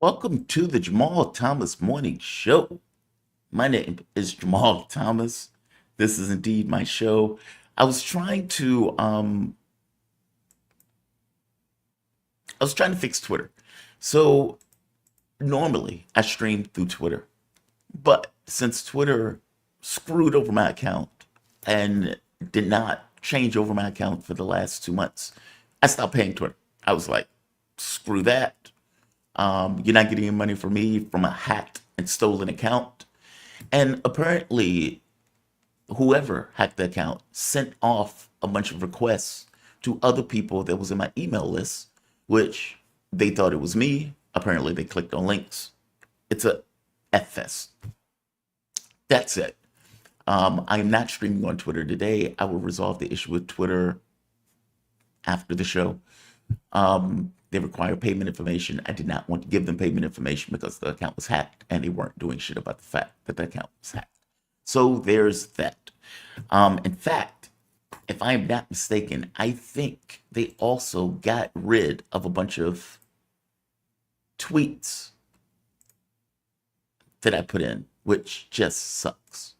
Welcome to the Jamal Thomas Morning Show. My name is Jamal Thomas. This is indeed my show. I was trying to fix Twitter. So normally I stream through Twitter, but since Twitter screwed over my account and did not change over my account for the last 2 months, I stopped paying Twitter. I was like, screw that. You're not getting any money from me from a hacked and stolen account. And apparently, whoever hacked the account sent off a bunch of requests to other people that was in my email list, which they thought it was me. Apparently, they clicked on links. It's a F fest. That's it. I'm not streaming on Twitter today. I will resolve the issue with Twitter after the show. They require payment information. I did not want to give them payment information because the account was hacked and they weren't doing shit about the fact that the account was hacked. So there's that. In fact, if I am not mistaken, I think they also got rid of a bunch of tweets that I put in, which just sucks.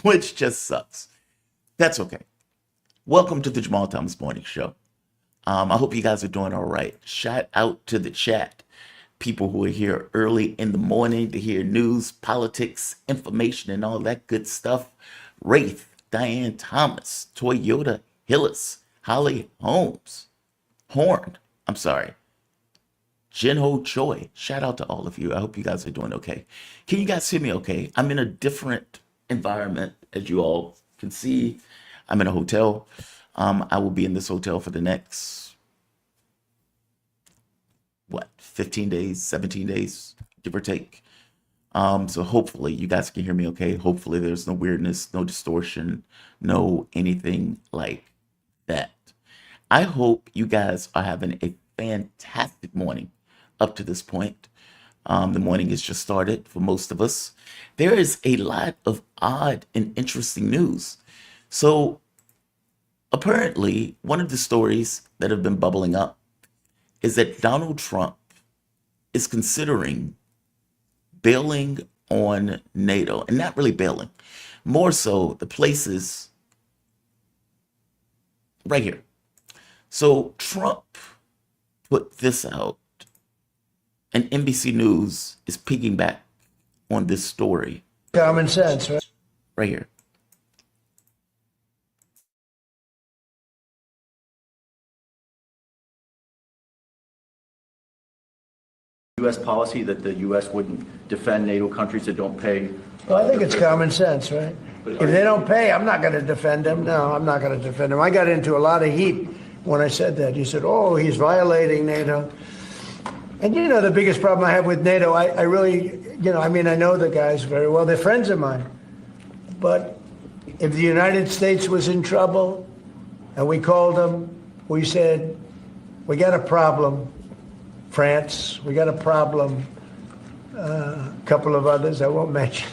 Which just sucks. That's okay. Welcome to the Jamal Thomas Morning Show. I hope you guys are doing all right. Shout out to the chat. People who are here early in the morning to hear news, politics, information, and all that good stuff. Wraith, Diane Thomas, Toyota Hillis, Holly Holmes, Jinho Choi. Shout out to all of you. I hope you guys are doing okay. Can you guys hear me okay? I'm in a different environment, as you all can see. I'm in a hotel. I will be in this hotel for the next, 15 days, 17 days, give or take. So hopefully you guys can hear me okay. Hopefully there's no weirdness, no distortion, no anything like that. I hope you guys are having a fantastic morning up to this point. The morning has just started for most of us. There is a lot of odd and interesting news. So apparently, one of the stories that have been bubbling up is that Donald Trump is considering bailing on NATO, and not really bailing, more so the places right here. So Trump put this out, and NBC News is piggyback on this story. Common sense, right? Right here. U.S. policy that the U.S. wouldn't defend NATO countries that don't pay? Well, I think it's common sense, right? If they don't pay, I'm not going to defend them. No, I'm not going to defend them. I got into a lot of heat when I said that. You said, oh, he's violating NATO. And you know, the biggest problem I have with NATO, I really, I know the guys very well. They're friends of mine. But if the United States was in trouble and we called them, we said, we got a problem. France, we got a problem. A couple of others I won't mention.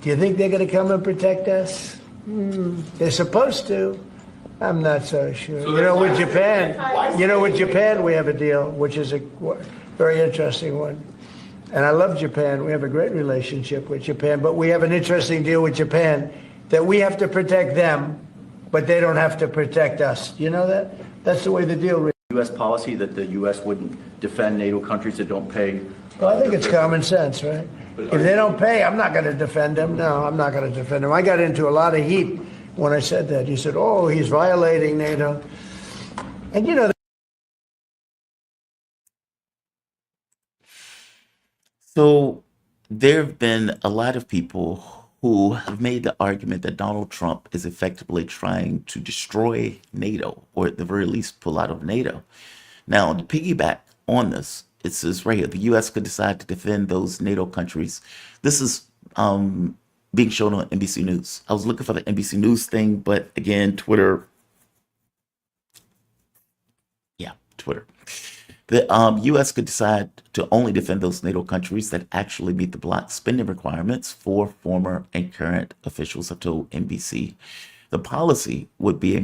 Do you think they're going to come and protect us? They're supposed to. I'm not so sure. With Japan, we have a deal, which is a very interesting one. And I love Japan. We have a great relationship with Japan, but we have an interesting deal with Japan that we have to protect them, but they don't have to protect us. You know that? That's the way the deal is. U.S. policy that the U.S. wouldn't defend NATO countries that don't pay? Well, I think it's common sense, right? If they don't pay, I'm not going to defend them. No, I'm not going to defend them. I got into a lot of heat when I said that. You said, oh, he's violating NATO. And So there have been a lot of people who have made the argument that Donald Trump is effectively trying to destroy NATO, or at the very least pull out of NATO. Now, to piggyback on this, it says right here, the U.S. could decide to defend those NATO countries. This is being shown on NBC News. I was looking for the NBC News thing, but again, Twitter. The U.S. could decide to only defend those NATO countries that actually meet the bloc spending requirements for former and current officials have told NBC. The policy would be a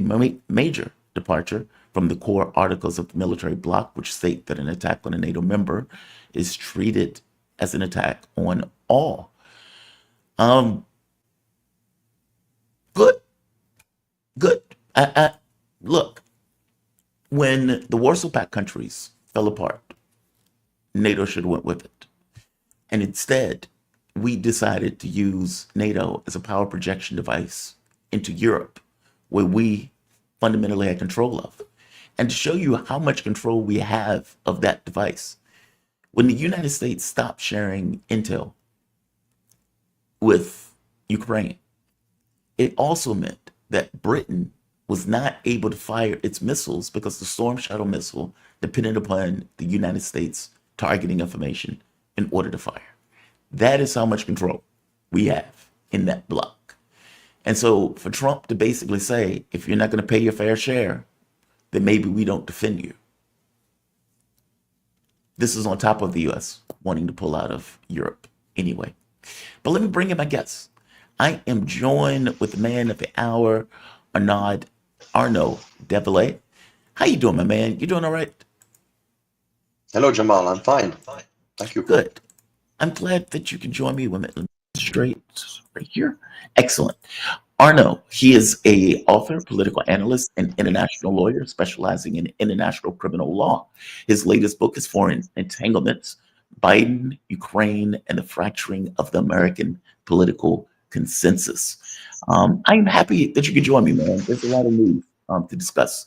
major departure from the core articles of the military bloc, which state that an attack on a NATO member is treated as an attack on all. Good, good. Look, when the Warsaw Pact countries fell apart, NATO should have went with it. And instead, we decided to use NATO as a power projection device into Europe, where we fundamentally had control of. And to show you how much control we have of that device, when the United States stopped sharing intel with Ukraine, it also meant that Britain was not able to fire its missiles because the Storm Shadow missile depended upon the United States targeting information in order to fire. That is how much control we have in that block. And so for Trump to basically say, if you're not going to pay your fair share, then maybe we don't defend you. This is on top of the US wanting to pull out of Europe anyway. But let me bring in my guests. I am joined with the man of the hour, Arnaud Develay. How you doing, my man? You doing all right? Hello, Jamal. I'm fine. Thank you. Good. I'm glad that you can join me. Let me straight right here. Excellent. Arnaud, he is a author, political analyst, and international lawyer specializing in international criminal law. His latest book is Foreign Entanglements, Biden, Ukraine, and the Fracturing of the American Political Consensus. I'm happy that you could join me, man. There's a lot of news to discuss.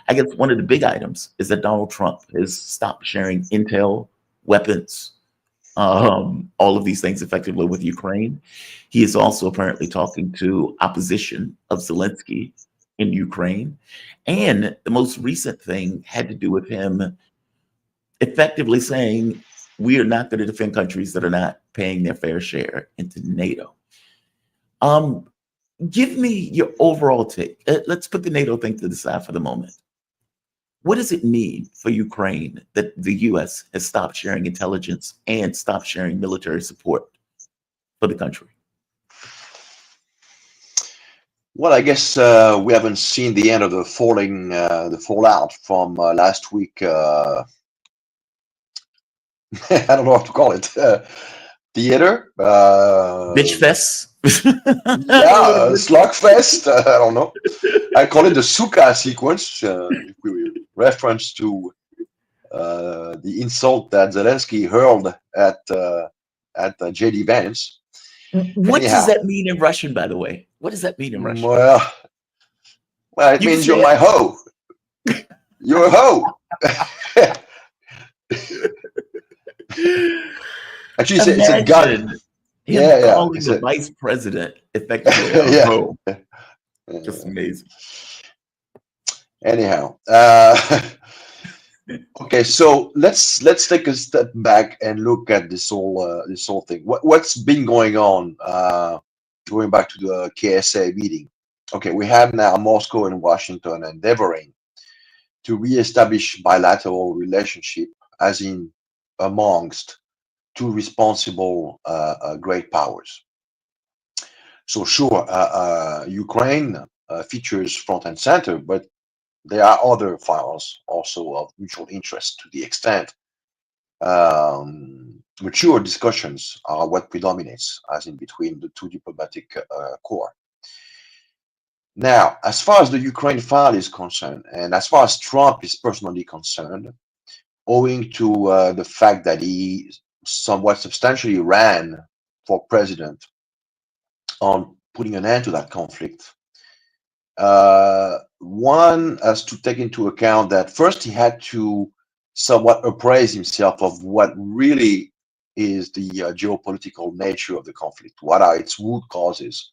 I guess one of the big items is that Donald Trump has stopped sharing intel, weapons, all of these things effectively with Ukraine. He is also apparently talking to opposition of Zelenskyy in Ukraine. And the most recent thing had to do with him effectively saying, we are not going to defend countries that are not paying their fair share into NATO. Give me your overall take. Let's put the NATO thing to the side for the moment. What does it mean for Ukraine that the US has stopped sharing intelligence and stopped sharing military support for the country? Well, I guess we haven't seen the end of the fallout from last week. I don't know how to call it. Theater. Bitch fest. Yeah, slugfest. I don't know. I call it the Sukkah sequence. If we reference to the insult that Zelenskyy hurled at JTMS. What does that mean in Russian, by the way? What does that mean in Russian? Well, it means you're my hoe. You're a hoe. Actually, it's a gun. Yeah. Calling the vice president effectively a hoe. Just amazing. Anyhow, okay, so let's take a step back and look at this whole thing. What's been going on? Going back to the KSA meeting. Okay, we have now Moscow and Washington endeavoring to reestablish bilateral relationship, as in amongst two responsible great powers. So sure, Ukraine features front and center, but there are other files also of mutual interest to the extent mature discussions are what predominates, as in between the two diplomatic corps. Now, as far as the Ukraine file is concerned, and as far as Trump is personally concerned, owing to the fact that he somewhat substantially ran for president on putting an end to that conflict, one has to take into account that first he had to somewhat appraise himself of what really is the geopolitical nature of the conflict, what are its root causes,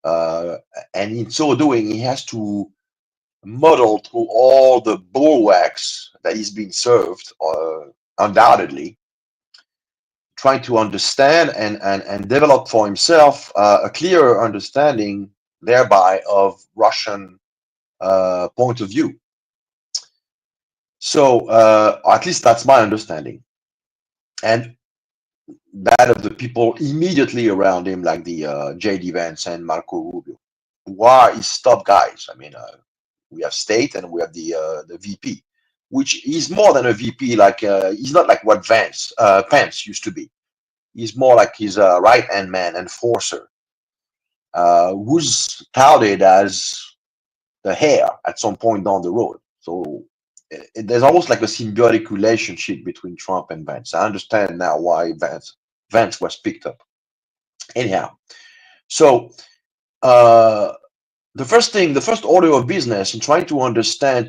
and in so doing he has to muddle through all the bullwhacks that he's been served, undoubtedly, trying to understand and develop for himself a clearer understanding thereby of Russian point of view. So at least that's my understanding, and that of the people immediately around him, like the J.D. Vance and Marco Rubio, who are his top guys. I mean, We have state and we have the VP, which is more than a VP. Like he's not like what Pence used to be. He's more like his right-hand man, enforcer, who's touted as the heir at some point down the road. So there's almost like a symbiotic relationship between Trump and Vance. I understand now why Vance was picked up. Anyhow, so the first order of business in trying to understand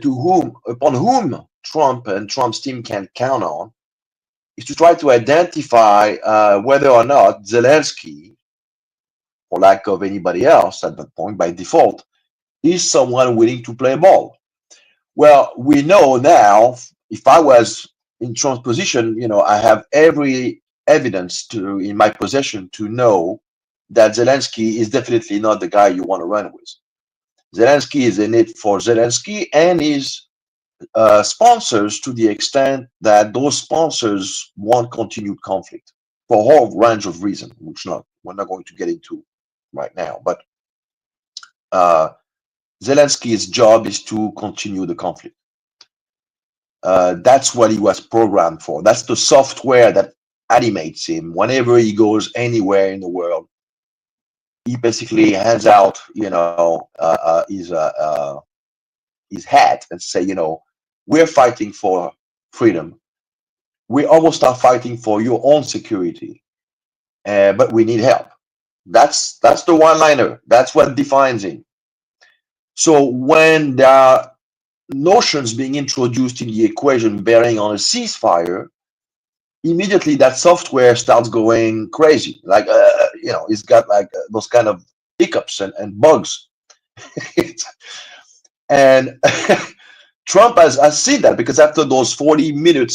upon whom Trump and Trump's team can count on is to try to identify whether or not Zelenskyy, for lack of anybody else at that point by default, is someone willing to play ball. Well, we know now, if I was in Trump's position, I have every evidence in my possession to know that Zelenskyy is definitely not the guy you want to run with. Zelenskyy is in it for Zelenskyy and his sponsors, to the extent that those sponsors want continued conflict for a whole range of reasons, which we're not going to get into right now. But Zelenskyy's job is to continue the conflict. That's what he was programmed for. That's the software that animates him. Whenever he goes anywhere in the world, he basically hands out, his hat and say, we're fighting for freedom. We almost are fighting for your own security, but we need help. That's the one-liner. That's what defines him. So when there are notions being introduced in the equation bearing on a ceasefire, immediately that software starts going crazy. Like, it's got like those kind of hiccups and bugs. And Trump has seen that, because after those 40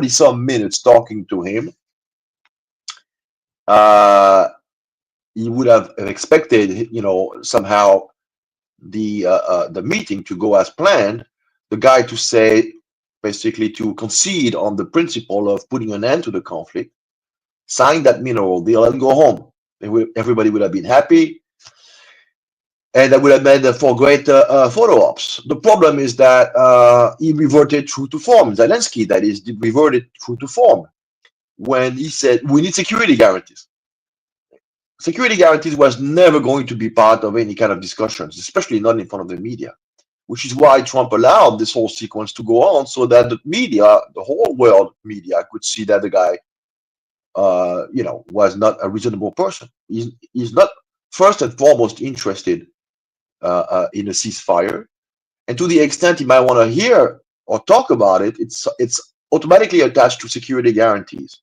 some minutes talking to him, he would have expected, somehow the meeting to go as planned, the guy to say, basically to concede on the principle of putting an end to the conflict, sign that mineral deal and go home. Everybody would have been happy, and that would have made for great photo ops. The problem is that he reverted true to form. Zelenskyy, that is, reverted true to form when he said, we need security guarantees. Security guarantees was never going to be part of any kind of discussions, especially not in front of the media, which is why Trump allowed this whole sequence to go on, so that the media, the whole world media, could see that the guy, was not a reasonable person. He's not first and foremost interested in a ceasefire, and to the extent he might want to hear or talk about it, it's automatically attached to security guarantees,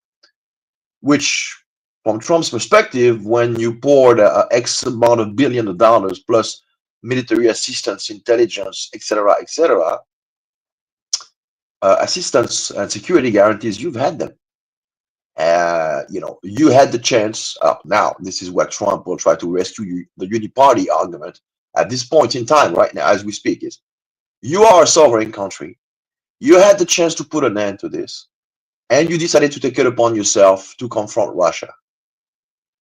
which, from Trump's perspective, when you poured X amount of billion of dollars plus military assistance, intelligence, etc., assistance and security guarantees, you've had them. You had the chance. Now, this is where Trump will try to rescue the uniparty argument at this point in time, right now, as we speak, is you are a sovereign country. You had the chance to put an end to this, and you decided to take it upon yourself to confront Russia.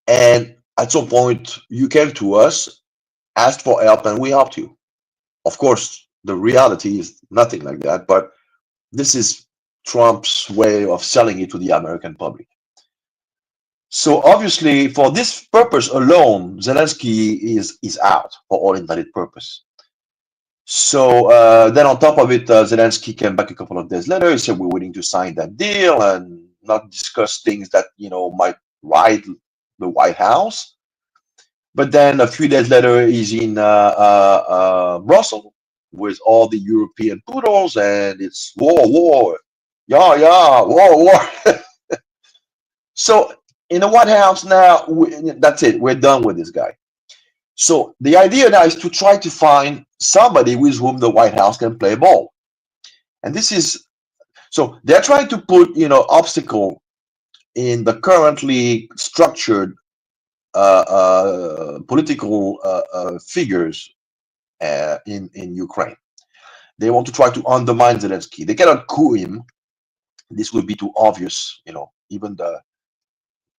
And at some point, you came to us, asked for help, and we helped you. Of course, the reality is nothing like that, but this is Trump's way of selling it to the American public. So obviously, for this purpose alone, Zelenskyy is out for all intended purpose. So then on top of it, Zelenskyy came back a couple of days later. He said, we're willing to sign that deal and not discuss things that, might ride the White House. But then a few days later, he's in Brussels with all the European poodles, and it's war, war. So in the White House now, that's it. We're done with this guy. So the idea now is to try to find somebody with whom the White House can play ball. And this is, so they're trying to put, obstacle in the currently structured political figures in Ukraine. They want to try to undermine Zelenskyy. They cannot coup him. This would be too obvious, even the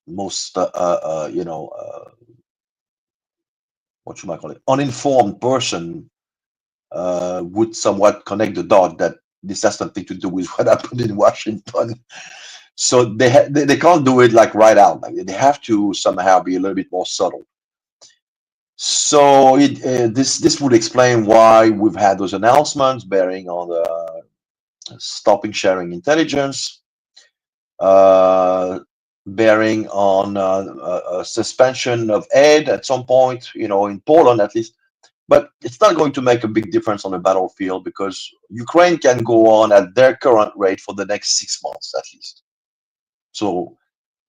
most, what you might call it, uninformed person would somewhat connect the dot that this has something to do with what happened in Washington. So they can't do it like right out. Like they have to somehow be a little bit more subtle. So this would explain why we've had those announcements bearing on the stopping sharing intelligence, bearing on a suspension of aid at some point, in Poland at least. But it's not going to make a big difference on the battlefield because Ukraine can go on at their current rate for the next 6 months at least. So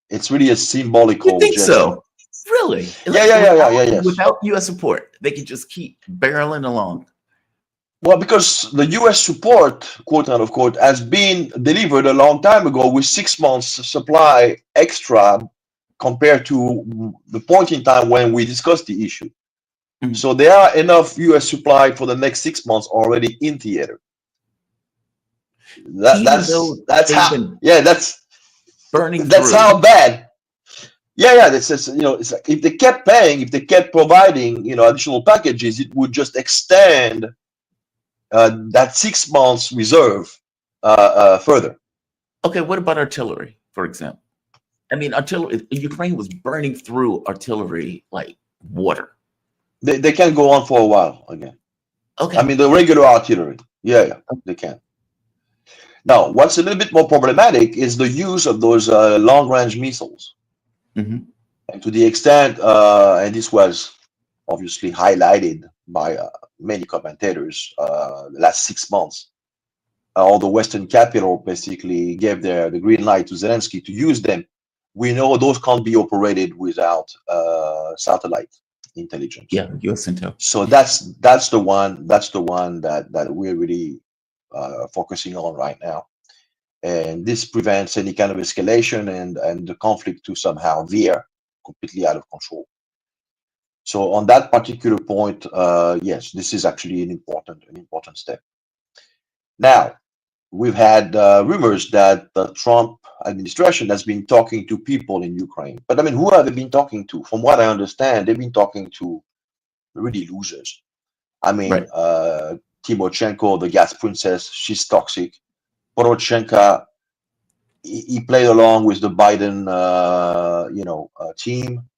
it's really a symbolical You think gesture. so? Really? Yes. Without U.S. support, they can just keep barreling along. Well, because the U.S. support, quote unquote, has been delivered a long time ago with 6 months supply extra compared to the point in time when we discussed the issue. Mm-hmm. So there are enough U.S. supply for the next 6 months already in theater. That's burning. That's how bad. This is, it's like if they kept paying, if they kept providing, additional packages, it would just extend that 6 months reserve further. Okay, what about artillery, for example? I mean, artillery. Ukraine was burning through artillery like water. They can go on for a while again. Okay. I mean, the regular artillery. Yeah, they can. Now, what's a little bit more problematic is the use of those long-range missiles. Mm-hmm. And to the extent, and this was obviously highlighted by many commentators the last 6 months, all the Western capital basically gave the green light to Zelenskyy to use them. We know those can't be operated without satellite intelligence. Yeah, US-NATO. So that's the one that we're really focusing on right now, and this prevents any kind of escalation and the conflict to somehow veer completely out of control. So on that particular point, yes, this is actually an important step. Now, we've had rumors that the Trump administration has been talking to people in Ukraine, but I mean, who have they been talking to? From what I understand, they've been talking to really losers. I mean, right. Timoshenko, the gas princess, she's toxic. Poroshenko, he played along with the Biden, team.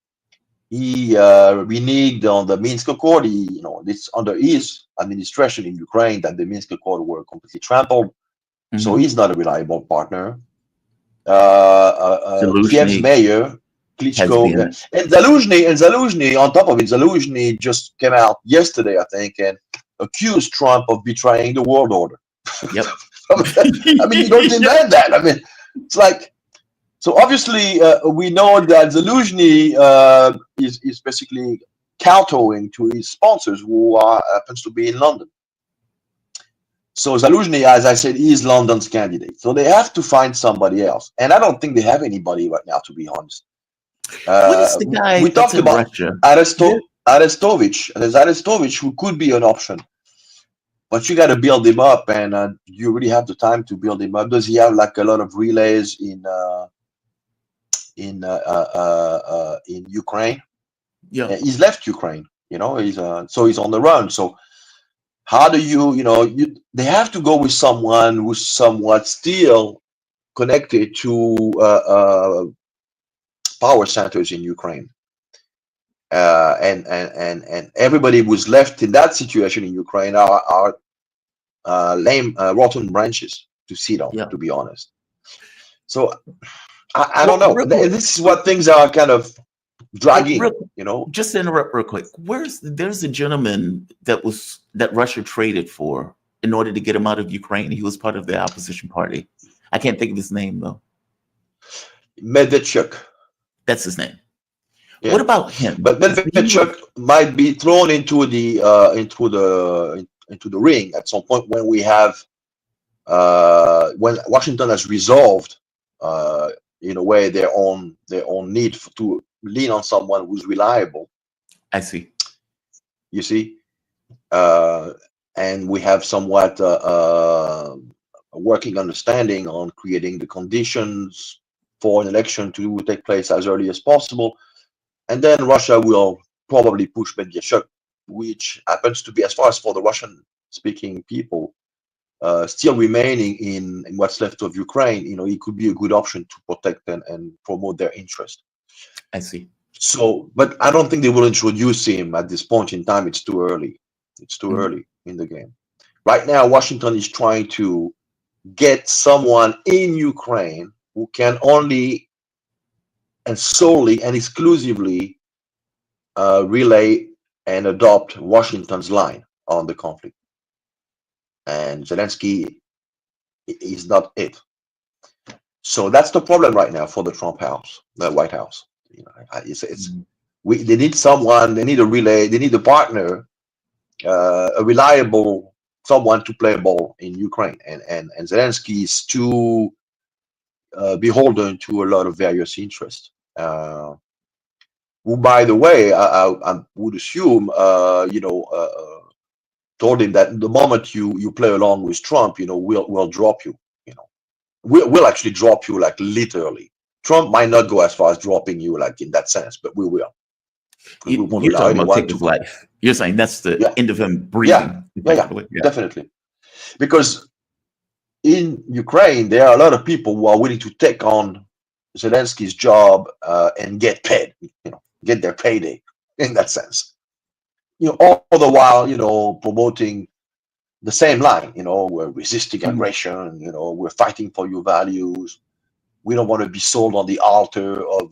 He reneged on the Minsk Accord. It's under his administration in Ukraine that the Minsk Accord were completely trampled. Mm-hmm. So he's not a reliable partner. Kiev's mayor, Klitschko, and Zelenskyy, on top of it, Zelenskyy just came out yesterday, I think, and accused Trump of betraying the world order. Yep. I mean, you don't demand that. I mean, it's like, so obviously we know that Zelenskyy is basically kowtowing to his sponsors who happens to be in London. So Zelenskyy, as I said, is London's candidate. So they have to find somebody else. And I don't think they have anybody right now, to be honest. What is the guy we talked about Arestovich. There's Arestovich who could be an option. But you got to build him up, and you really have the time to build him up. Does he have like a lot of relays in Ukraine? Yeah, he's left Ukraine. He's on the run. So how do they have to go with someone who's somewhat still connected to power centers in Ukraine, and everybody who's left in that situation in Ukraine are lame, rotten branches to sit on, to be honest. So I don't know. This is what things are kind of dragging. Just to interrupt real quick. There's a gentleman that Russia traded for in order to get him out of Ukraine. He was part of the opposition party. I can't think of his name though. Medvedchuk. That's his name. Yeah. What about him? But Medvedchuk might be thrown into the ring at some point when we have when Washington has resolved in a way their own need to lean on someone who's reliable. I see. You see, and we have somewhat a working understanding on creating the conditions for an election to take place as early as possible. And then Russia will probably push Medvedchuk, which happens to be, as far as for the Russian speaking people still remaining in what's left of Ukraine, it could be a good option to protect and promote their interest. I see. So, but I don't think they will introduce him at this point in time. It's too early. It's too Mhm. early in the game. Right now, Washington is trying to get someone in Ukraine who can only and solely and exclusively relay and adopt Washington's line on the conflict. And Zelenskyy is not it. So that's the problem right now for the Trump house, the White House. Mhm. They need someone, they need a relay, they need a partner, a reliable someone to play ball in Ukraine. And Zelenskyy is too beholden to a lot of various interests. Who, by the way, I would assume, told him that the moment you play along with Trump, we'll drop you. We'll actually drop you, like, literally. Trump might not go as far as dropping you, like, in that sense, but we will, because we won't You're allow talking about anyone take to. his life. You're saying that's the Yeah, end of him yeah, breathing, yeah, effectively. Yeah. definitely. Because in Ukraine, there are a lot of people who are willing to take on Zelensky's job and get paid, get their payday in that sense. All the while, promoting the same line, we're resisting Mhm. aggression, we're fighting for your values. We don't want to be sold on the altar of,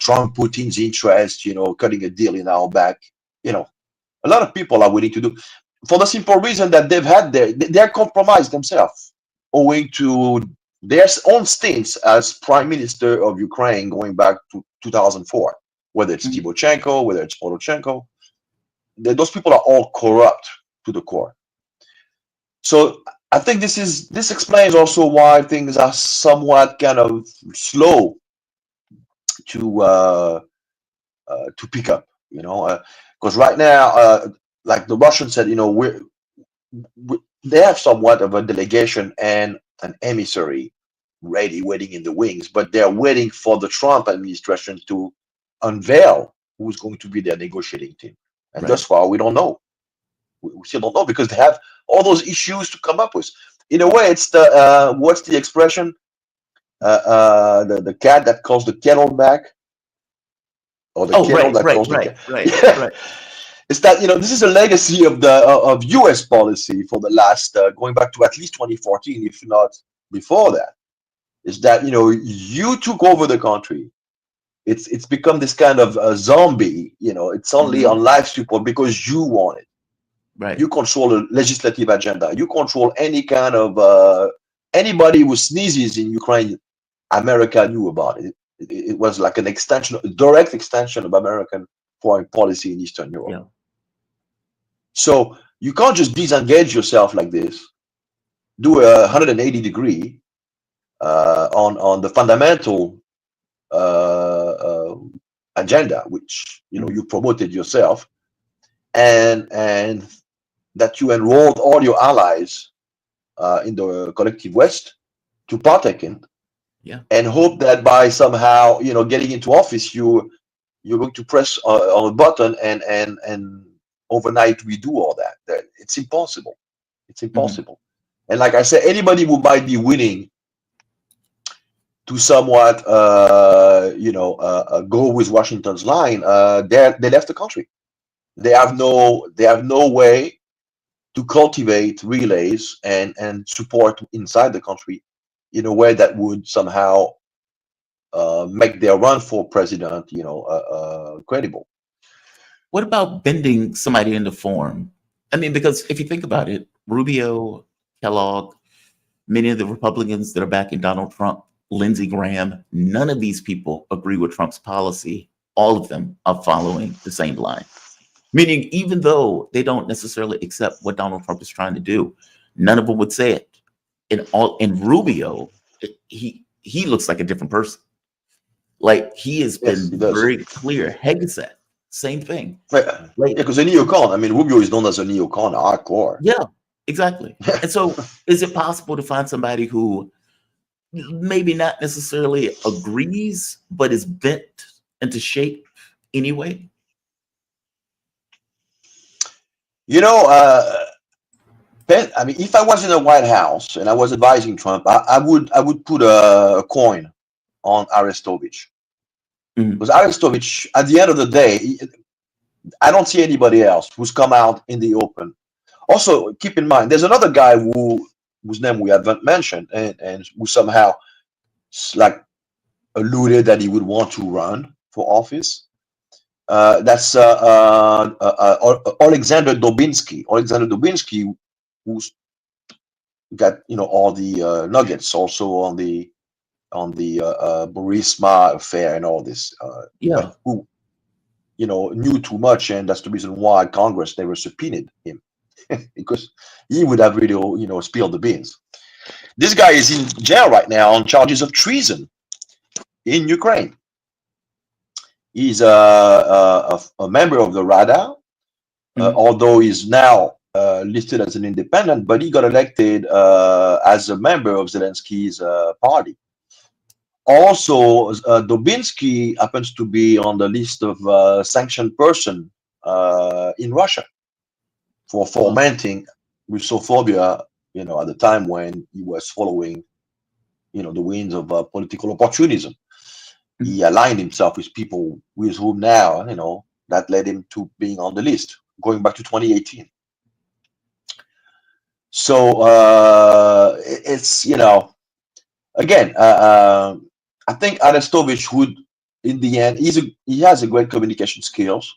Trump, Putin's interest, cutting a deal in our back. A lot of people are willing to do, for the simple reason that they're compromised themselves, owing to their own stints as prime minister of Ukraine going back to 2004, whether it's Mhm. Tymoshenko, whether it's Poroshenko. Those people are all corrupt to the core. So I think this explains also why things are somewhat kind of slow to pick up. Because right now, like the Russians said, they have somewhat of a delegation and an emissary ready, waiting in the wings, but they're waiting for the Trump administration to unveil who's going to be their negotiating team. And thus Right. far, we don't know. We still don't know, because they have all those issues to come up with. In a way, it's the what's the expression? The cat that calls the kettle black, or the Oh, kettle right, that right, calls the right, cat. right, Yeah. right. It's that, this is a legacy of U.S. policy for the last going back to at least 2014, if not before that. Is that you took over the country. It's become this kind of zombie. It's only Mhm. on life support because you want it. Right. You control the legislative agenda. You control any kind of anybody who sneezes in Ukraine. America knew about it. It was like an extension, a direct extension of American foreign policy in Eastern Europe. Yeah. So you can't just disengage yourself like this, do a 180-degree on the fundamental uh, agenda, which Mhm. you promoted yourself, and that you enrolled all your allies in the collective West to partake in, Yeah. and hope that by somehow getting into office, you're going to press on a button and overnight redo all that. It's impossible. It's Mhm. impossible. And like I said, anybody who might be willing to somewhat go with Washington's line, they left the country. They have no way to cultivate relays and support inside the country in a way that would somehow make their run for president credible. What about bending somebody into form? I mean, because if you think about it, Rubio, Kellogg, many of the Republicans that are backing Donald Trump, Lindsey Graham, none of these people agree with Trump's policy. All of them are following the same line. Meaning, even though they don't necessarily accept what Donald Trump is trying to do, none of them would say it. In Rubio, he looks like a different person. Like he has Yes, been he does. very clear. Hegseth, same thing. Yeah, Like, because a neocon. I mean, Rubio is known as a neocon, hardcore. yeah, exactly. And so, is it possible to find somebody who maybe not necessarily agrees, but is bent into shape anyway? You know, I mean, if I was in the White House and I was advising Trump, I would put a coin on Arestovich, Mhm. because Arestovich, at the end of the day, I don't see anybody else who's come out in the open. Also, keep in mind, there's another guy whose name we haven't mentioned, and who somehow like alluded that he would want to run for office. That's Alexander Dubinsky. Alexander Dubinsky, who's got all the nuggets also on the Burisma affair and all this, Yeah. but who knew too much, and that's the reason why Congress never subpoenaed him because he would have really spilled the beans. This guy is in jail right now on charges of treason in Ukraine. He's a member of the Rada, Mhm. although he's now listed as an independent, but he got elected as a member of Zelensky's party. Also, Dubinsky happens to be on the list of sanctioned person in Russia for Wow. fomenting Russophobia, at the time when he was following, the winds of political opportunism. Mhm. He aligned himself with people with whom now, that led him to being on the list, going back to 2018. So it's, again, I think Arestovich would, in the end, he has a great communication skills.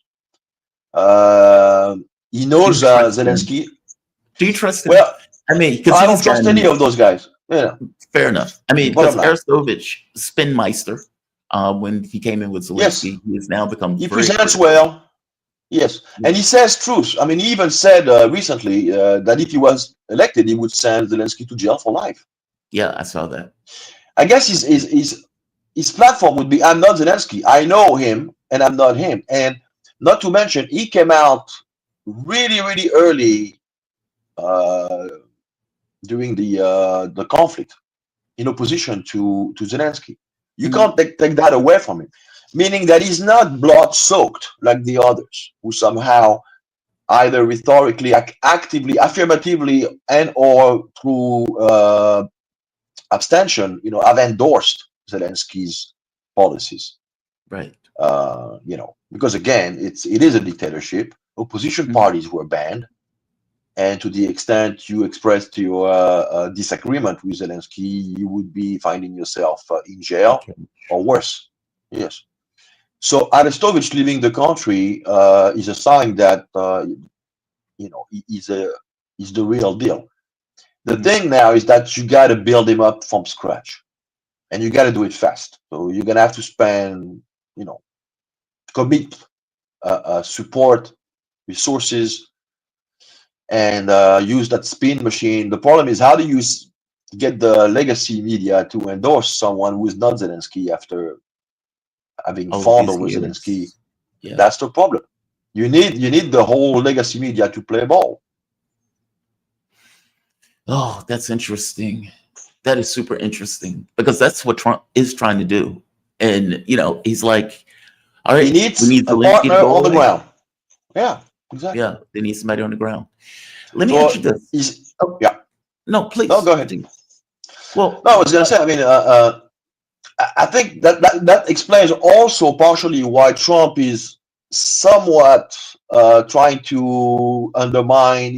He Do you knows trust him? Zelensky. Do you trust him? Well, I mean, because I don't he's trust any gotten of those guys. fair enough. I mean, because Bottom line. Arestovich, Spinmeister, when he came in with Yes, Zelensky, he has now become he very presents critical. well. Yes, Yeah. and he says truth. I mean, he even said recently that if he was elected, he would send Zelensky to jail for life. Yeah, I saw that. I guess his platform would be, "I'm not Zelensky. I know him, and I'm not him." And not to mention, he came out really, really early uh, during the conflict in opposition to Zelensky. You Mhm. can't take that away from him, meaning that he's not blood soaked like the others who somehow either rhetorically, actively, affirmatively, and or through abstention, have endorsed Zelensky's policies. Right. Because again, it is a dictatorship. Opposition Mhm. parties were banned, and to the extent you expressed your disagreement with Zelensky, you would be finding yourself in jail Okay. or worse. Yes. So Arestovich leaving the country is a sign that he's the real deal. The Mhm. thing now is that you got to build him up from scratch, and you got to do it fast. So you're gonna have to spend, commit, support, resources, and use that spin machine. The problem is, how do you get the legacy media to endorse someone who is not Zelensky after having All of fawned these over Zelensky? years. Yeah. That's the problem. You need the whole legacy media to play ball. Oh, that's interesting. That is super interesting because that's what Trump is trying to do. And, he's like, all He right, we needs need a Zelensky partner to go on the away. ground. Yeah, exactly. Yeah, they need somebody on the ground. Let me ask you So this. he's Oh, yeah. no, No, please go ahead. continue. Well, No, I was gonna say. I mean, I think that explains also partially why Trump is somewhat trying to undermine,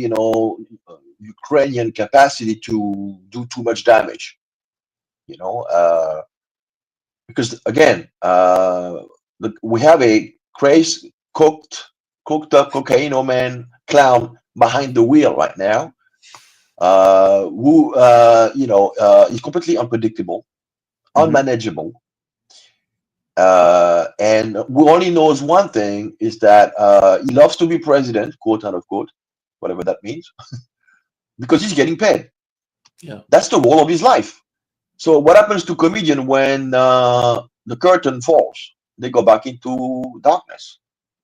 Ukrainian capacity to do too much damage. Because again, we have a crazy, cooked up cocaine man clown behind the wheel right now, who is completely unpredictable, mhm, unmanageable. And who only knows one thing is that he loves to be president, quote unquote, whatever that means, because he's getting paid. yeah. That's the role of his life. So what happens to comedian when the curtain falls? They go back into darkness,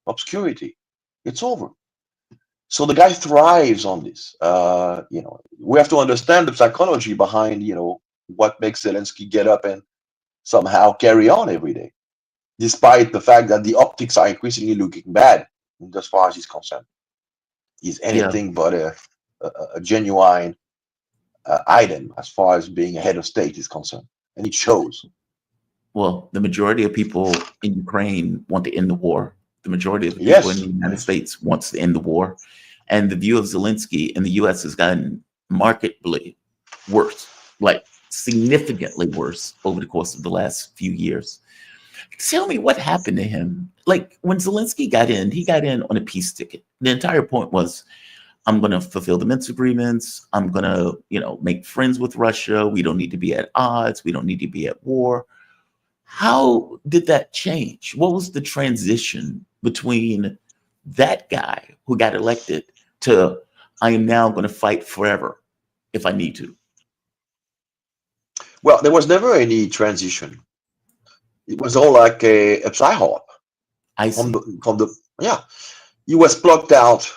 obscurity. It's over. So the guy thrives on this. We have to understand the psychology behind, what makes Zelensky get up and somehow carry on every day, despite the fact that the optics are increasingly looking bad as far as he's concerned. is Yeah. anything but a genuine item as far as being a head of state is concerned, and it shows. Well, the majority of people in Ukraine want to end the war. The majority of the people in the Yes, United States wants to end the war. And the view of Zelensky in the US has gotten markedly worse, like significantly worse over the course of the last few years. Tell me what happened to him. Like when Zelensky got in, he got in on a peace ticket. The entire point was, I'm going to fulfill the Minsk agreements. I'm going to, make friends with Russia. We don't need to be at odds. We don't need to be at war. How did that change? What was the transition between that guy who got elected to I am now going to fight forever if I need to? well, there was never any transition. It was all like a psyop I from see. the yeah. He was plucked out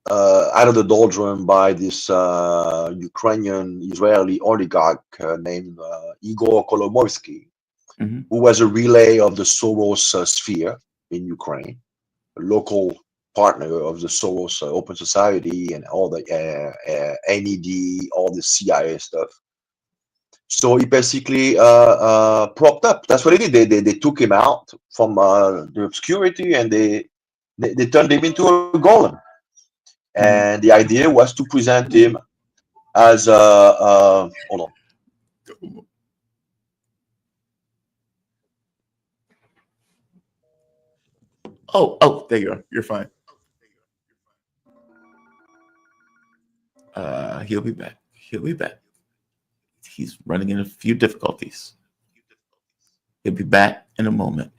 of the doldrum by this Ukrainian Israeli oligarch named Igor Kolomoisky, Mhm. who was a relay of the Soros sphere in Ukraine, a local partner of the Soros Open Society and all the NED, all the CIA stuff. So he basically propped up. That's what they did. They took him out from the obscurity and they turned him into a golem. Mhm. And the idea was to present him as hold on. Oh, there you are. You're fine. He'll be back. He'll be back. He's running into a few difficulties. He'll be back in a moment.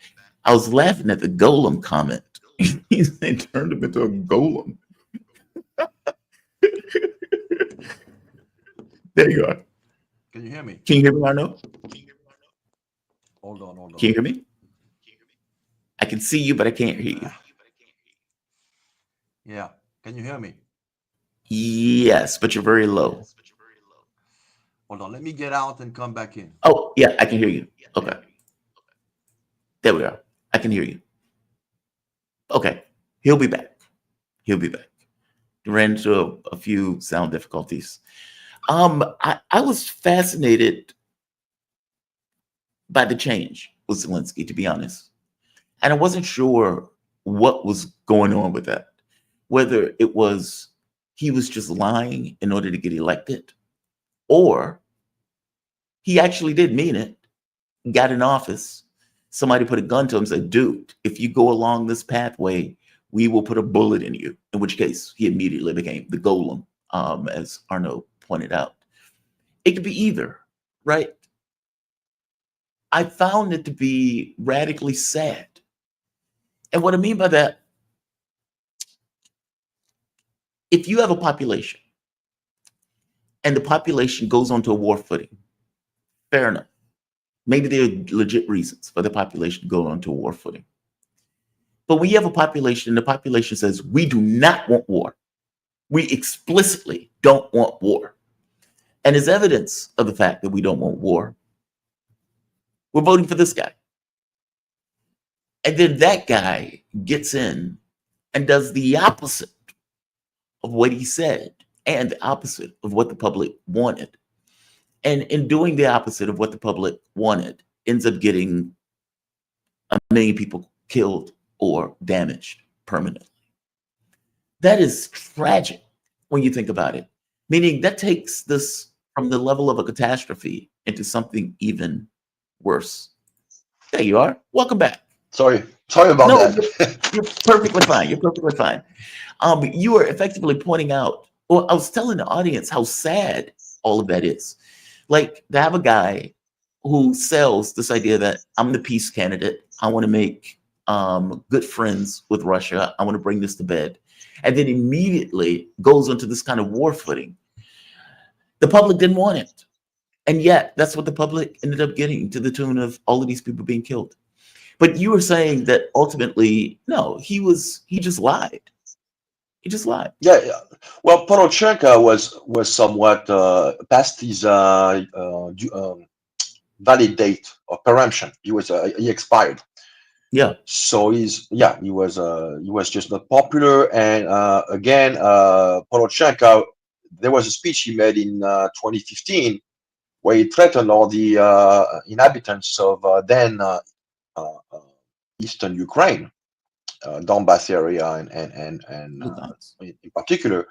I was laughing at the golem comment. They turned him into a golem. There you are. Can you hear me? Can you hear me, Arnaud? Hold on. Can you hear me? I can see you, but I can't hear you. Yeah. Can you hear me? Yes, but you're very low. Hold on. Let me get out and come back in. Oh, yeah, I can hear you. Okay. There we are. I can hear you. Okay. He'll be back. He'll be back. Ran into a few sound difficulties. I was fascinated by the change with Zelensky, to be honest. And I wasn't sure what was going on with that. Whether it was he was just lying in order to get elected, or he actually did mean it, got in office, somebody put a gun to him and said, dude, if you go along this pathway, we will put a bullet in you. In which case, he immediately became the golem, as Arnaud pointed out. It could be either, right? I found it to be radically sad. And what I mean by that, if you have a population and the population goes onto a war footing, fair enough. Maybe there are legit reasons for the population to go onto a war footing. But when you have a population and the population says, we do not want war, we explicitly don't want war, and as evidence of the fact that we don't want war, we're voting for this guy. And then that guy gets in and does the opposite of what he said and the opposite of what the public wanted. And in doing the opposite of what the public wanted, ends up getting 1 million people killed or damaged permanently. That is tragic when you think about it, meaning that takes this from the level of a catastrophe into something even worse. There you are. Welcome back. Sorry about No, that. you're perfectly fine. You're perfectly fine. You were effectively pointing out, well, I was telling the audience how sad all of that is. Like to have a guy who sells this idea that I'm the peace candidate. I want to make good friends with Russia. I want to bring this to bed. And then immediately goes into this kind of war footing. The public didn't want it. And yet that's what the public ended up getting, to the tune of all of these people being killed. But you were saying that ultimately, no, he just lied. He just lied. Yeah. Well, Poroshenko was somewhat past his valid date of peremption. He expired. Yeah. So he was just not popular. And again, Poroshenko, there was a speech he made in 2015 where he threatened all the inhabitants of then uh, uh, eastern Ukraine, Donbass area, and Lugansk. in particular,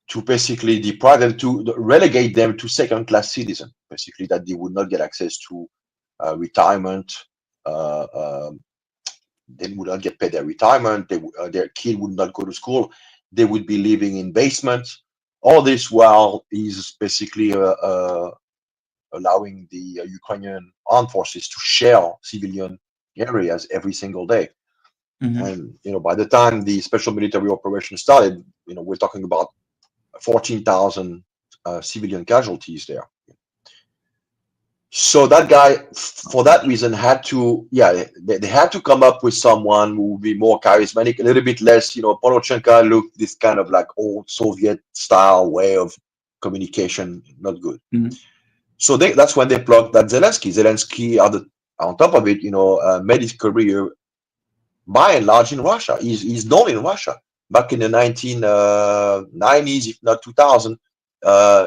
to basically deprive them, to relegate them to second-class citizen, basically that they would not get access to retirement. Uh, um, they would not get paid their retirement. Their kid would not go to school. They would be living in basements. All this while he's basically allowing the Ukrainian armed forces to shell civilian areas every single day. Hmm. And by the time the special military operation started, we're talking about 14,000 civilian casualties there. So that guy, for that reason, had to, they had to come up with someone who would be more charismatic, a little bit less, Poroshenko looked this kind of like old Soviet style way of communication, not good. Hmm. So that's when they plucked that Zelenskyy. Zelenskyy, on top of it, made his career by and large in Russia. He's known in Russia back in the 1990s, if not 2000,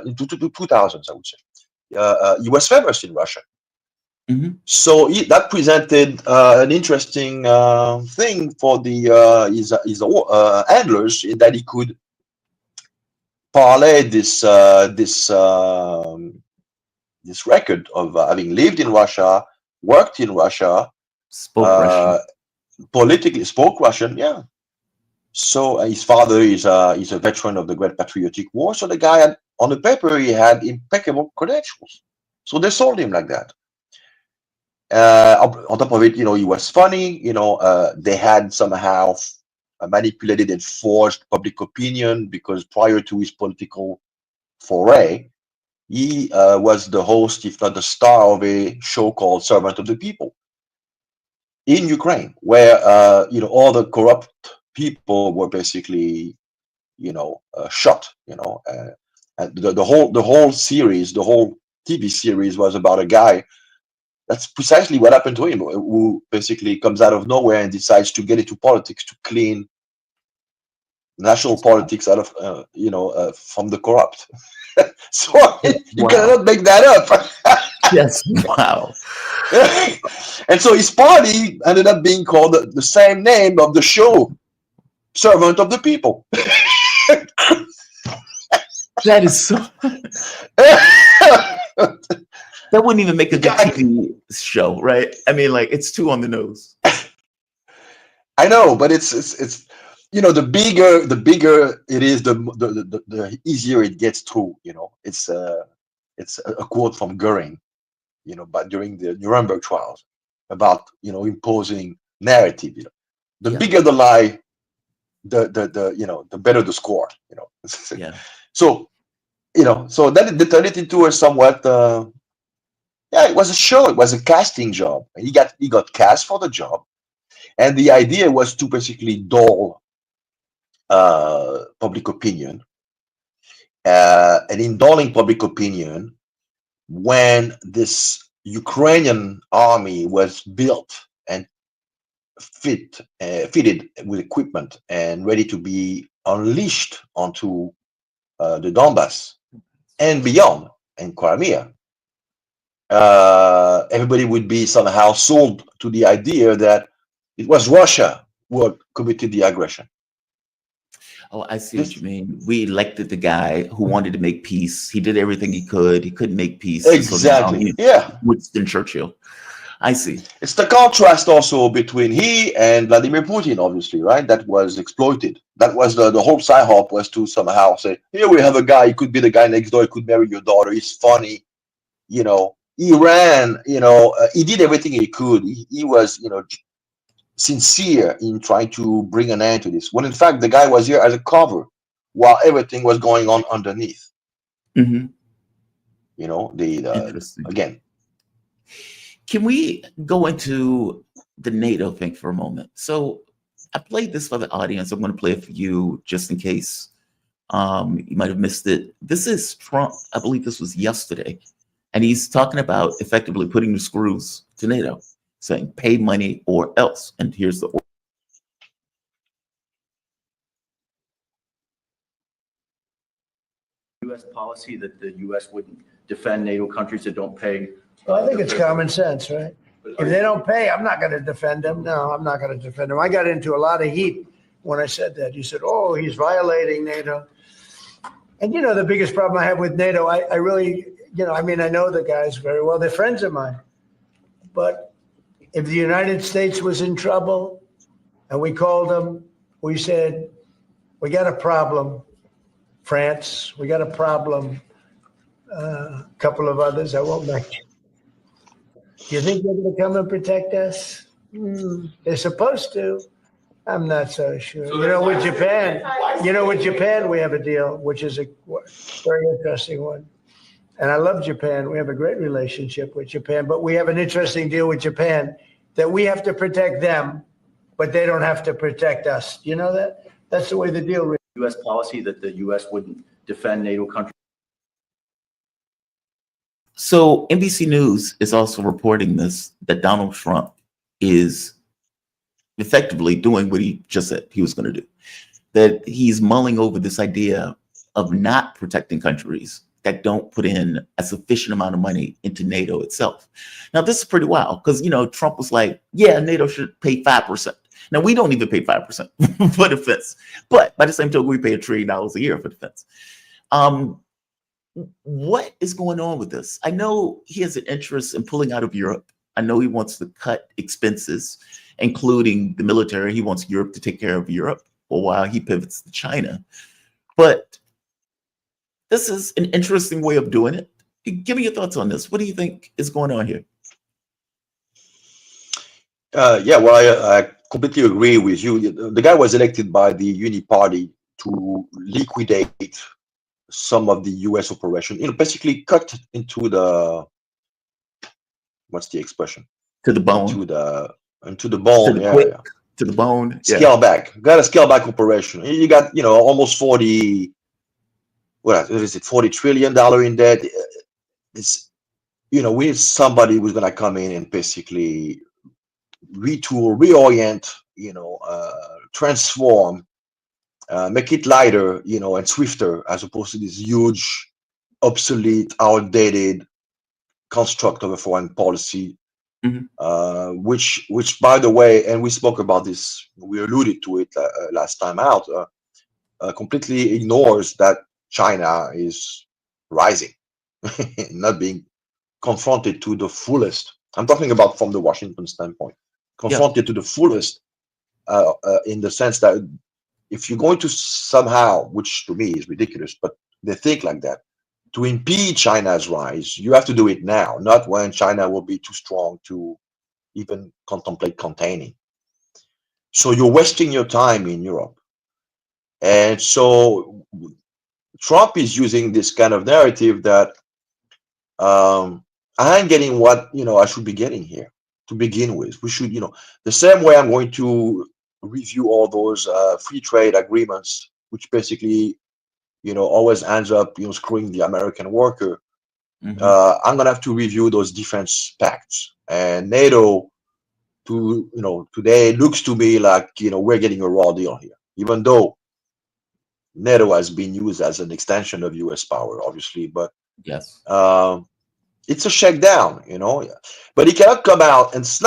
into 2000s, I would say. He was famous in Russia. Hmm. So that presented an interesting thing for his handlers, in that he could parlay this record of having lived in Russia, worked in Russia, Spoke Russian. politically spoke Russian. Yeah. So his father is a veteran of the Great Patriotic War. So the guy had, on the paper, he had impeccable credentials. So they sold him like that. On top of it, he was funny. They had somehow manipulated and forged public opinion, because prior to his political foray, he was the host, if not the star, of a show called Servant of the People in Ukraine, where all the corrupt people were basically shot. And the whole series, the whole TV series, was about a guy. That's precisely what happened to him, who basically comes out of nowhere and decides to get into politics, to clean national politics out of from the corrupt. So you Wow. cannot make that up. Yes. Wow. And so his party ended up being called the same name of the show, Servant of the People. That is so. That wouldn't even make a good TV show, right? I mean, like, it's too on the nose. I know, but it's the bigger it is, the easier it gets through. It's a quote from Goering, but during the Nuremberg trials, about imposing narrative. The Yeah. bigger the lie, the better the score. Yeah. So so then they turned it into a somewhat it was a show. It was a casting job. He got cast for the job, and the idea was to basically dull public opinion. And in dulling public opinion, when this Ukrainian army was built and fitted with equipment and ready to be unleashed onto the Donbass and beyond, and Crimea, everybody would be somehow sold to the idea that it was Russia who had committed the aggression. Oh, I see what you mean. We elected the guy who wanted to make peace. He did everything he could. He couldn't make peace. Exactly. Yeah. Winston Churchill. I see. It's the contrast also between he and Vladimir Putin, obviously, right? That was exploited. That was the whole psyop, was to somehow say, here we have a guy, he could be the guy next door, he could marry your daughter, he's funny, he ran, he did everything he could. He was, sincere in trying to bring an end to this. When in fact, the guy was here as a cover while everything was going on underneath. Mm-hmm. Interesting. Again. Can we go into the NATO thing for a moment? So I played this for the audience. I'm going to play it for you just in case you might have missed it. This is Trump. I believe this was yesterday. And he's talking about effectively putting the screws to NATO. saying pay money or else. And here's the U.S. policy that the U.S. wouldn't defend NATO countries that don't pay. Well, I think it's common sense, right? If they don't pay, I'm not going to defend them. No, I'm not going to defend them. I got into a lot of heat when I said that. You said, oh, he's violating NATO. And, you know, the biggest problem I have with NATO, I really, you know, I mean, I know the guys very well. They're friends of mine. But if the United States was in trouble and we called them, we said, we got a problem. France, we got a problem. A couple of others, I won't mention. Do you think they're going to come and protect us? They're supposed to. I'm not so sure. You know, with Japan, we have a deal, which is a very interesting one. And I love Japan. We have a great relationship with Japan, but we have an interesting deal with Japan that we have to protect them, but they don't have to protect us. You know that? That's the way the deal is. U.S. policy that the U.S. wouldn't defend NATO countries. So NBC News is also reporting this, that Donald Trump is effectively doing what he just said he was going to do, that he's mulling over this idea of not protecting countries that don't put in a sufficient amount of money into NATO itself. Now, this is pretty wild because, you know, Trump was like, yeah, NATO should pay 5%. Now, we don't even pay 5% for defense, but by the same token, we pay $1 trillion a year for defense. What is going on with this? I know he has an interest in pulling out of Europe. I know he wants to cut expenses, including the military. He wants Europe to take care of Europe for a while he pivots to China. But this is an interesting way of doing it. Give me your thoughts on this. What do you think is going on here? Yeah, well, I completely agree with you. The guy was elected by the Uni Party to liquidate some of the U.S. operation, you know, basically cut into the, what's the expression? To the bone. Into the bone. To the yeah, quick, yeah. To the bone. Scale back. Got a scale back operation. You got, you know, almost 40. What is it? $40 trillion in debt. It's, you know, we need somebody who's going to come in and basically retool, reorient, you know, transform, make it lighter, you know, and swifter, as opposed to this huge, obsolete, outdated construct of a foreign policy, which, by the way, and we spoke about this, we alluded to it last time out, completely ignores that China is rising, not being confronted to the fullest. I'm talking about from the Washington standpoint, confronted to the fullest, in the sense that if you're going to somehow, which to me is ridiculous, but they think like that, to impede China's rise, you have to do it now, not when China will be too strong to even contemplate containing. So you're wasting your time in Europe. And so Trump is using this kind of narrative that I ain't getting what, you know, I should be getting here to begin with. We should, you know, the same way I'm going to review all those free trade agreements, which basically, you know, always ends up, you know, screwing the American worker. I'm going to have to review those defense pacts. And NATO, to, you know, today looks to me like, you know, we're getting a raw deal here, even though NATO has been used as an extension of US power, obviously, but yes, it's a shakedown, you know. But he cannot come out, and it's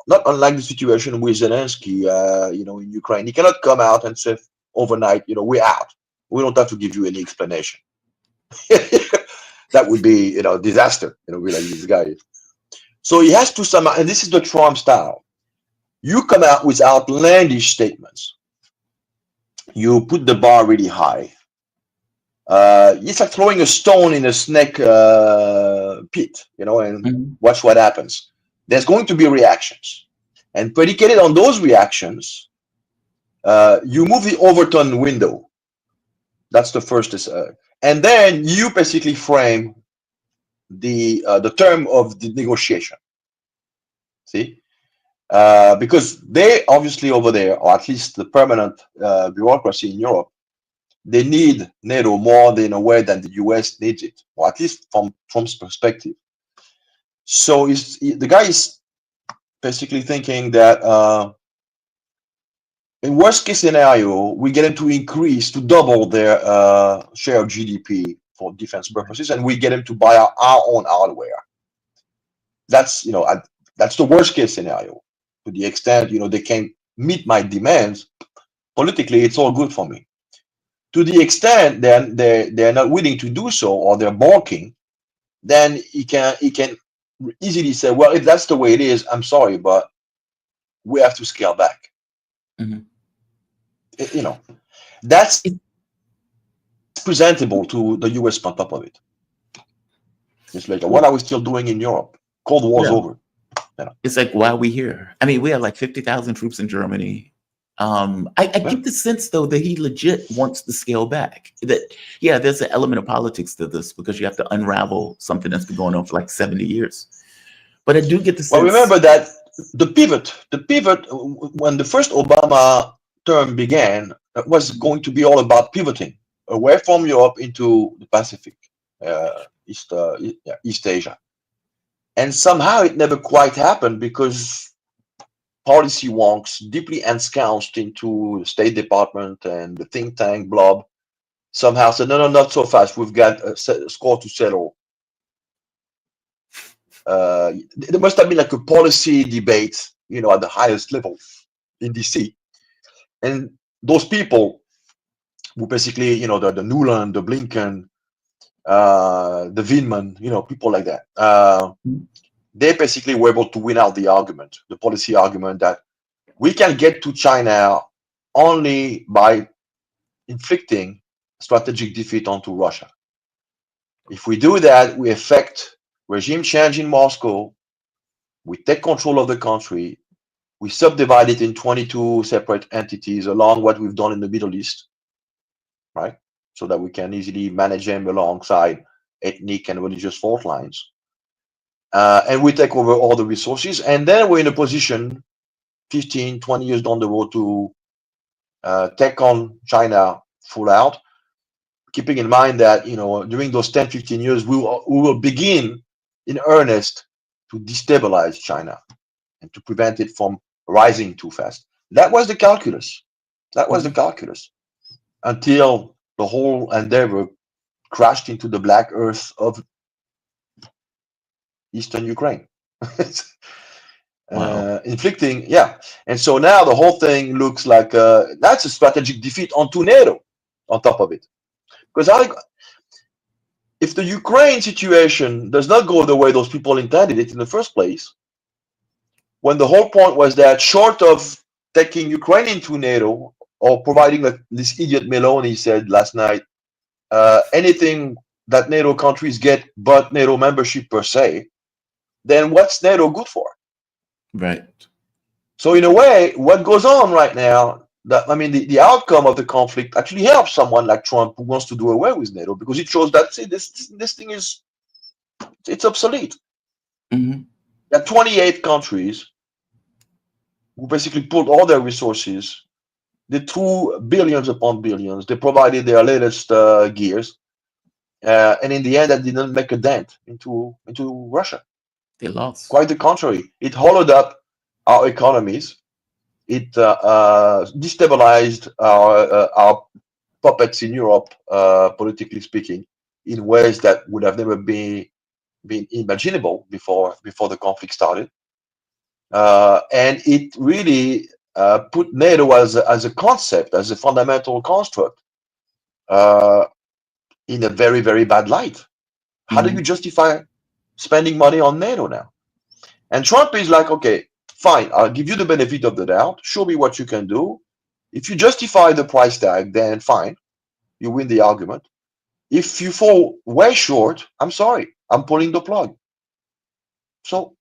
not unlike the situation with Zelenskyy, you know, in Ukraine. He cannot come out and say overnight, you know, we're out. We don't have to give you any explanation. That would be, you know, disaster, you know, we like this guy. So he has to somehow, and this is the Trump style. You come out with outlandish statements. You put the bar really high. It's like throwing a stone in a snake pit, you know, and watch what happens. There's going to be reactions. And predicated on those reactions, you move the Overton window. That's the first. And then you basically frame the term of the negotiation. See? Because they obviously over there, or at least the permanent bureaucracy in Europe, they need NATO more in a way than the US needs it, or at least from Trump's perspective. So the guy is basically thinking that in worst case scenario, we get them to increase to double their share of GDP for defense purposes, and we get them to buy our own hardware. That's that's the worst case scenario. To the extent they can meet my demands politically, it's all good for me. To the extent then they're not willing to do so, or they're balking, then he can easily say, well, if that's the way it is, I'm sorry, but we have to scale back. Mhm. That's presentable to the US on top of it. It's like, what are we still doing in Europe? Cold War's Yeah. over. It's like, why are we here? I mean, we have like 50,000 troops in Germany. I get the sense, though, that he legit wants to scale back. That, yeah, there's an element of politics to this because you have to unravel something that's been going on for like 70 years. But I do get the sense. Well, remember that the pivot when the first Obama term began was going to be all about pivoting away from Europe into the Pacific, East Asia. And somehow it never quite happened because policy wonks deeply ensconced into the State Department and the think tank blob somehow said, no, not so fast. We've got a score to settle. There must have been like a policy debate, at the highest level in DC. And those people who basically, the Nuland, the Blinken, the Vindman, people like that, they basically were able to win out the argument, the policy argument that we can get to China only by inflicting strategic defeat onto Russia. If we do that, we effect regime change in Moscow, we take control of the country, we subdivide it in 22 separate entities along what we've done in the Middle East, right? So that we can easily manage them alongside ethnic and religious fault lines. And we take over all the resources, and then we're in a position 15, 20 years down the road to take on China full out, keeping in mind that, during those 10, 15 years, we will begin in earnest to destabilize China and to prevent it from rising too fast. That was the calculus. Until the whole endeavor crashed into the black earth of Eastern Ukraine. Wow. Inflicting, and so now the whole thing looks like that's a strategic defeat onto NATO on top of it, because if the Ukraine situation does not go the way those people intended it in the first place, when the whole point was that short of taking Ukraine into NATO or providing, like this idiot Meloni said last night, anything that NATO countries get but NATO membership per se, then what's NATO good for? Right. So in a way, what goes on right now, the outcome of the conflict actually helps someone like Trump who wants to do away with NATO, because it shows that this thing it's obsolete. Mm-hmm. There are 28 countries who basically pulled all their resources. They threw billions upon billions. They provided their latest gears, and in the end, that didn't make a dent into Russia. They lost. Quite the contrary. It hollowed up our economies. It destabilized our puppets in Europe, politically speaking, in ways that would have never been imaginable before the conflict started. And it really put NATO as a concept, as a fundamental construct, in a very, very bad light. How do you justify spending money on NATO now? And Trump is like, okay, fine, I'll give you the benefit of the doubt. Show me what you can do. If you justify the price tag, then fine, you win the argument. If you fall way short, I'm sorry, I'm pulling the plug. So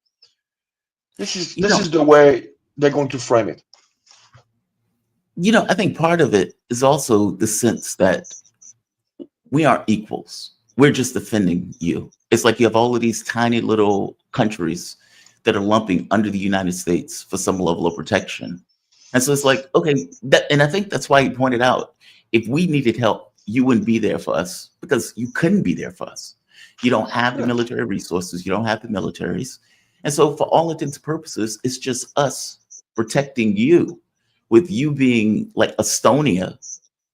this is the way they're going to frame it. I think part of it is also the sense that we aren't equals. We're just defending you. It's like you have all of these tiny little countries that are lumping under the United States for some level of protection. And so it's like, okay, and I think that's why he pointed out, if we needed help, you wouldn't be there for us, because you couldn't be there for us. You don't have the military resources. You don't have the militaries. And so for all intents and purposes, it's just us protecting you, with you being like Estonia,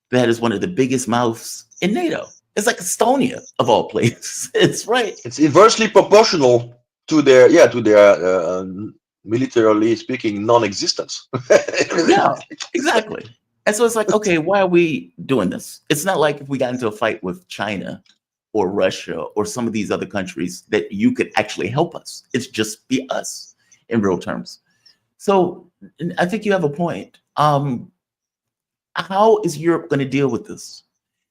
that is one of the biggest mouths in NATO. It's like Estonia of all places. It's right. It's inversely proportional to their, yeah, to their militarily speaking non-existence. Yeah, exactly. And so it's like, okay, why are we doing this? It's not like if we got into a fight with China or Russia or some of these other countries that you could actually help us. It's just be us in real terms. So I think you have a point. How is Europe going to deal with this?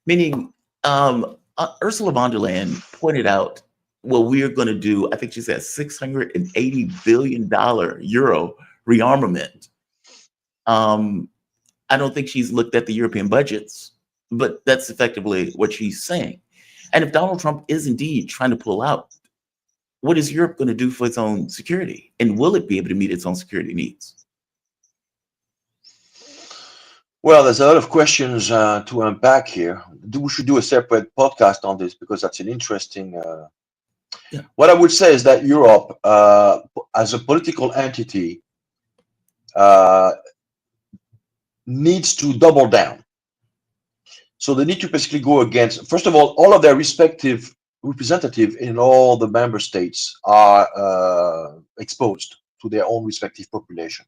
Meaning, Ursula von der Leyen pointed out, well, we're going to do, I think she said $680 billion euro rearmament. I don't think she's looked at the European budgets, but that's effectively what she's saying. And if Donald Trump is indeed trying to pull out, what is Europe going to do for its own security? And will it be able to meet its own security needs? Well, there's a lot of questions to unpack here. We should do a separate podcast on this because that's an interesting. Yeah. What I would say is that Europe, as a political entity, needs to double down. So they need to basically go against, first of all of their respective representatives in all the member states are exposed to their own respective population.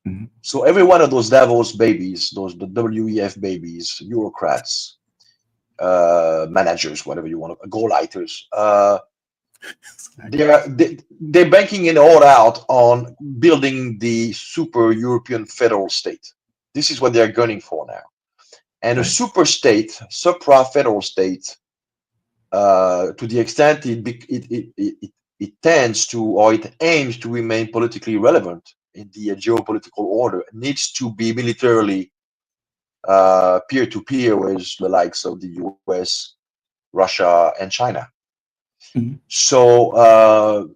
Mm-hmm. So every one of those Davos babies, the WEF babies, bureaucrats, managers, whatever you want to, goal-lighters, they're banking it all out on building the super European federal state. This is what they're gunning for now. And a super state, supra-federal state, to the extent it tends to, or it aims to remain politically relevant in the geopolitical order, needs to be militarily peer-to-peer with the likes of the US, Russia, and China. Mm-hmm. So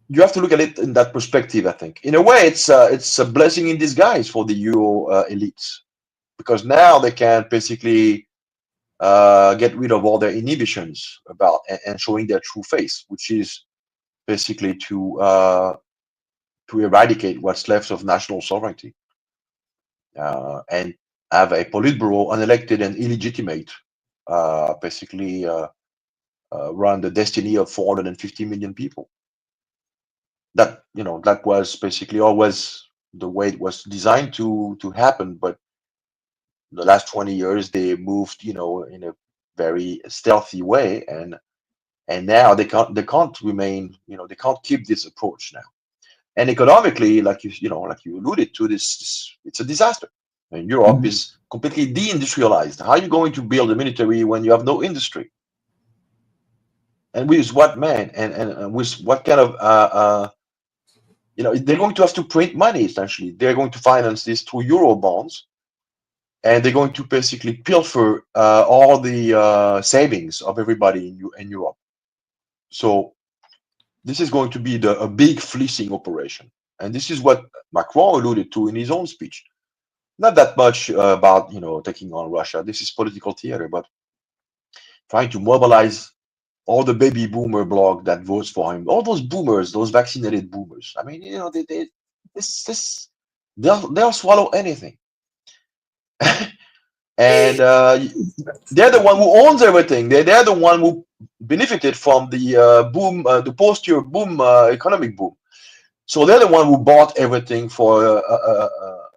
you have to look at it in that perspective, I think. In a way, it's a blessing in disguise for the Euro elites, because now they can basically get rid of all their inhibitions about and showing their true face, which is basically to eradicate what's left of national sovereignty and have a Politburo, unelected and illegitimate, basically run the destiny of 450 million people. That, you know, that was basically always the way it was designed to happen, but the last 20 years they moved, you know, in a very stealthy way, and now they can't remain, you know, they can't keep this approach now. And economically, like you alluded to, this it's a disaster. And Europe Mm-hmm. is completely deindustrialized. How are you going to build a military when you have no industry? And with what, man, and with what kind of you know, they're going to have to print money, essentially. They're going to finance this through Euro bonds, and they're going to basically pilfer all the savings of everybody in Europe. So this is going to be a big fleecing operation. And this is what Macron alluded to in his own speech. Not that much about, you know, taking on Russia. This is political theater, but trying to mobilize all the baby boomer bloc that votes for him, all those boomers, those vaccinated boomers. I mean, you know, they'll swallow anything. And they're the one who owns everything. They're the one who benefited from the boom, the post-year boom, economic boom. So they're the one who bought everything for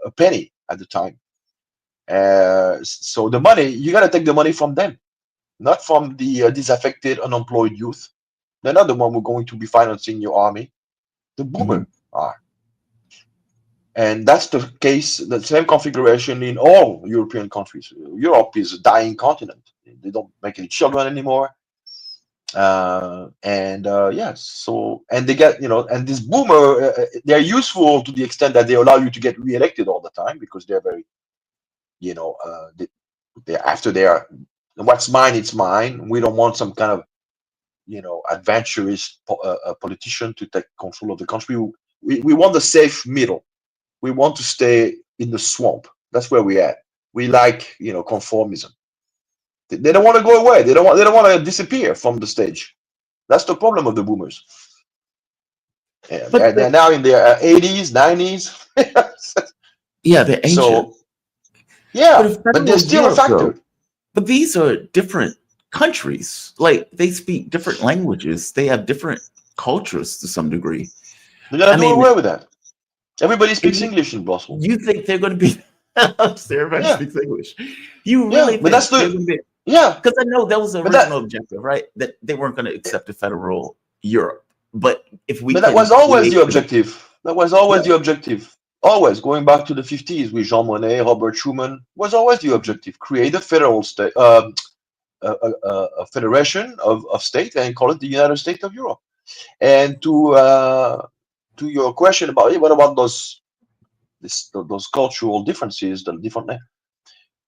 a penny at the time. So the money, you got to take the money from them, not from the disaffected, unemployed youth. They're not the one who's going to be financing your army. The boomer are. And that's the case, the same configuration in all European countries. Europe is a dying continent. They don't make any children anymore. Yes, so, and they get, you know, and this boomer, they're useful to the extent that they allow you to get reelected all the time, because they're very, you know, they're after they are, what's mine, it's mine. We don't want some kind of, you know, adventurous politician to take control of the country. We want the safe middle. We want to stay in the swamp. That's where we're at. We like, you know, conformism. They don't want to go away. They don't want to disappear from the stage. That's the problem of the boomers. Yeah, But they're now in their 80s, 90s. yeah, they're ancient. So But yeah, in but they're federal still a Europe, though, factor. but these are different countries. Like they speak different languages. They have different cultures to some degree. They're gonna I do mean, away with that. Everybody if speaks you, English in Brussels. you think they're going to be everybody Yeah, speaks English? You yeah, really but think that's they're the going to be? yeah, Because I know that was the but that original objective, right? That they weren't going to accept a federal Europe. But if we but that was can always create the them, objective. That was always yeah. the objective. Always going back to the 50s with Jean Monnet, Robert Schuman was always the objective. Create a federal state, a federation of states, and call it the United States of Europe. And to your question about, hey, what about those cultural differences, the different,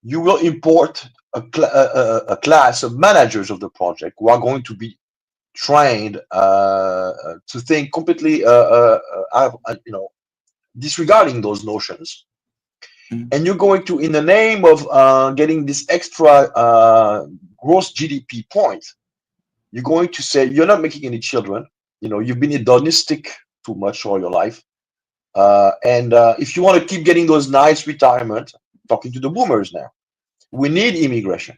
you will import a class of managers of the project who are going to be trained to think completely, disregarding those notions. Mhm. And you're going to, in the name of getting this extra gross GDP point, you're going to say you're not making any children. You've been hedonistic too much all your life. And if you want to keep getting those nice retirement, talking to the boomers now, we need immigration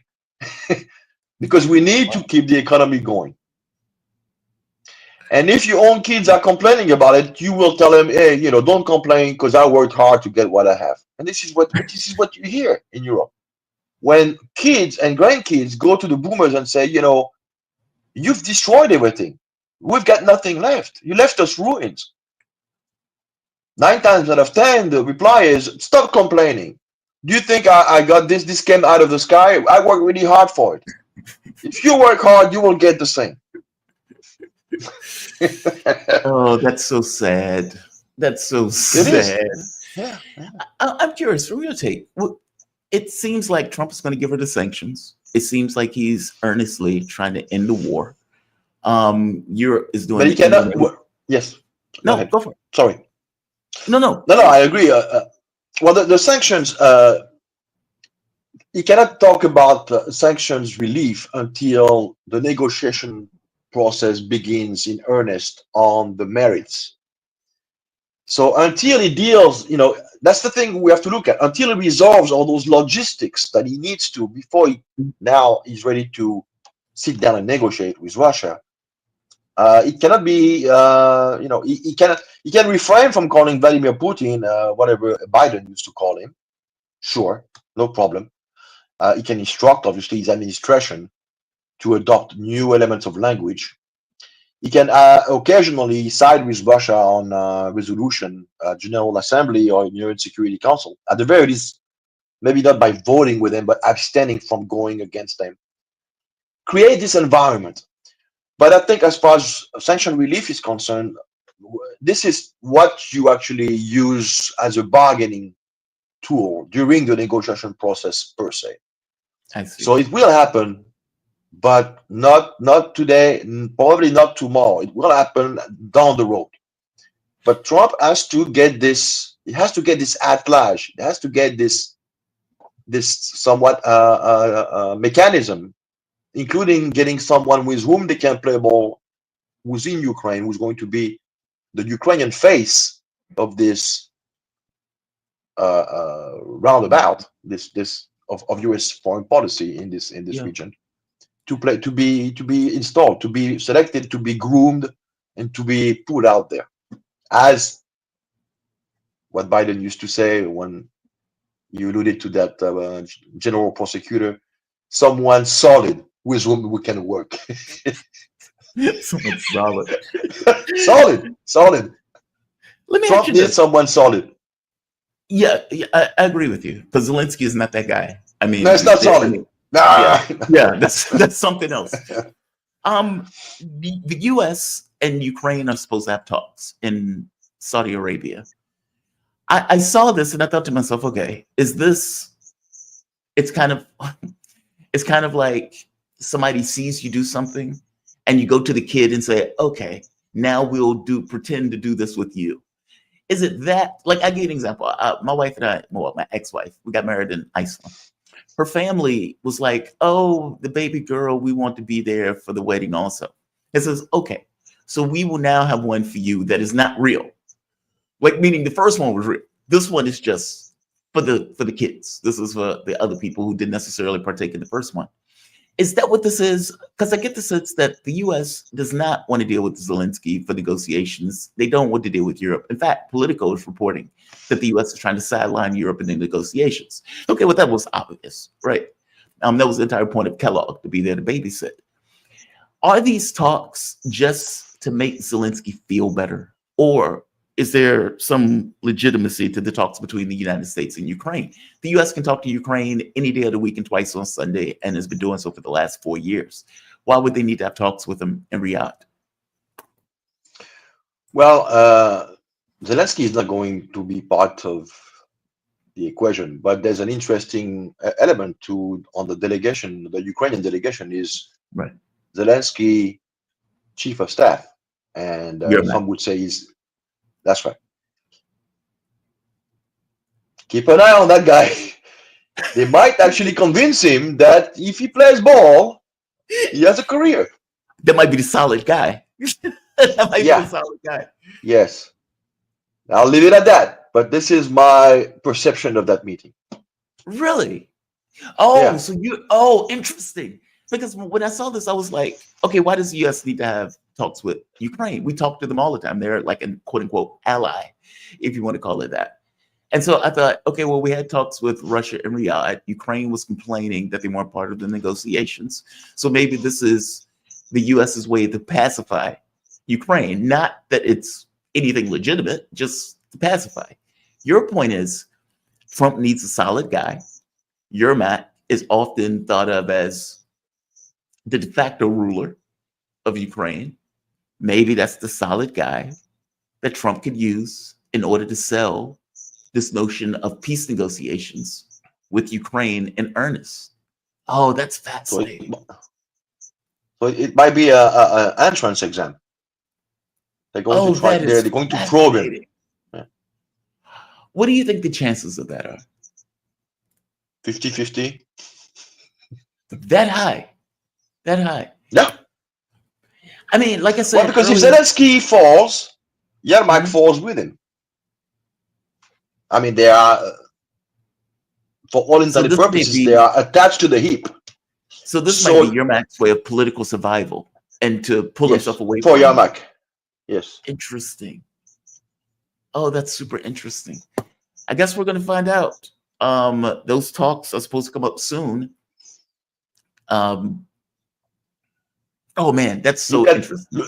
because we need to keep the economy going. And if your own kids are complaining about it, you will tell them, hey, don't complain because I worked hard to get what I have. And this is what you hear in Europe. When kids and grandkids go to the boomers and say, you've destroyed everything. We've got nothing left. You left us ruins. 9 times out of 10, the reply is, stop complaining. Do you think I got this? This came out of the sky? I worked really hard for it. If you work hard, you will get the same. Oh, that's so sad. That's so It is. sad. Yeah. I'm curious from your take. It seems like Trump is going to give her the sanctions. It seems like he's earnestly trying to end the war. Europe is doing But he the cannot. England. Yes. Go No, ahead. go for it. Sorry. No, no. No, I agree. Well, the sanctions, he cannot talk about sanctions relief until the negotiation process begins in earnest on the merits. So until he deals, that's the thing we have to look at. Until he resolves all those logistics that he needs to before now he's ready to sit down and negotiate with Russia. It cannot be, he can refrain from calling Vladimir Putin whatever Biden used to call him. Sure, no problem. He can instruct, obviously, his administration to adopt new elements of language. He can occasionally side with Russia on resolution, General Assembly or UN Security Council. At the very least, maybe not by voting with them, but abstaining from going against them. Create this environment. But I think as far as sanction relief is concerned, this is what you actually use as a bargaining tool during the negotiation process per se. I see. So it will happen, but not today, probably not tomorrow. It will happen down the road. But Trump has to get this. He has to get this attelage. He has to get this somewhat mechanism, including getting someone with whom they can play ball, who's in Ukraine, who's going to be the Ukrainian face of this roundabout, this of U.S. foreign policy in this Yeah. region, to be installed, to be selected, to be groomed, and to be put out there, as what Biden used to say when you alluded to that general prosecutor, someone solid with whom we can work. Someone solid. solid. Let me ask Trump you needs this. someone solid. Yeah, I agree with you because Zelensky is not that guy. I mean, No, it's not I solid. mean, Nah. yeah, that's something else. The U.S. and Ukraine are supposed to have talks in Saudi Arabia. I saw this and I thought to myself, okay, is this? It's kind of like somebody sees you do something, and you go to the kid and say, okay, now we'll pretend to do this with you. Is it that? Like, I give you an example. My wife and I, well, my ex-wife, we got married in Iceland. Her family was like, oh, the baby girl, we want to be there for the wedding also. It says, okay, So we will now have one for you that is not real. Like, meaning the first one was real. This one is just for the kids. This is for the other people who didn't necessarily partake in the first one. Is that what this is? Because I get the sense that the U.S. does not want to deal with Zelenskyy for negotiations. They don't want to deal with Europe. In fact, Politico is reporting that the U.S. is trying to sideline Europe in the negotiations. Okay, well, that was obvious, right? That was the entire point of Kellogg, to be there to babysit. Are these talks just to make Zelenskyy feel better? Or is there some legitimacy to the talks between the United States and Ukraine? The U.S. can talk to Ukraine any day of the week and twice on Sunday, and has been doing so for the last 4 years. Why would they need to have talks with them in Riyadh? Well, Zelenskyy is not going to be part of the equation, but there's an interesting element on the delegation. The Ukrainian delegation is Right. Zelenskyy chief of staff, and some would say that's right. Keep an eye on that guy. They might actually convince him that if he plays ball, he has a career. That might be the solid guy. That might be the solid guy. Yes. I'll leave it at that. But this is my perception of that meeting. Really? Oh, so interesting. Because when I saw this, I was like, okay, why does the U.S. need to have talks with Ukraine? We talk to them all the time. They're like a quote unquote ally, if you want to call it that. And so I thought, okay, well, we had talks with Russia and Riyadh. Ukraine was complaining that they weren't part of the negotiations. So maybe this is the U.S.'s way to pacify Ukraine. Not that it's anything legitimate, just to pacify. Your point is Trump needs a solid guy. Yermak is often thought of as the de facto ruler of Ukraine. Maybe that's the solid guy that Trump could use in order to sell this notion of peace negotiations with Ukraine in earnest. Oh, that's fascinating. So it might be an entrance exam. They're going to try. They're going to probe him. Yeah. What do you think the chances of that are? 50-50. That high? That high? Yeah. I mean, like I said, well, because if Zelenskyy falls, Yermak falls with him. I mean, they are, for all intended purposes, they are attached to the hip. So this might be Yermak's way of political survival and to pull himself away from Yermak. Yes. Interesting. Oh, that's super interesting. I guess we're going to find out. Those talks are supposed to come up soon. Oh man, that's so interesting.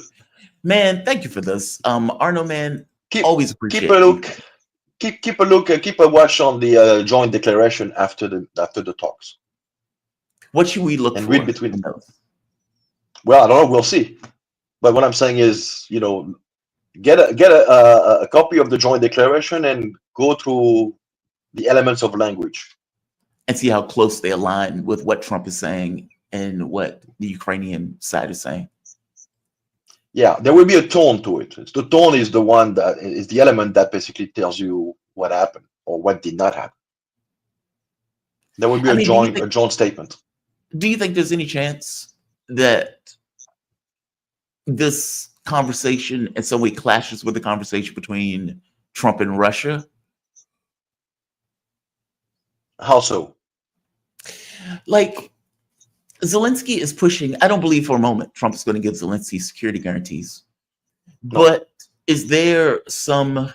Man, thank you for this. Arnaud, man, always appreciate keep a look. Keep a watch on the joint declaration after the talks. What should we look for? Read between those. Well, I don't know. We'll see. But what I'm saying is, get a copy of the joint declaration and go through the elements of language and see how close they align with what Trump is saying and what the Ukrainian side is saying. Yeah, there will be a tone to it. The tone is the one that is the element that basically tells you what happened or what did not happen. There will be a joint statement. Do you think there's any chance that this conversation in some way clashes with the conversation between Trump and Russia? How so? Like, Zelenskyy is pushing, I don't believe for a moment Trump is going to give Zelenskyy security guarantees. No. But is there some,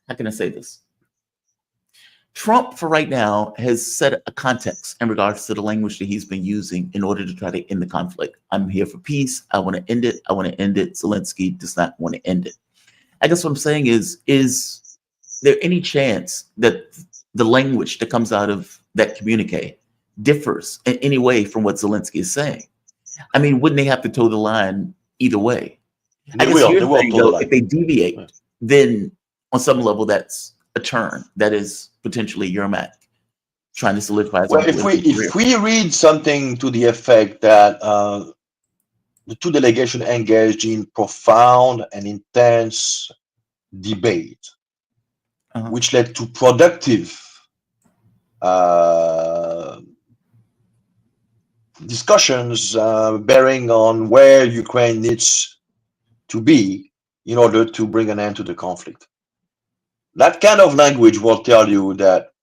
how can I say this? Trump, for right now, has set a context in regards to the language that he's been using in order to try to end the conflict. I'm here for peace. I want to end it. I want to end it. Zelenskyy does not want to end it. I guess what I'm saying is there any chance that the language that comes out of that communique differs in any way from what Zelenskyy is saying? I mean, wouldn't they have to toe the line either way? They will. If they deviate, then on some level, that's a turn. That is potentially Yermak trying to solidify. Well, if we read something to the effect that the two delegations engaged in profound and intense debate, which led to productive discussions bearing on where Ukraine needs to be in order to bring an end to the conflict. That kind of language will tell you that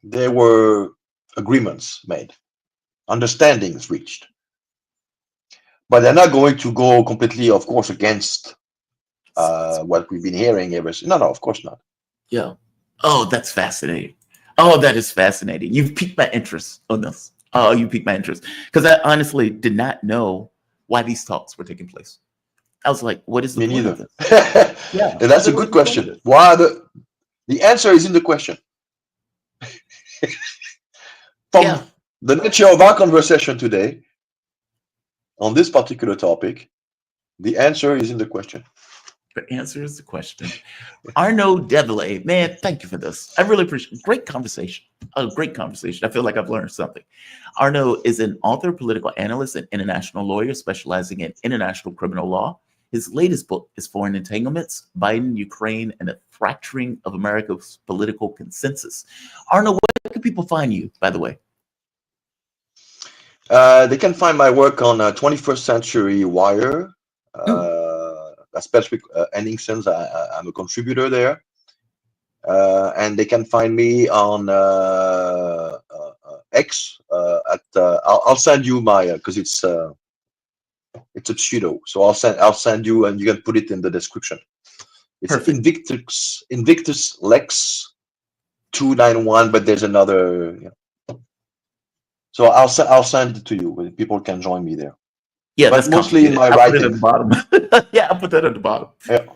there were agreements made, understandings reached, but they're not going to go completely, of course, against what we've been hearing ever since. No, no, of course not. Yeah. Oh, that's fascinating. Oh, that is fascinating. You've piqued my interest on this. Oh, you piqued my interest because I honestly did not know why these talks were taking place. I was like, what is the Me point of neither. this? Yeah. And I was that's a like, good what's the point of question. this? Why the answer is in the question. From Yeah. the nature of our conversation today on this particular topic, the answer is in the question. The answer is the question. Arnaud Develay, man, thank you for this. I really appreciate great conversation. A great conversation. I feel like I've learned something. Arnaud is an author, political analyst, and international lawyer specializing in international criminal law. His latest book is Foreign Entanglements, Biden, Ukraine, and the Fracturing of America's Political Consensus. Arnaud, where can people find you, by the way? They can find my work on 21st Century Wire, especially Henningsen's. I'm a contributor there. And they can find me on X. I'll send you my because it's a pseudo, so I'll send you, and you can put it in the description. It's Perfect. Invictus Lex 291, but there's another. Yeah. So I'll send it to you. People can join me there. Yeah, But that's mostly in complicated. my I'll put it at writing. the bottom. Yeah, I'll put that at the bottom. Yeah.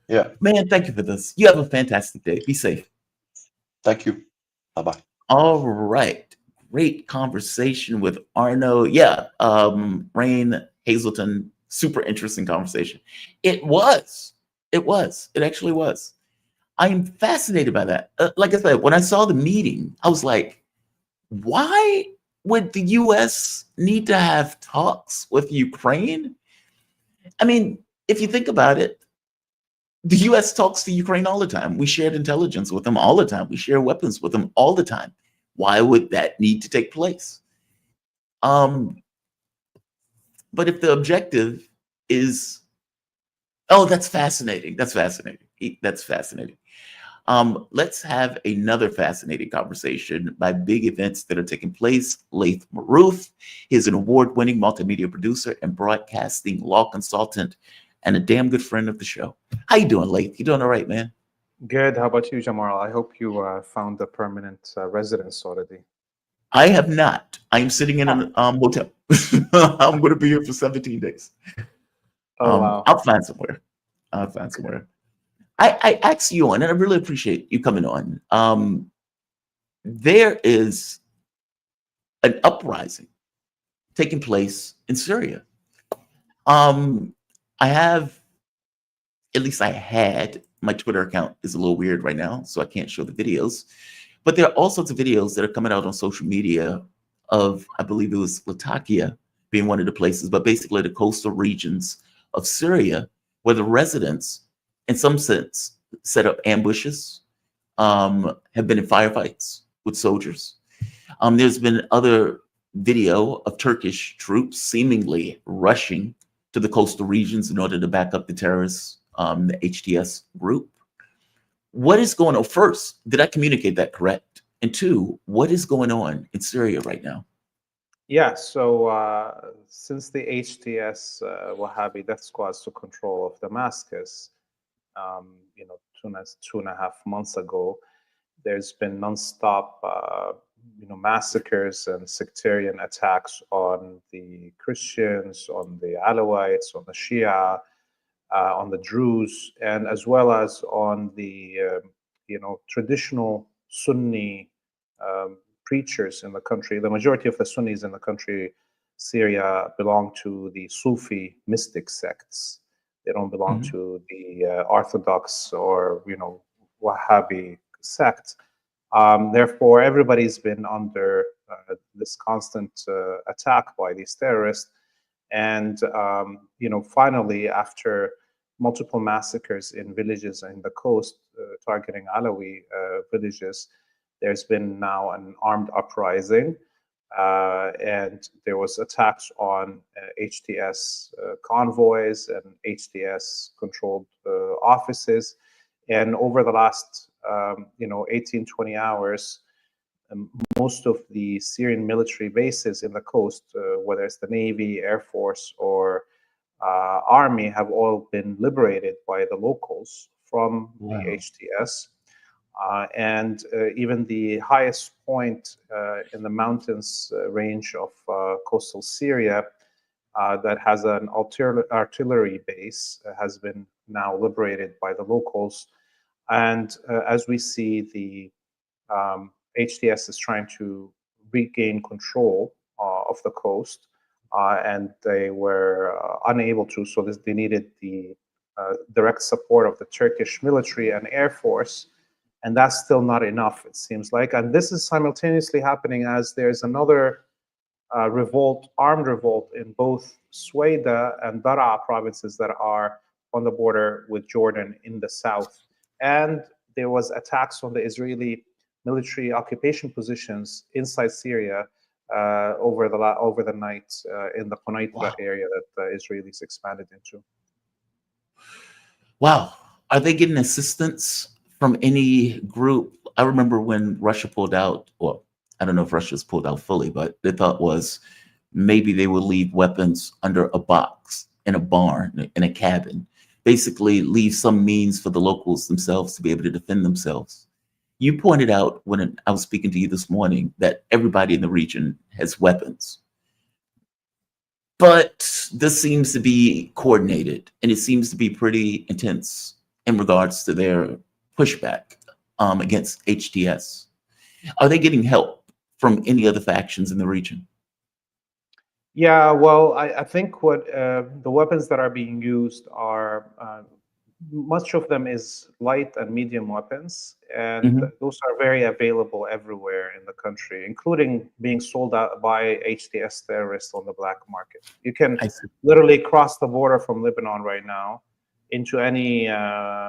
Yeah. Man, thank you for this. You have a fantastic day. Be safe. Thank you. Bye-bye. All right. Great conversation with Arnaud. Yeah, Rain Hazelton, super interesting conversation. It was. It was. It actually was. I am fascinated by that. Like I said, when I saw the meeting, I was like, why would the US need to have talks with Ukraine? I mean, if you think about it, the US talks to Ukraine all the time. We shared intelligence with them all the time. We share weapons with them all the time. Why would that need to take place? But if the objective is, oh, that's fascinating. That's fascinating. That's fascinating. Let's have another fascinating conversation by big events that are taking place. Laith Marouf is an award-winning multimedia producer and broadcasting law consultant and a damn good friend of the show. How you doing, Laith? You doing all right, man? Good. How about you, Jamal? I hope you found a permanent residence already. I have not. I am sitting in a hotel. I'm going to be here for 17 days. Oh, wow. I'll find somewhere. I'll find somewhere. I asked you on, and I really appreciate you coming on. There is an uprising taking place in Syria. I have, at least I had, my Twitter account is a little weird right now, so I can't show the videos. But there are all sorts of videos that are coming out on social media of, I believe it was Latakia being one of the places, but basically the coastal regions of Syria where the residents, in some sense, set up ambushes, have been in firefights with soldiers. There's been other video of Turkish troops seemingly rushing to the coastal regions in order to back up the terrorists, the HTS group. What is going on? First, did I communicate that correct? And two, what is going on in Syria right now? Yeah, so since the HTS Wahhabi death squads took control of Damascus, 2.5 months ago, there's been nonstop, massacres and sectarian attacks on the Christians, on the Alawites, on the Shia, on the Druze, and as well as on the traditional Sunni preachers in the country. The majority of the Sunnis in the country, Syria, belong to the Sufi mystic sects. They don't belong to the Orthodox or Wahhabi sect. Therefore, everybody's been under this constant attack by these terrorists. And finally, after multiple massacres in villages in the coast targeting Alawi villages, there's been now an armed uprising. and there was attacks on HTS convoys and HTS-controlled offices. And over the last 18, 20 hours, most of the Syrian military bases in the coast, whether it's the Navy, Air Force, or Army, have all been liberated by the locals from the HTS. And even the highest point in the mountains range of coastal Syria that has an artillery base has been now liberated by the locals. And as we see, the HTS is trying to regain control of the coast, and they were unable to, so they needed the direct support of the Turkish military and Air Force, and that's still not enough, it seems like. And this is simultaneously happening as there's another armed revolt in both Suwaida and Daraa provinces that are on the border with Jordan in the south. And there was attacks on the Israeli military occupation positions inside Syria over the night in the Qunaytra area that the Israelis expanded into. Wow. Are they getting assistance from any group? I remember when Russia pulled out, well, I don't know if Russia's pulled out fully, but the thought was maybe they would leave weapons under a box, in a barn, in a cabin, basically leave some means for the locals themselves to be able to defend themselves. You pointed out when I was speaking to you this morning that everybody in the region has weapons. But this seems to be coordinated, and it seems to be pretty intense in regards to their pushback against HTS. Are they getting help from any other factions in the region? Yeah, well, I think what the weapons that are being used are, much of them is light and medium weapons, and those are very available everywhere in the country, including being sold out by HTS terrorists on the black market. You can literally cross the border from Lebanon right now into any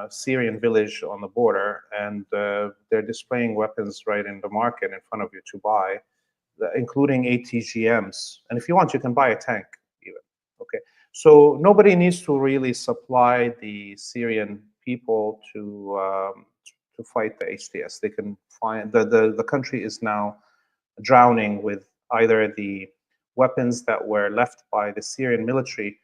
Syrian village on the border, and they're displaying weapons right in the market in front of you to buy, including ATGMs. And if you want, you can buy a tank even, okay? So nobody needs to really supply the Syrian people to fight the HTS. They can find, the country is now drowning with either the weapons that were left by the Syrian military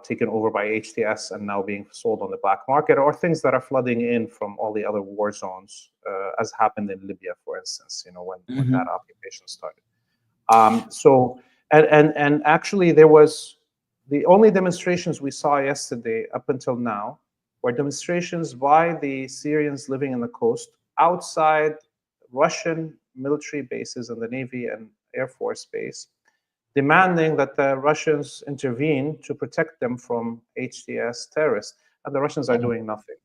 taken over by HTS and now being sold on the black market, or things that are flooding in from all the other war zones, as happened in Libya, for instance, when that occupation started. And actually there was, the only demonstrations we saw yesterday up until now were demonstrations by the Syrians living in the coast outside Russian military bases and the Navy and Air Force base, demanding that the Russians intervene to protect them from HTS terrorists. And the Russians are doing nothing.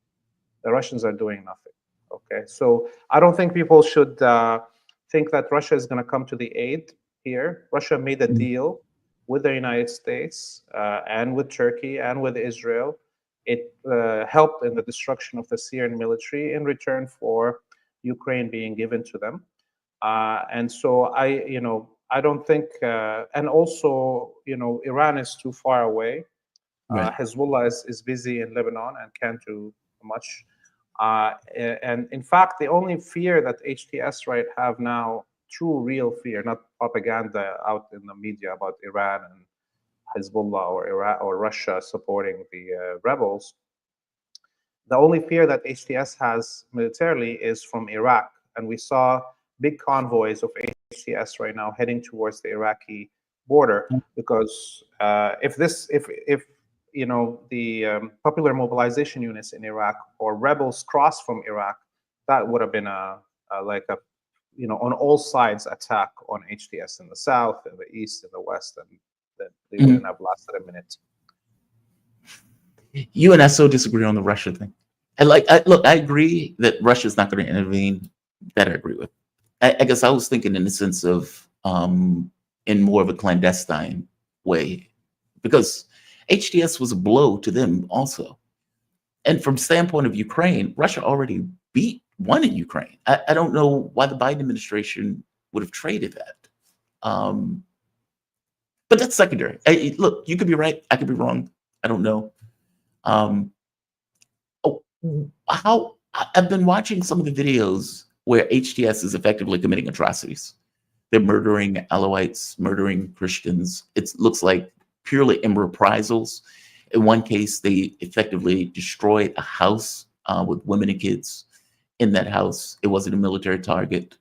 The Russians are doing nothing. Okay, so I don't think people should think that Russia is going to come to the aid here. Russia made a deal with the United States and with Turkey and with Israel. It helped in the destruction of the Syrian military in return for Ukraine being given to them. And so I don't think, and also, Iran is too far away. Right. Hezbollah is busy in Lebanon and can't do much. And in fact, the only fear that HTS have now, true real fear, not propaganda out in the media about Iran and Hezbollah or Iraq or Russia supporting the rebels. The only fear that HTS has militarily is from Iraq. And we saw big convoys of HTS right now heading towards the Iraqi border, because if the popular mobilization units in Iraq or rebels cross from Iraq, that would have been on all sides attack on HTS in the south, in the east, in the west, and that they wouldn't have lasted a minute. You and I so disagree on the Russia thing. And I agree that Russia's not going to intervene. That I agree with. I guess I was thinking in the sense of in more of a clandestine way, because HTS was a blow to them also. And from standpoint of Ukraine, Russia already won in Ukraine. I don't know why the Biden administration would have traded that. Um, but that's secondary. Look, you could be right. I could be wrong. I don't know. Um, oh, I've been watching some of the videos where HTS is effectively committing atrocities. They're murdering Alawites, murdering Christians. It looks like purely in reprisals. In one case, they effectively destroyed a house with women and kids in that house. It wasn't a military target.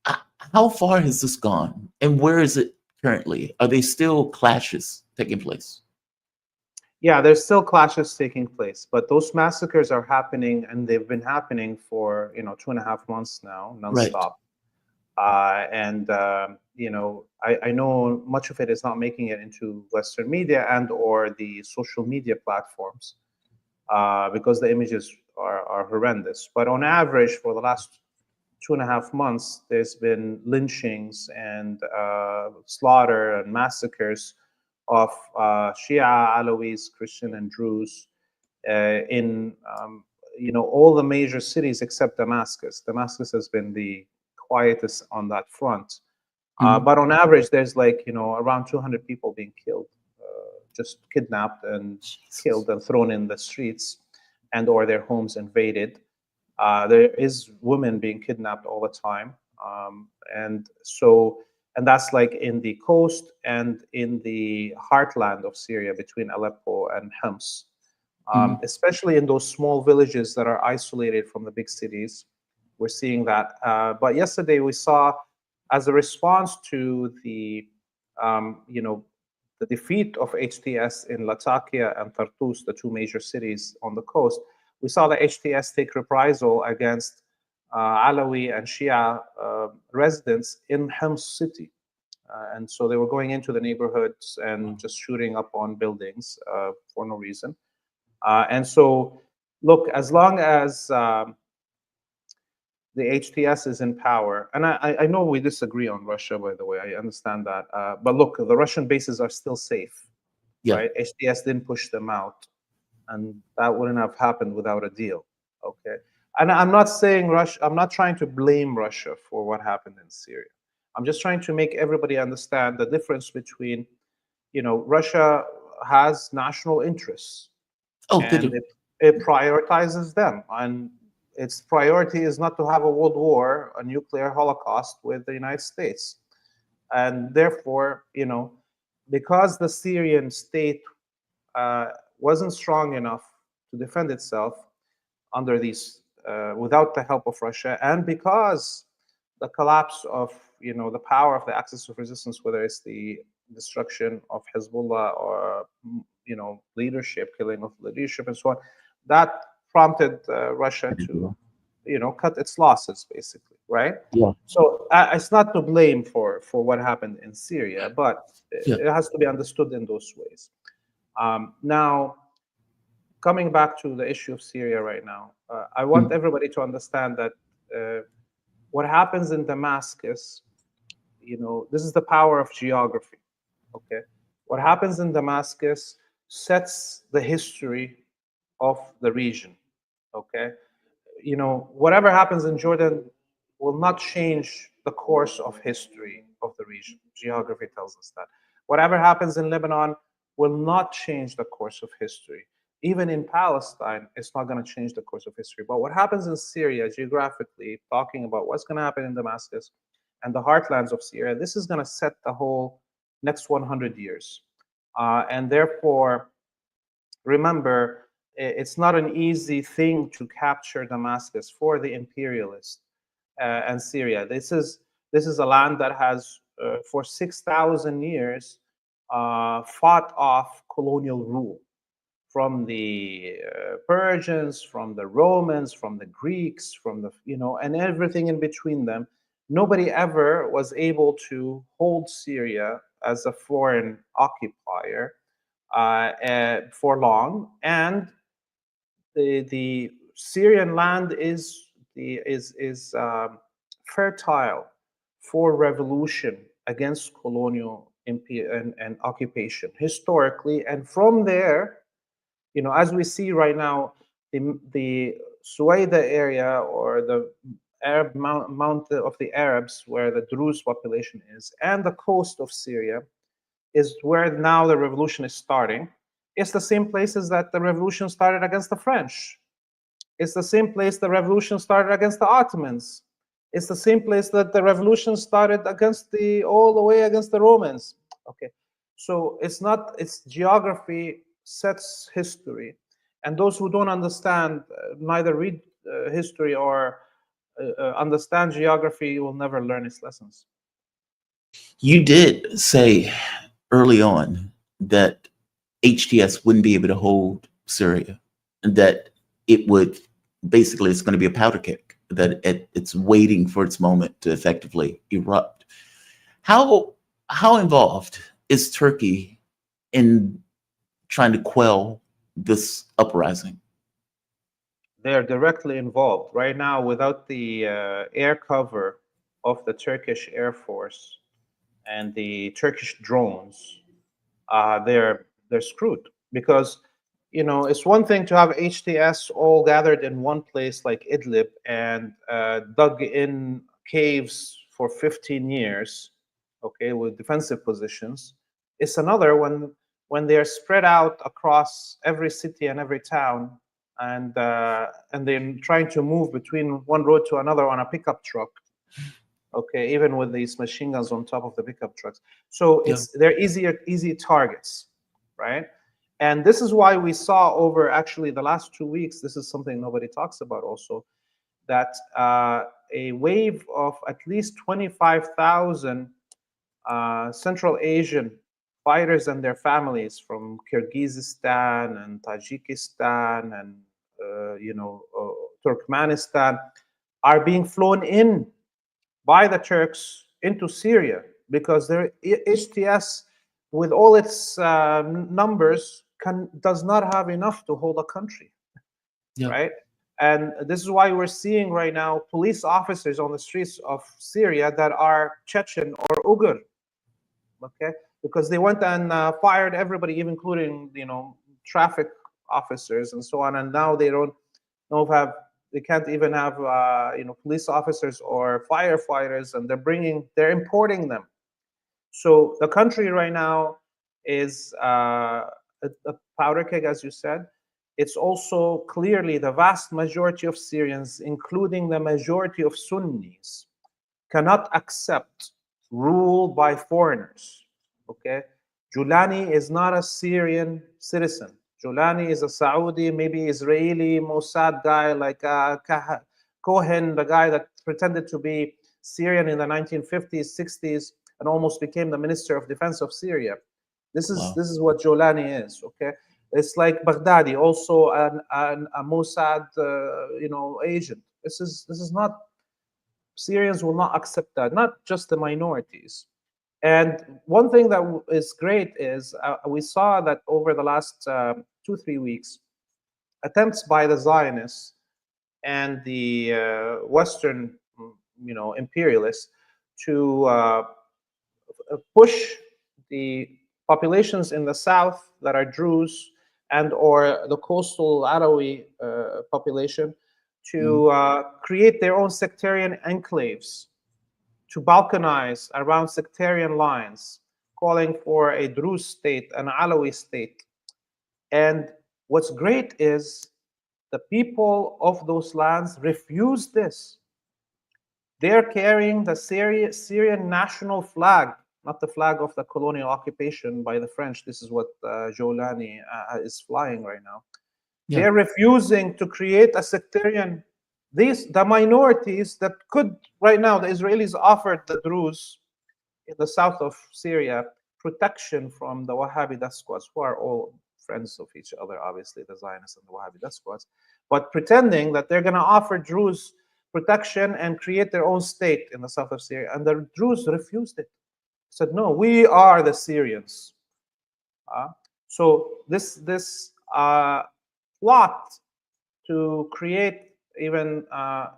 How far has this gone, and where is it currently? Are they still clashes taking place? Yeah, there's still clashes taking place, but those massacres are happening, and they've been happening for 2.5 months now, Right. nonstop. I know much of it is not making it into Western media and or the social media platforms because the images are horrendous. But on average, for the last 2.5 months, there's been lynchings and slaughter and massacres of Shia, Alawis, Christian, and Druze in all the major cities except Damascus. Damascus has been the quietest on that front. But on average, there's around 200 people being killed, just kidnapped and killed and thrown in the streets, and or their homes invaded. There is women being kidnapped all the time, and that's like in the coast and in the heartland of Syria between Aleppo and Homs. Especially in those small villages that are isolated from the big cities. We're seeing that. But yesterday we saw, as a response to the defeat of HTS in Latakia and Tartus, the two major cities on the coast, we saw the HTS take reprisal against Alawi and Shia residents in Homs city. And so they were going into the neighborhoods and just shooting up on buildings for no reason. And so, look, as long as the HTS is in power, and I know we disagree on Russia, by the way, I understand that. But look, the Russian bases are still safe, Yeah. right? HTS didn't push them out, and that wouldn't have happened without a deal, okay? And I'm not saying I'm not trying to blame Russia for what happened in Syria. I'm just trying to make everybody understand the difference between, Russia has national interests, Oh, they and do. it prioritizes them. And its priority is not to have a world war, a nuclear holocaust with the United States. And therefore, because the Syrian state wasn't strong enough to defend itself under these, without the help of Russia, and because the collapse of, the power of the axis of resistance, whether it's the destruction of Hezbollah or, leadership, killing of leadership and so on, that prompted Russia to, cut its losses, basically, right? Yeah. So it's not to blame for what happened in Syria, but Yeah. it has to be understood in those ways. Now, coming back to the issue of Syria right now, I want everybody to understand that what happens in Damascus, this is the power of geography, okay? What happens in Damascus sets the history of the region, okay? Whatever happens in Jordan will not change the course of history of the region. Geography tells us that. Whatever happens in Lebanon will not change the course of history. Even in Palestine, it's not going to change the course of history. But what happens in Syria, geographically, talking about what's going to happen in Damascus and the heartlands of Syria, this is going to set the whole next 100 years. And therefore, remember, it's not an easy thing to capture Damascus for the imperialists and Syria. This is a land that has, for 6,000 years, fought off colonial rule from the Persians, from the Romans, from the Greeks, from the, and everything in between them. Nobody ever was able to hold Syria as a foreign occupier for long, and the Syrian land is fertile for revolution against colonial and occupation historically, and from there, as we see right now, the Suwaida area or the Arab mount of the Arabs, where the Druze population is, and the coast of Syria is where now the revolution is starting. It's the same places that the revolution started against the French. It's the same place the revolution started against the Ottomans. It's the same place that the revolution started against all the way against the Romans. Okay, so it's geography sets history, and those who don't understand, neither read history or understand geography, will never learn its lessons. You did say early on that HTS wouldn't be able to hold Syria, and that it would basically, it's going to be a powder keg, that it's waiting for its moment to effectively erupt. How involved is Turkey in trying to quell this uprising? They're directly involved right now. Without the air cover of the Turkish Air Force and the Turkish drones, they're screwed. Because, you know, it's one thing to have HTS all gathered in one place like Idlib and dug in caves for 15 years, okay, with defensive positions. It's another when they're spread out across every city and every town, and they're trying to move between one road to another on a pickup truck. Okay, even with these machine guns on top of the pickup trucks. So they're easy targets, right? And this is why we saw over actually the last 2 weeks, this is something nobody talks about also, that a wave of at least 25,000 Central Asian fighters and their families from Kyrgyzstan and Tajikistan and Turkmenistan are being flown in by the Turks into Syria, because their HTS, with all its numbers, does not have enough to hold a country, right? And this is why we're seeing right now police officers on the streets of Syria that are Chechen or Uyghur, okay? Because they went and fired everybody, even including, traffic officers and so on, and now they they can't even have police officers or firefighters, and they're importing them. So the country right now is a powder keg, as you said. It's also clearly the vast majority of Syrians, including the majority of Sunnis, cannot accept rule by foreigners. Okay, Jolani is not a Syrian citizen. Jolani is a Saudi, maybe Israeli Mossad guy, like Cohen, the guy that pretended to be Syrian in the 1950s, 60s, and almost became the Minister of Defense of Syria. This is what Jolani is. Okay, it's like Baghdadi, also a Mossad, agent. This is not. Syrians will not accept that. Not just the minorities. And one thing that is great is we saw that over the last 2-3 weeks, attempts by the Zionists and the Western, imperialists to push the populations in the south that are Druze and or the coastal Alawi population to create their own sectarian enclaves, to balkanize around sectarian lines, calling for a Druze state, an Alawi state. And what's great is the people of those lands refuse this. They're carrying the Syrian national flag, not the flag of the colonial occupation by the French. This is what Jolani is flying right now. Yeah. They're refusing to create a sectarian. The minorities that could, right now, the Israelis offered the Druze in the south of Syria protection from the Wahhabi death squads, who are all friends of each other, obviously, the Zionists and the Wahhabi death squads, but pretending that they're going to offer Druze protection and create their own state in the south of Syria. And the Druze refused it. Said, no, we are the Syrians. So this plot to create, even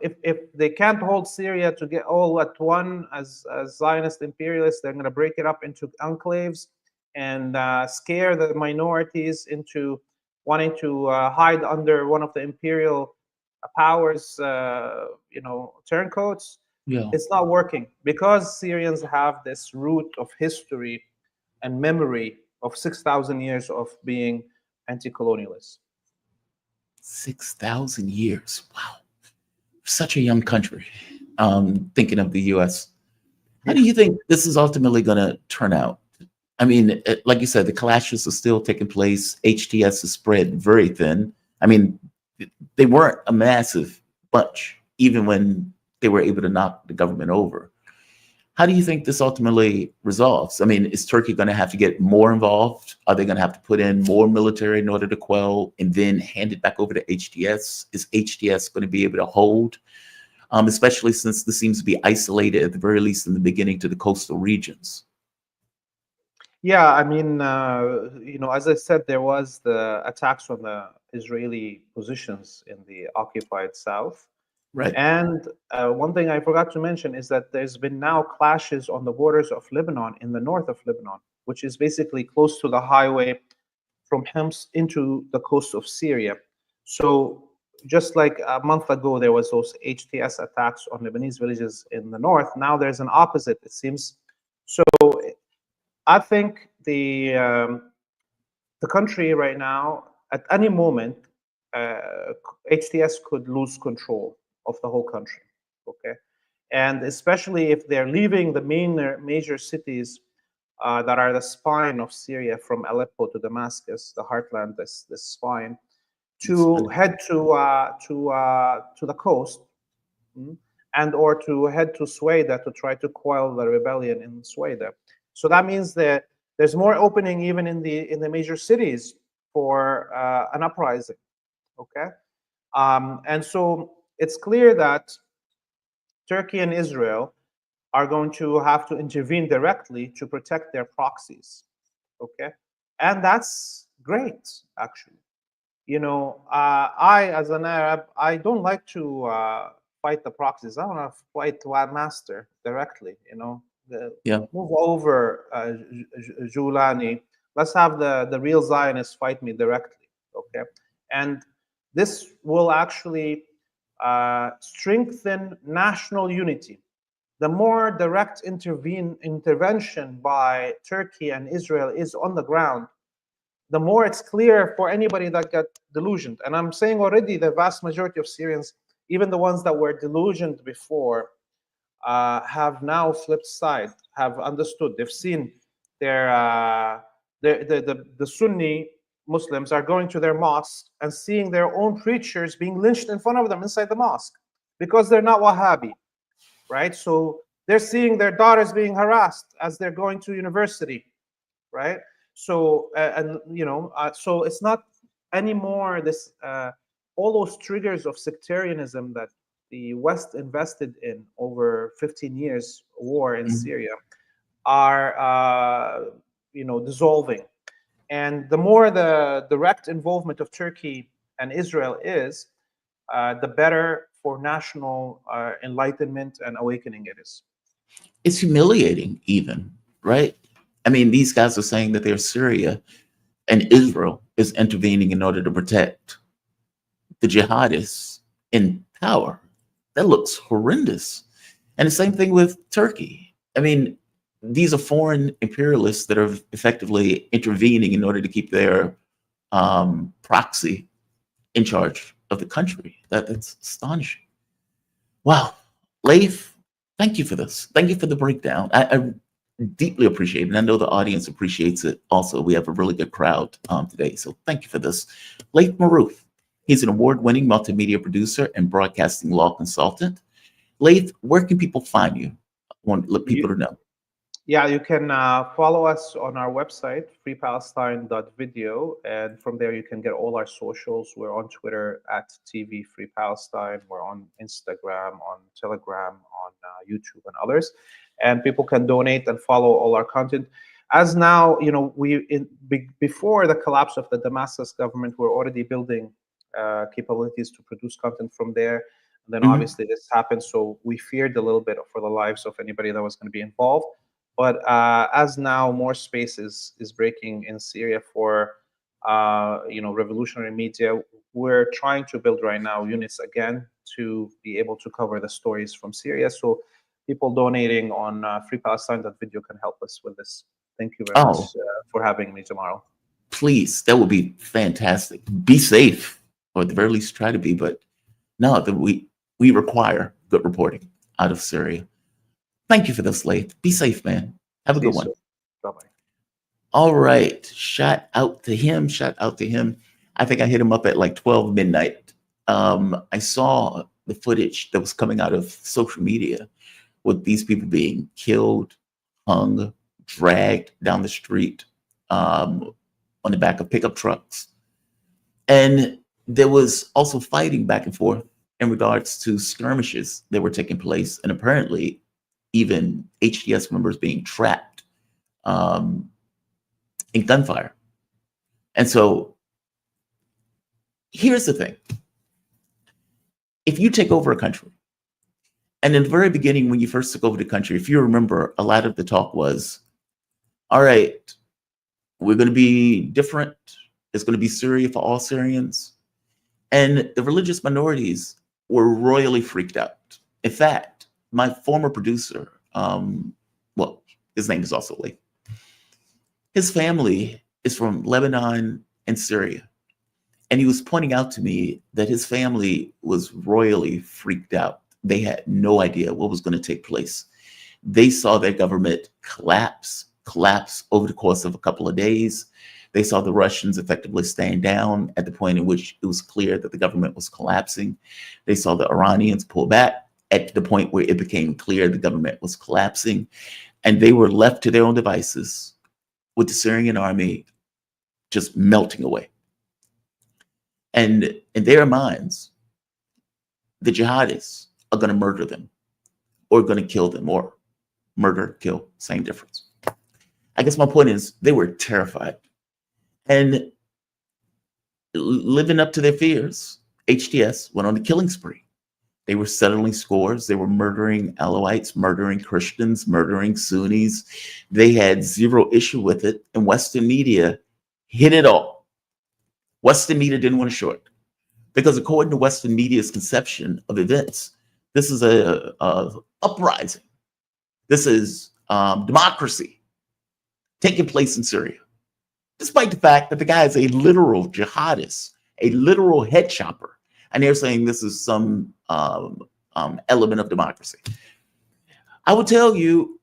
if they can't hold Syria to get all at one as Zionist imperialists, they're going to break it up into enclaves and scare the minorities into wanting to hide under one of the imperial powers, turncoats, Yeah. it's not working because Syrians have this root of history and memory of 6,000 years of being anti-colonialists. 6,000 years. Wow. Such a young country. Thinking of the US. How do you think this is ultimately going to turn out? I mean, like you said, the clashes are still taking place. HTS is spread very thin. I mean, they weren't a massive bunch, even when they were able to knock the government over. How do you think this ultimately resolves? I mean, is Turkey going to have to get more involved? Are they going to have to put in more military in order to quell and then hand it back over to HTS? Is HTS going to be able to hold, especially since this seems to be isolated, at the very least in the beginning, to the coastal regions? Yeah, I mean, as I said, there was the attacks on the Israeli positions in the occupied south. Right. And one thing I forgot to mention is that there's been now clashes on the borders of Lebanon, in the north of Lebanon, which is basically close to the highway from Homs into the coast of Syria. So just like a month ago, there was those HTS attacks on Lebanese villages in the north. Now there's an opposite, it seems. So I think the country right now, at any moment, HTS could lose control of the whole country. Okay, and especially if they're leaving the major cities that are the spine of Syria, from Aleppo to Damascus, the heartland, this spine, to head to the coast, and or to head to Sueda to try to quell the rebellion in Sueda. So that means that there's more opening even in the major cities for an uprising. Okay, and so it's clear that Turkey and Israel are going to have to intervene directly to protect their proxies. Okay, and that's great, actually. I, as an Arab, I don't like to fight the proxies. I want to fight one master directly. Yeah. Move over, Jolani. Let's have the real Zionists fight me directly. Okay, and this will actually strengthen national unity. The more direct intervention by Turkey and Israel is on the ground, the more it's clear for anybody that got delusioned. And I'm saying already, the vast majority of Syrians, even the ones that were delusioned before, have now flipped side, have understood. They've seen the Sunni Muslims are going to their mosques and seeing their own preachers being lynched in front of them inside the mosque because they're not Wahhabi, right? So they're seeing their daughters being harassed as they're going to university, right? So so it's not anymore this all those triggers of sectarianism that the West invested in over 15 years war in Syria are dissolving. And the more the direct involvement of Turkey and Israel is, the better for national enlightenment and awakening it is. It's humiliating, even, right? I mean, these guys are saying that they're Syria and Israel is intervening in order to protect the jihadists in power. That looks horrendous. And the same thing with Turkey. I mean, these are foreign imperialists that are effectively intervening in order to keep their proxy in charge of the country. That's astonishing. Wow. Leif, thank you for this. Thank you for the breakdown. I deeply appreciate it. And I know the audience appreciates it also. We have a really good crowd today. So thank you for this. Leif Maroof, he's an award-winning multimedia producer and broadcasting law consultant. Leif, where can people find you? I want to let people to know. Yeah, you can follow us on our website, freepalestine.video, and from there you can get all our socials. We're on Twitter at TV Free Palestine. We're on Instagram, on Telegram, on YouTube, and others. And people can donate and follow all our content. As now, before the collapse of the Damascus government, we're already building capabilities to produce content from there. And then obviously this happened, so we feared a little bit for the lives of anybody that was going to be involved. But as now more space is breaking in Syria for revolutionary media. We're trying to build right now units again to be able to cover the stories from Syria. So people donating on Free Palestine, that video can help us with this. Thank you very much for having me tomorrow. Please, that would be fantastic. Be safe, or at the very least try to be, but no, that we require good reporting out of Syria. Thank you for this, Laith. Be safe, man. Have a good one. Bye-bye. All right. Shout out to him. Shout out to him. I think I hit him up at like 12 midnight. I saw the footage that was coming out of social media with these people being killed, hung, dragged down the street on the back of pickup trucks. And there was also fighting back and forth in regards to skirmishes that were taking place, and apparently even HTS members being trapped in gunfire. And so here's the thing. If you take over a country, and in the very beginning, when you first took over the country, if you remember, a lot of the talk was, all right, we're going to be different. It's going to be Syria for all Syrians. And the religious minorities were royally freaked out. In fact, my former producer, well, his name is also Lee. His family is from Lebanon and Syria. And he was pointing out to me that his family was royally freaked out. They had no idea what was going to take place. They saw their government collapse over the course of a couple of days. They saw the Russians effectively stand down at the point in which it was clear that the government was collapsing. They saw the Iranians pull back at the point where it became clear the government was collapsing. And they were left to their own devices with the Syrian army just melting away. And in their minds, the jihadists are going to murder them or going to kill them, or murder, kill, same difference. I guess my point is they were terrified. And living up to their fears, HTS went on a killing spree. They were settling scores. They were murdering Alawites, murdering Christians, murdering Sunnis. They had zero issue with it. And Western media hit it all. Western media didn't want to show it. Because according to Western media's conception of events, this is a uprising. This is democracy taking place in Syria. Despite the fact that the guy is a literal jihadist, a literal head chopper. And they're saying this is some element of democracy. I will tell you,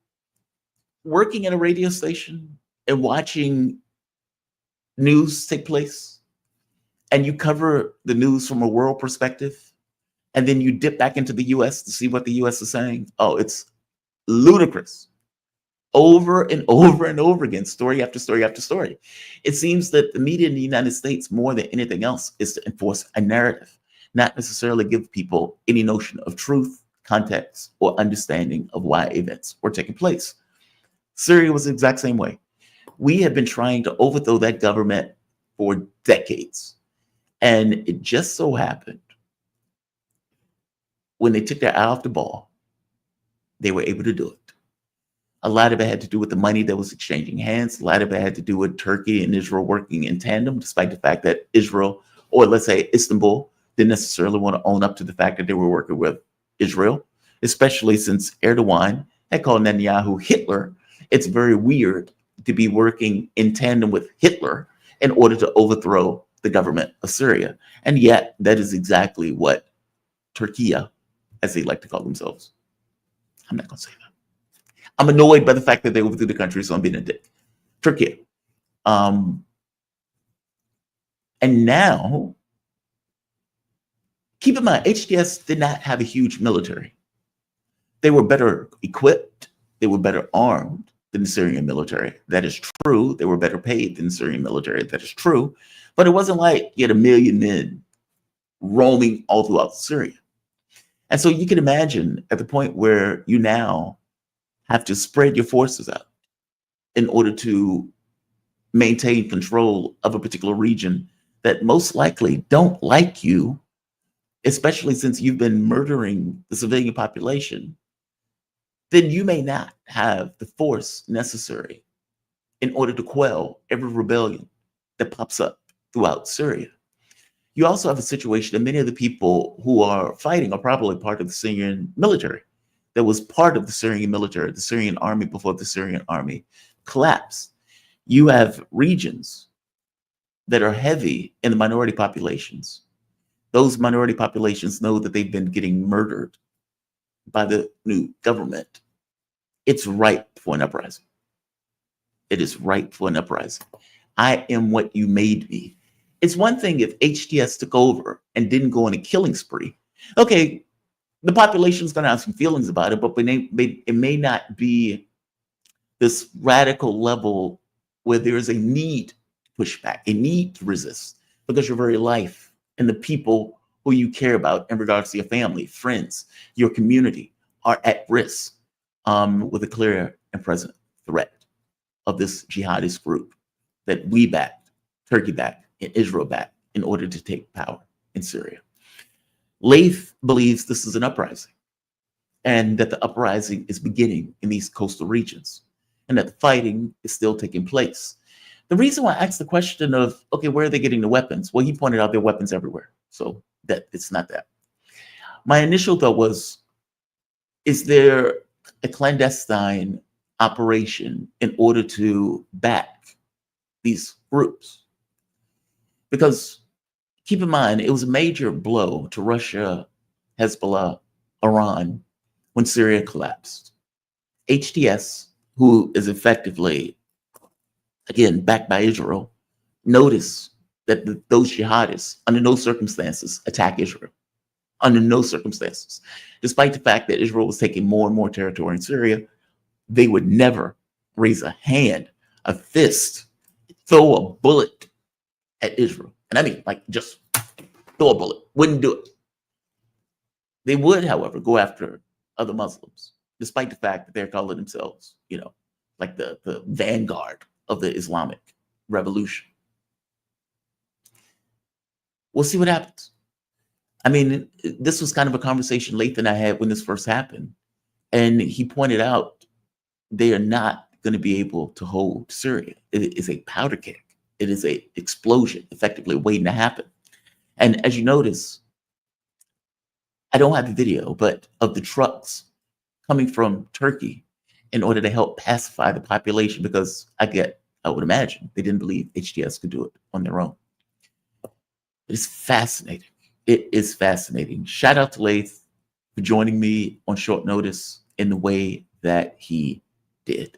working at a radio station and watching news take place, and you cover the news from a world perspective, and then you dip back into the US to see what the US is saying, oh, it's ludicrous. Over and over and over again, story after story after story. It seems that the media in the United States, more than anything else, is to enforce a narrative, not necessarily give people any notion of truth, context, or understanding of why events were taking place. Syria was the exact same way. We have been trying to overthrow that government for decades. And it just so happened, when they took their eye off the ball, they were able to do it. A lot of it had to do with the money that was exchanging hands. A lot of it had to do with Turkey and Israel working in tandem, despite the fact that Israel, or let's say Istanbul, didn't necessarily want to own up to the fact that they were working with Israel, especially since Erdogan had called Netanyahu Hitler. It's very weird to be working in tandem with Hitler in order to overthrow the government of Syria. And yet, that is exactly what Turkey, as they like to call themselves. I'm not going to say that. I'm annoyed by the fact that they overthrew the country, so I'm being a dick. Turkey. And now, keep in mind, HTS did not have a huge military. They were better equipped. They were better armed than the Syrian military. That is true. They were better paid than the Syrian military. That is true. But it wasn't like you had 1 million men roaming all throughout Syria. And so you can imagine at the point where you now have to spread your forces out in order to maintain control of a particular region that most likely don't like you, especially since you've been murdering the civilian population, then you may not have the force necessary in order to quell every rebellion that pops up throughout Syria. You also have a situation that many of the people who are fighting are probably part of the Syrian military. That was part of the Syrian military, the Syrian army before the Syrian army collapsed. You have regions that are heavy in the minority populations. Those minority populations know that they've been getting murdered by the new government. It's ripe for an uprising. It is ripe for an uprising. I am what you made me. It's one thing if HTS took over and didn't go on a killing spree. Okay, the population's going to have some feelings about it, but it may not be this radical level where there is a need to push back, a need to resist, because your very life and the people who you care about in regards to your family, friends, your community are at risk with a clear and present threat of this jihadist group that we backed, Turkey backed, and Israel backed in order to take power in Syria. Laith believes this is an uprising and that the uprising is beginning in these coastal regions and that the fighting is still taking place. The reason why I asked the question of, okay, where are they getting the weapons? Well, he pointed out there are weapons everywhere. So that it's not that. My initial thought was, is there a clandestine operation in order to back these groups? Because keep in mind, it was a major blow to Russia, Hezbollah, Iran when Syria collapsed. HTS, who is effectively, again, backed by Israel, notice that those jihadists, under no circumstances, attack Israel. Under no circumstances. Despite the fact that Israel was taking more and more territory in Syria, they would never raise a hand, a fist, throw a bullet at Israel. And I mean, like, just throw a bullet. Wouldn't do it. They would, however, go after other Muslims, despite the fact that they're calling themselves, like the vanguard of the Islamic revolution. We'll see what happens. I mean, this was kind of a conversation Laith and I had when this first happened. And he pointed out they are not going to be able to hold Syria. It is a powder keg. It is an explosion, effectively waiting to happen. And as you notice, I don't have the video, but of the trucks coming from Turkey in order to help pacify the population, because I would imagine they didn't believe HTS could do it on their own. It is fascinating. It is fascinating. Shout out to Laith for joining me on short notice in the way that he did.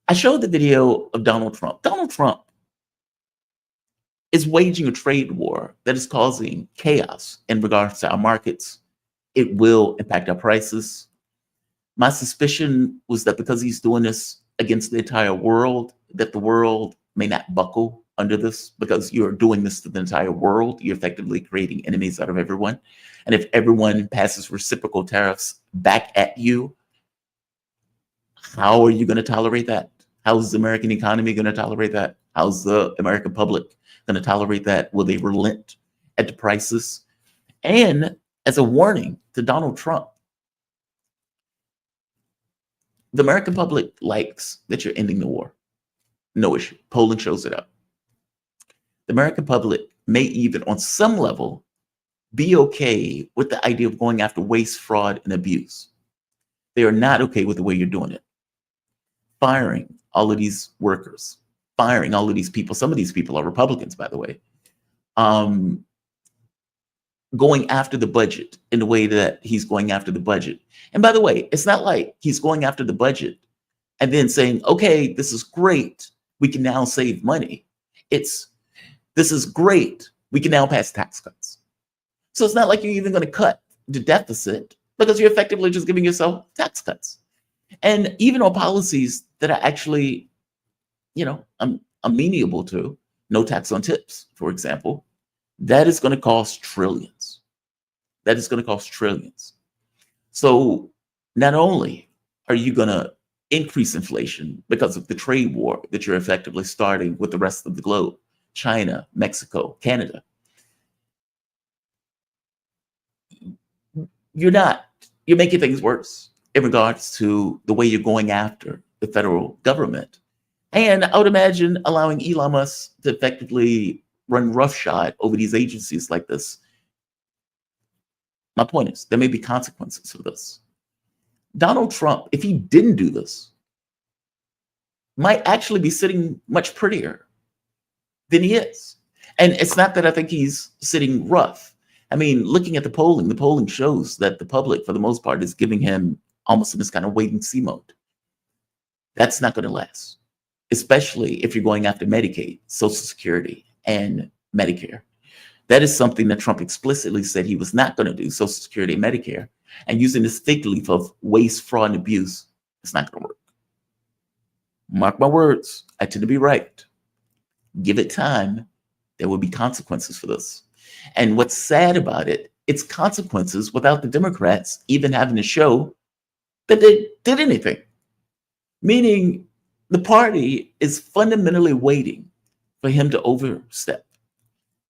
I showed the video of Donald Trump. Donald Trump is waging a trade war that is causing chaos in regards to our markets. It will impact our prices. My suspicion was that because he's doing this against the entire world, that the world may not buckle under this, because you're doing this to the entire world. You're effectively creating enemies out of everyone. And if everyone passes reciprocal tariffs back at you, how are you going to tolerate that? How's the American economy going to tolerate that? How's the American public going to tolerate that? Will they relent at the prices? And as a warning to Donald Trump, the American public likes that you're ending the war. No issue. Polling shows it up. The American public may even, on some level, be okay with the idea of going after waste, fraud, and abuse. They are not okay with the way you're doing it. Firing all of these workers, firing all of these people. Some of these people are Republicans, by the way. Going after the budget in the way that he's going after the budget. And by the way, it's not like he's going after the budget and then saying, okay, this is great. We can now save money. This is great. We can now pass tax cuts. So it's not like you're even going to cut the deficit, because you're effectively just giving yourself tax cuts. And even on policies that are actually, I'm amenable to, no tax on tips, for example, that is going to cost trillions. That is going to cost trillions. So not only are you going to increase inflation because of the trade war that you're effectively starting with the rest of the globe, China, Mexico, Canada, you're making things worse in regards to the way you're going after the federal government And I would imagine allowing Elon Musk to effectively run roughshod over these agencies like this. My point is, there may be consequences for this. Donald Trump, if he didn't do this, might actually be sitting much prettier than he is. And it's not that I think he's sitting rough. I mean, looking at the polling shows that the public, for the most part, is giving him almost in this kind of wait and see mode. That's not going to last, especially if you're going after Medicaid, Social Security, and Medicare. That is something that Trump explicitly said he was not going to do, Social Security and Medicare. And using this fig leaf of waste, fraud, and abuse, it's not going to work. Mark my words, I tend to be right. Give it time, there will be consequences for this. And what's sad about it, it's consequences without the Democrats even having to show that they did anything. Meaning the party is fundamentally waiting for him to overstep.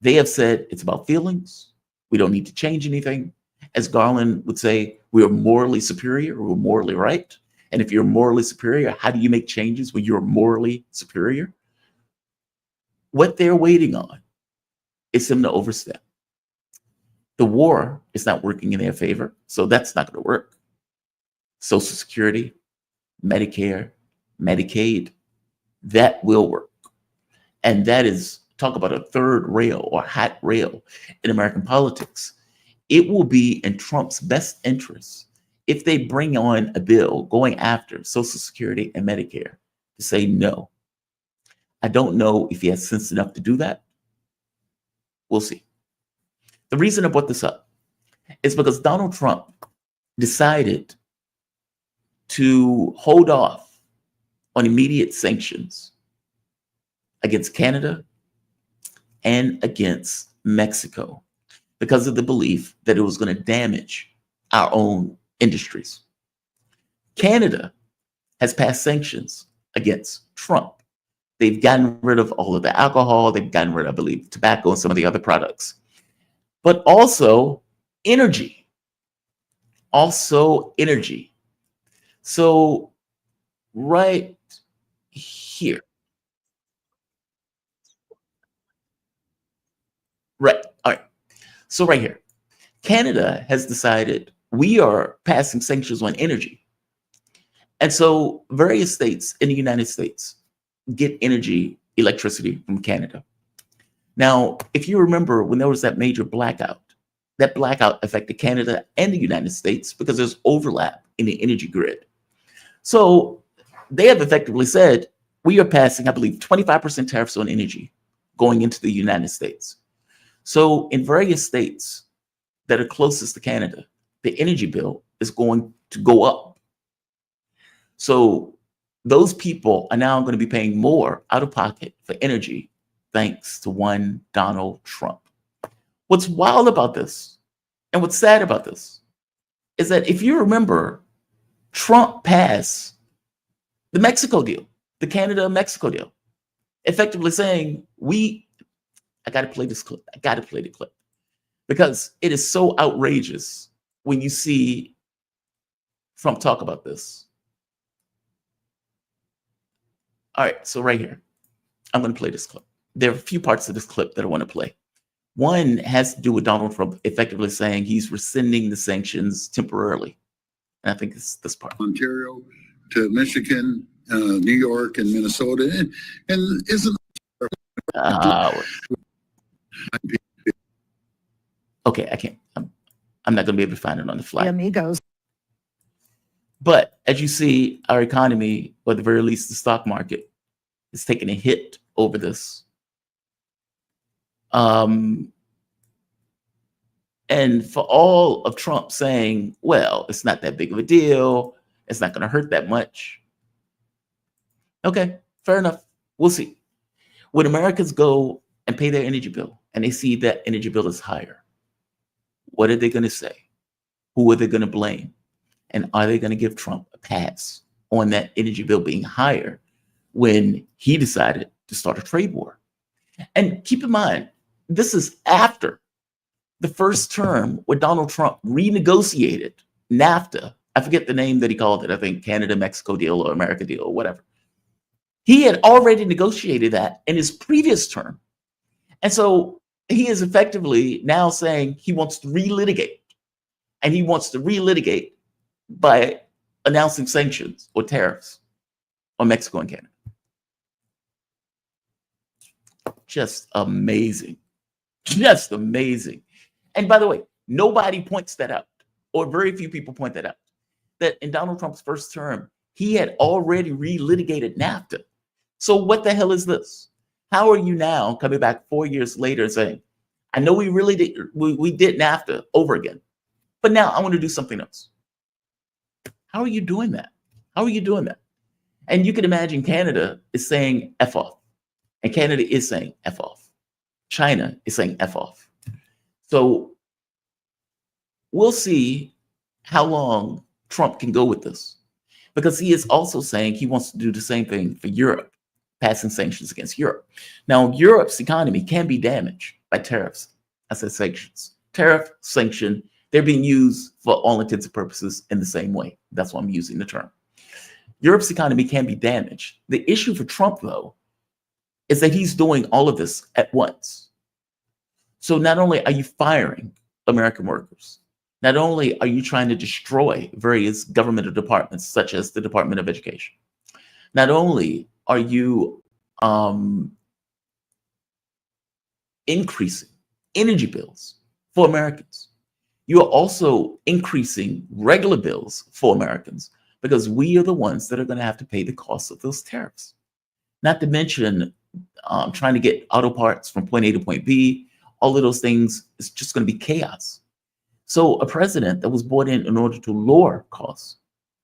They have said it's about feelings. We don't need to change anything. As Garland would say, we are morally superior, we're morally right. And if you're morally superior, how do you make changes when you're morally superior? What they're waiting on is him to overstep. The war is not working in their favor, so that's not going to work. Social Security, Medicare, Medicaid, that will work. And that is, talk about a third rail or hot rail in American politics. It will be in Trump's best interest if they bring on a bill going after Social Security and Medicare to say no. I don't know if he has sense enough to do that. We'll see. The reason I brought this up is because Donald Trump decided to hold off on immediate sanctions against Canada and against Mexico because of the belief that it was going to damage our own industries. Canada has passed sanctions against Trump. They've gotten rid of all of the alcohol. They've gotten rid of, I believe, tobacco and some of the other products. But also energy. Also energy. So right here. Right. All right. So right here. Canada has decided we are passing sanctions on energy. And so various states in the United States get energy, electricity from Canada. Now, if you remember when there was that major blackout, that blackout affected Canada and the United States because there's overlap in the energy grid. So they have effectively said, we are passing, I believe, 25% tariffs on energy going into the United States. So in various states that are closest to Canada, the energy bill is going to go up. So those people are now going to be paying more out of pocket for energy thanks to one Donald Trump. What's wild about this and what's sad about this is that if you remember, Trump passed the Mexico deal, the Canada-Mexico deal, effectively saying, I got to play this clip. I got to play the clip because it is so outrageous when you see Trump talk about this. All right, so right here, I'm going to play this clip. There are a few parts of this clip that I want to play. One has to do with Donald Trump effectively saying he's rescinding the sanctions temporarily. And I think it's this part. Ontario to Michigan, New York, and Minnesota, and isn't. Okay, I can't. I'm not going to be able to find it on the fly. Amigos. But as you see, our economy, or at the very least the stock market, is taking a hit over this. And for all of Trump saying, well, it's not that big of a deal, it's not going to hurt that much. Okay, fair enough. We'll see. When Americans go and pay their energy bill and they see that energy bill is higher, what are they going to say? Who are they going to blame? And are they going to give Trump a pass on that energy bill being higher when he decided to start a trade war? And keep in mind, this is after the first term where Donald Trump renegotiated NAFTA. I forget the name that he called it. I think Canada-Mexico deal or America deal or whatever. He had already negotiated that in his previous term. And so he is effectively now saying he wants to relitigate. And he wants to relitigate by announcing sanctions or tariffs on Mexico and Canada. Just amazing. Just amazing. And by the way, nobody points that out, or very few people point that out, that in Donald Trump's first term, he had already relitigated NAFTA. So what the hell is this? How are you now coming back 4 years later and saying, I know we really did, we did NAFTA over again, but now I want to do something else. How are you doing that? How are you doing that? And you can imagine Canada is saying F off. And Canada is saying F off. China is saying F off. So we'll see how long Trump can go with this, because he is also saying he wants to do the same thing for Europe, passing sanctions against Europe. Now, Europe's economy can be damaged by tariffs. I said sanctions. Tariff, sanction, they're being used for all intents and purposes in the same way. That's why I'm using the term. Europe's economy can be damaged. The issue for Trump, though, is that he's doing all of this at once. So not only are you firing American workers, not only are you trying to destroy various governmental departments, such as the Department of Education, not only are you increasing energy bills for Americans, you are also increasing regular bills for Americans, because we are the ones that are going to have to pay the cost of those tariffs. Not to mention trying to get auto parts from point A to point B, all of those things is just going to be chaos. So a president that was brought in order to lower costs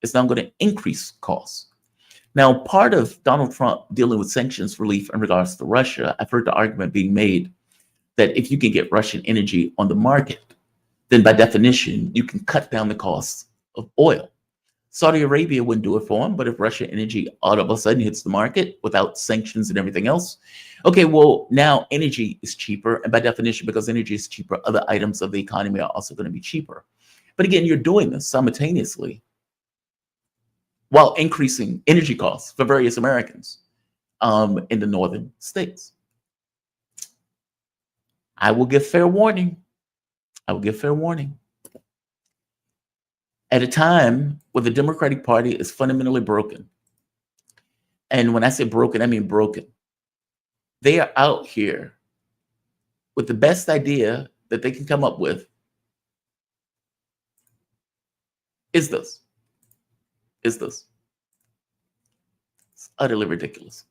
is now going to increase costs. Now, part of Donald Trump dealing with sanctions relief in regards to Russia, I've heard the argument being made that if you can get Russian energy on the market, then by definition, you can cut down the costs of oil. Saudi Arabia wouldn't do it for him, but if Russian energy all of a sudden hits the market without sanctions and everything else, okay, well, now energy is cheaper. And by definition, because energy is cheaper, other items of the economy are also going to be cheaper. But again, you're doing this simultaneously while increasing energy costs for various Americans in the northern states. I will give fair warning. I will give fair warning. At a time where the Democratic Party is fundamentally broken, and when I say broken, I mean broken, they are out here with the best idea that they can come up with is this. It's utterly ridiculous.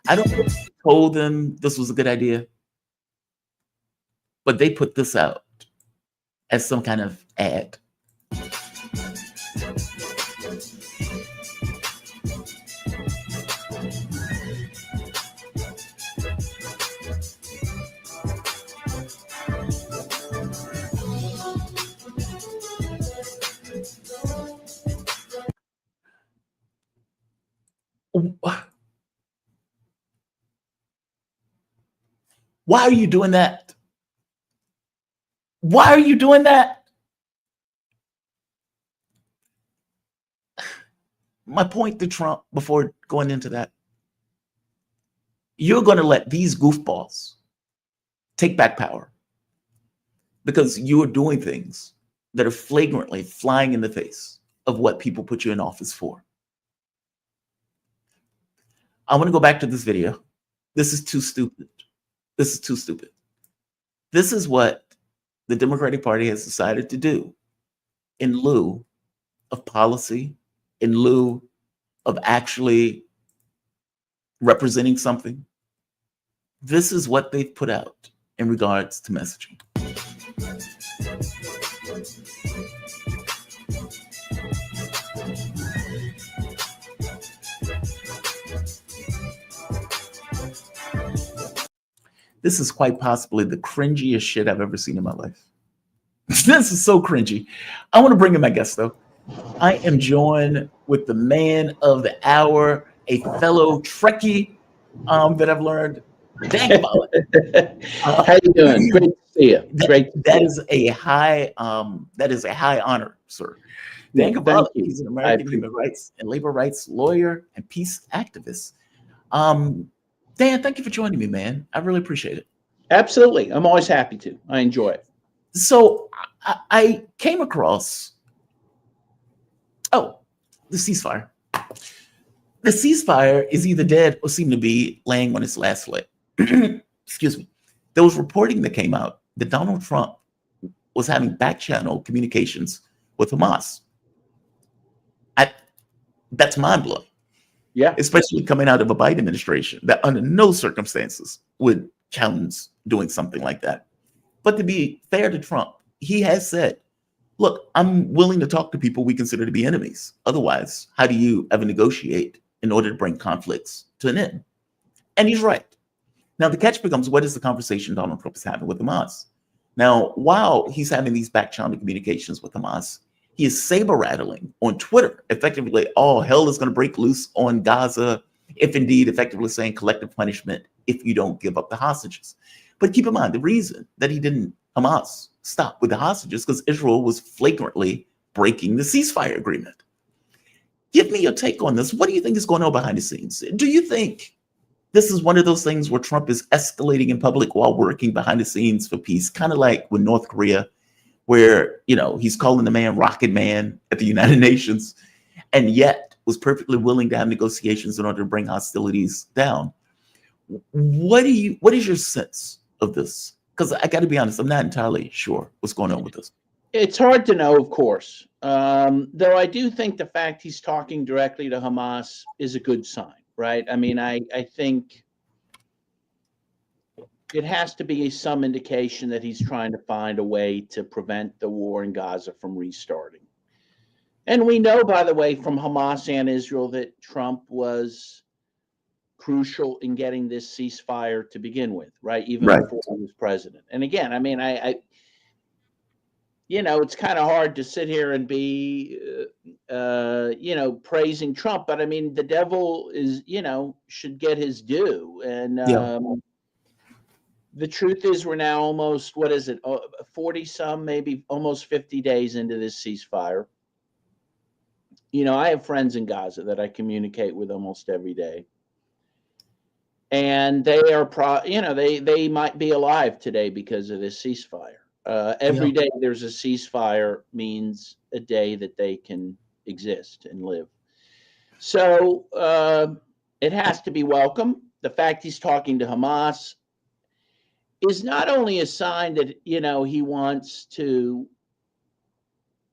I don't know if they told them this was a good idea, but they put this out as some kind of ad. Why are you doing that? Why are you doing that? My point to Trump before going into that, you're going to let these goofballs take back power because you are doing things that are flagrantly flying in the face of what people put you in office for. I want to go back to this video. This is too stupid. This is too stupid. This is what the Democratic Party has decided to do in lieu of policy, in lieu of actually representing something. This is what they've put out in regards to messaging. This is quite possibly the cringiest shit I've ever seen in my life. This is so cringy. I want to bring in my guest, though. I am joined with the man of the hour, a fellow Trekkie that I've learned dang about. How you doing? Great to see you. Great. That is a high honor, sir. Dan Thank Cavallo, you. he's an I American appreciate human rights and labor rights lawyer and peace activist. Dan, thank you for joining me, man. I really appreciate it. Absolutely. I'm always happy to. I enjoy it. So I came across, the ceasefire. The ceasefire is either dead or seemed to be laying on its last leg. Excuse me. There was reporting that came out that Donald Trump was having back channel communications with Hamas. That's mind blowing. Yeah. Especially coming out of a Biden administration that under no circumstances would challenge doing something like that. But to be fair to Trump, he has said, look, I'm willing to talk to people we consider to be enemies. Otherwise, how do you ever negotiate in order to bring conflicts to an end? And he's right. Now, the catch becomes, what is the conversation Donald Trump is having with Hamas? Now, while he's having these back channel communications with Hamas, he is saber rattling on Twitter, effectively, all hell is going to break loose on Gaza, if indeed effectively saying collective punishment if you don't give up the hostages. But keep in mind, the reason that he didn't, Hamas, stop with the hostages because Israel was flagrantly breaking the ceasefire agreement. Give me your take on this. What do you think is going on behind the scenes? Do you think this is one of those things where Trump is escalating in public while working behind the scenes for peace, kind of like with North Korea, where, he's calling the man Rocket Man at the United Nations, and yet was perfectly willing to have negotiations in order to bring hostilities down? What is your sense of this? Because I got to be honest, I'm not entirely sure what's going on with this. It's hard to know, of course. Though I do think the fact he's talking directly to Hamas is a good sign, right? I mean, I think it has to be some indication that he's trying to find a way to prevent the war in Gaza from restarting. And we know, by the way, from Hamas and Israel that Trump was crucial in getting this ceasefire to begin with, right? Even before he was president. And again, I mean, it's kind of hard to sit here and be, praising Trump, but I mean, the devil is, should get his due. And the truth is we're now almost, 40 some, maybe almost 50 days into this ceasefire. I have friends in Gaza that I communicate with almost every day. And they are, they might be alive today because of this ceasefire. Every day there's a ceasefire means a day that they can exist and live. So it has to be welcome. The fact he's talking to Hamas is not only a sign that, he wants to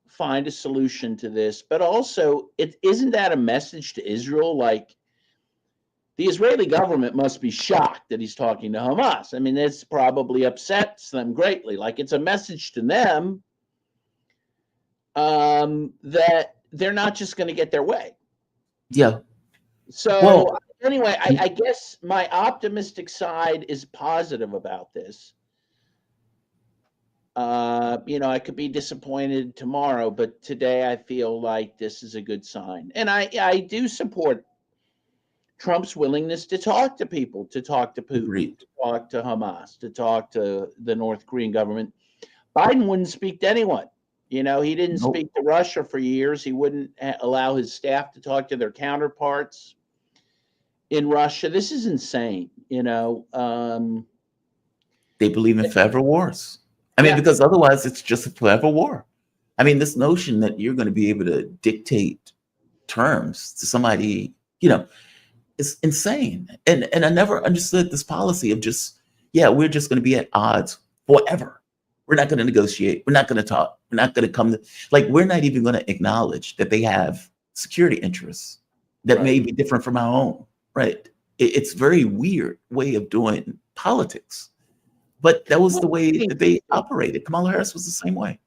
find a solution to this, but also isn't that a message to Israel? Like, the Israeli government must be shocked that he's talking to Hamas. I mean, this probably upsets them greatly. Like, it's a message to them that they're not just going to get their way. Yeah. So anyway, I guess my optimistic side is positive about this. I could be disappointed tomorrow, but today I feel like this is a good sign. And I do support Trump's willingness to talk to people, to talk to Putin, to talk to Hamas, to talk to the North Korean government. Biden wouldn't speak to anyone. He didn't speak to Russia for years. He wouldn't allow his staff to talk to their counterparts in Russia. This is insane. They believe in forever wars. I mean, because otherwise it's just a forever war. I mean, this notion that you're going to be able to dictate terms to somebody, it's insane. And I never understood this policy of just, we're just going to be at odds forever. We're not going to negotiate. We're not going to talk. We're not going to come to, we're not even going to acknowledge that they have security interests that may be different from our own, right? It's a very weird way of doing politics. But that was the way that they operated. Kamala Harris was the same way.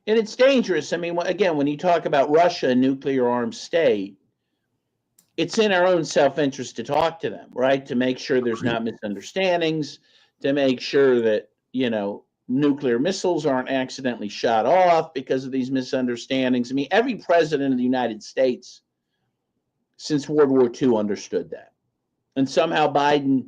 And it's dangerous. I mean, again, when you talk about Russia, a nuclear armed state, it's in our own self-interest to talk to them, right? To make sure there's not misunderstandings, to make sure that, nuclear missiles aren't accidentally shot off because of these misunderstandings. I mean, every president of the United States since World War II understood that. And somehow Biden,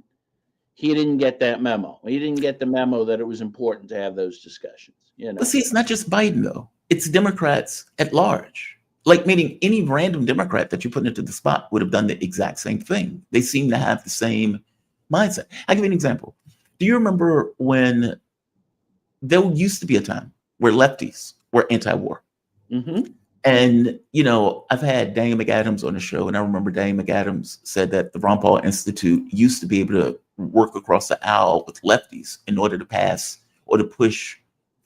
he didn't get that memo. He didn't get the memo that it was important to have those discussions. But see, it's not just Biden, though. it's Democrats at large. Like, meaning any random Democrat that you put into the spot would have done the exact same thing. They seem to have the same mindset. I'll give you an example. Do you remember when there used to be a time where lefties were anti-war? Mm-hmm. And, you know, I've had Daniel McAdams on the show, and I remember Daniel McAdams said that the Ron Paul Institute used to be able to work across the aisle with lefties in order to pass or to push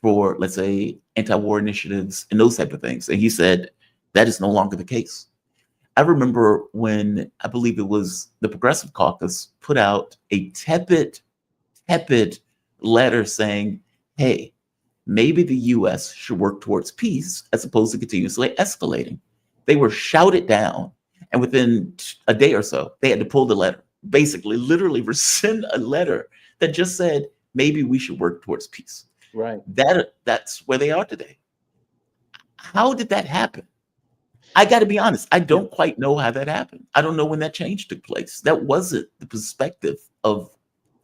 for, let's say, anti-war initiatives and those type of things. And he said that is no longer the case. I remember when, I believe it was the Progressive Caucus, put out a tepid letter saying, hey, maybe the US should work towards peace as opposed to continuously escalating. They were shouted down, and within a day or so, they had to pull the letter, basically, literally rescind a letter that just said, maybe we should work towards peace. Right. That's where they are today. How did that happen? I got to be honest, I don't quite know how that happened. I don't know when that change took place. That wasn't the perspective of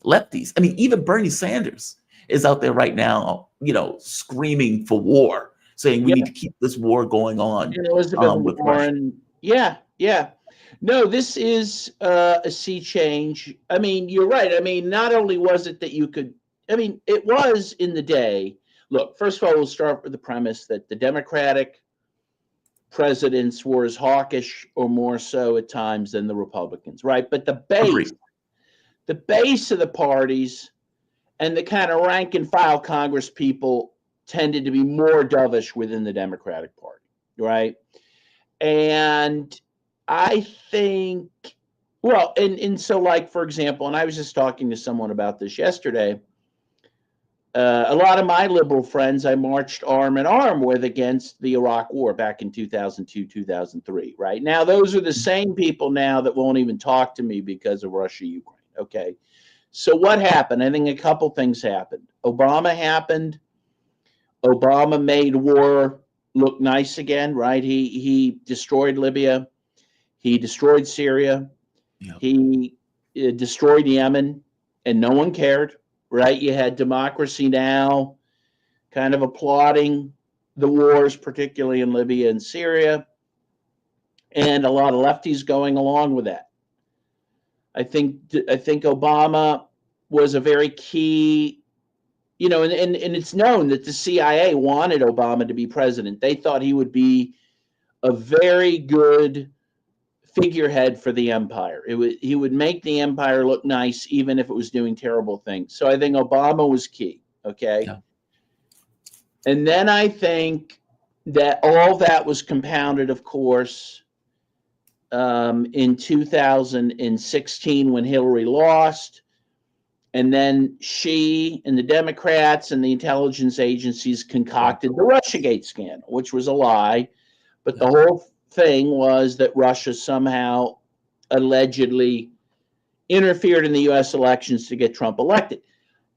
lefties. I mean, even Bernie Sanders is out there right now, you know, screaming for war, saying we need to keep this war going on. And Elizabeth with Warren. Yeah. No, this is a sea change. I mean, you're right. I mean, not only was it that you could, I mean, it was in the day. Look, first of all, we'll start with the premise that the Democratic presidents were as hawkish or more so at times than the Republicans, right? But the base of the parties and the kind of rank and file Congress people tended to be more dovish within the Democratic Party, right? And I think, well, and so, like, for example, and I was just talking to someone about this yesterday, a lot of my liberal friends I marched arm in arm with against the Iraq War back in 2002, 2003, right? Now, those are the same people now that won't even talk to me because of Russia, Ukraine, okay? So what happened? I think a couple things happened. Obama happened. Obama made war look nice again, right? He destroyed Libya. He destroyed Syria. Yep. He destroyed Yemen, and no one cared, right? You had Democracy Now! Kind of applauding the wars, particularly in Libya and Syria, and a lot of lefties going along with that. I think Obama was a very key, you know, and it's known that the CIA wanted Obama to be president. They thought he would be a very good figurehead for the empire. He would make the empire look nice, even if it was doing terrible things. So I think Obama was key. Okay. Yeah. And then I think that all that was compounded, of course, in 2016 when Hillary lost. And then she and the Democrats and the intelligence agencies concocted the Russiagate scandal, which was a lie. But the whole thing was that Russia somehow allegedly interfered in the U.S. elections to get Trump elected.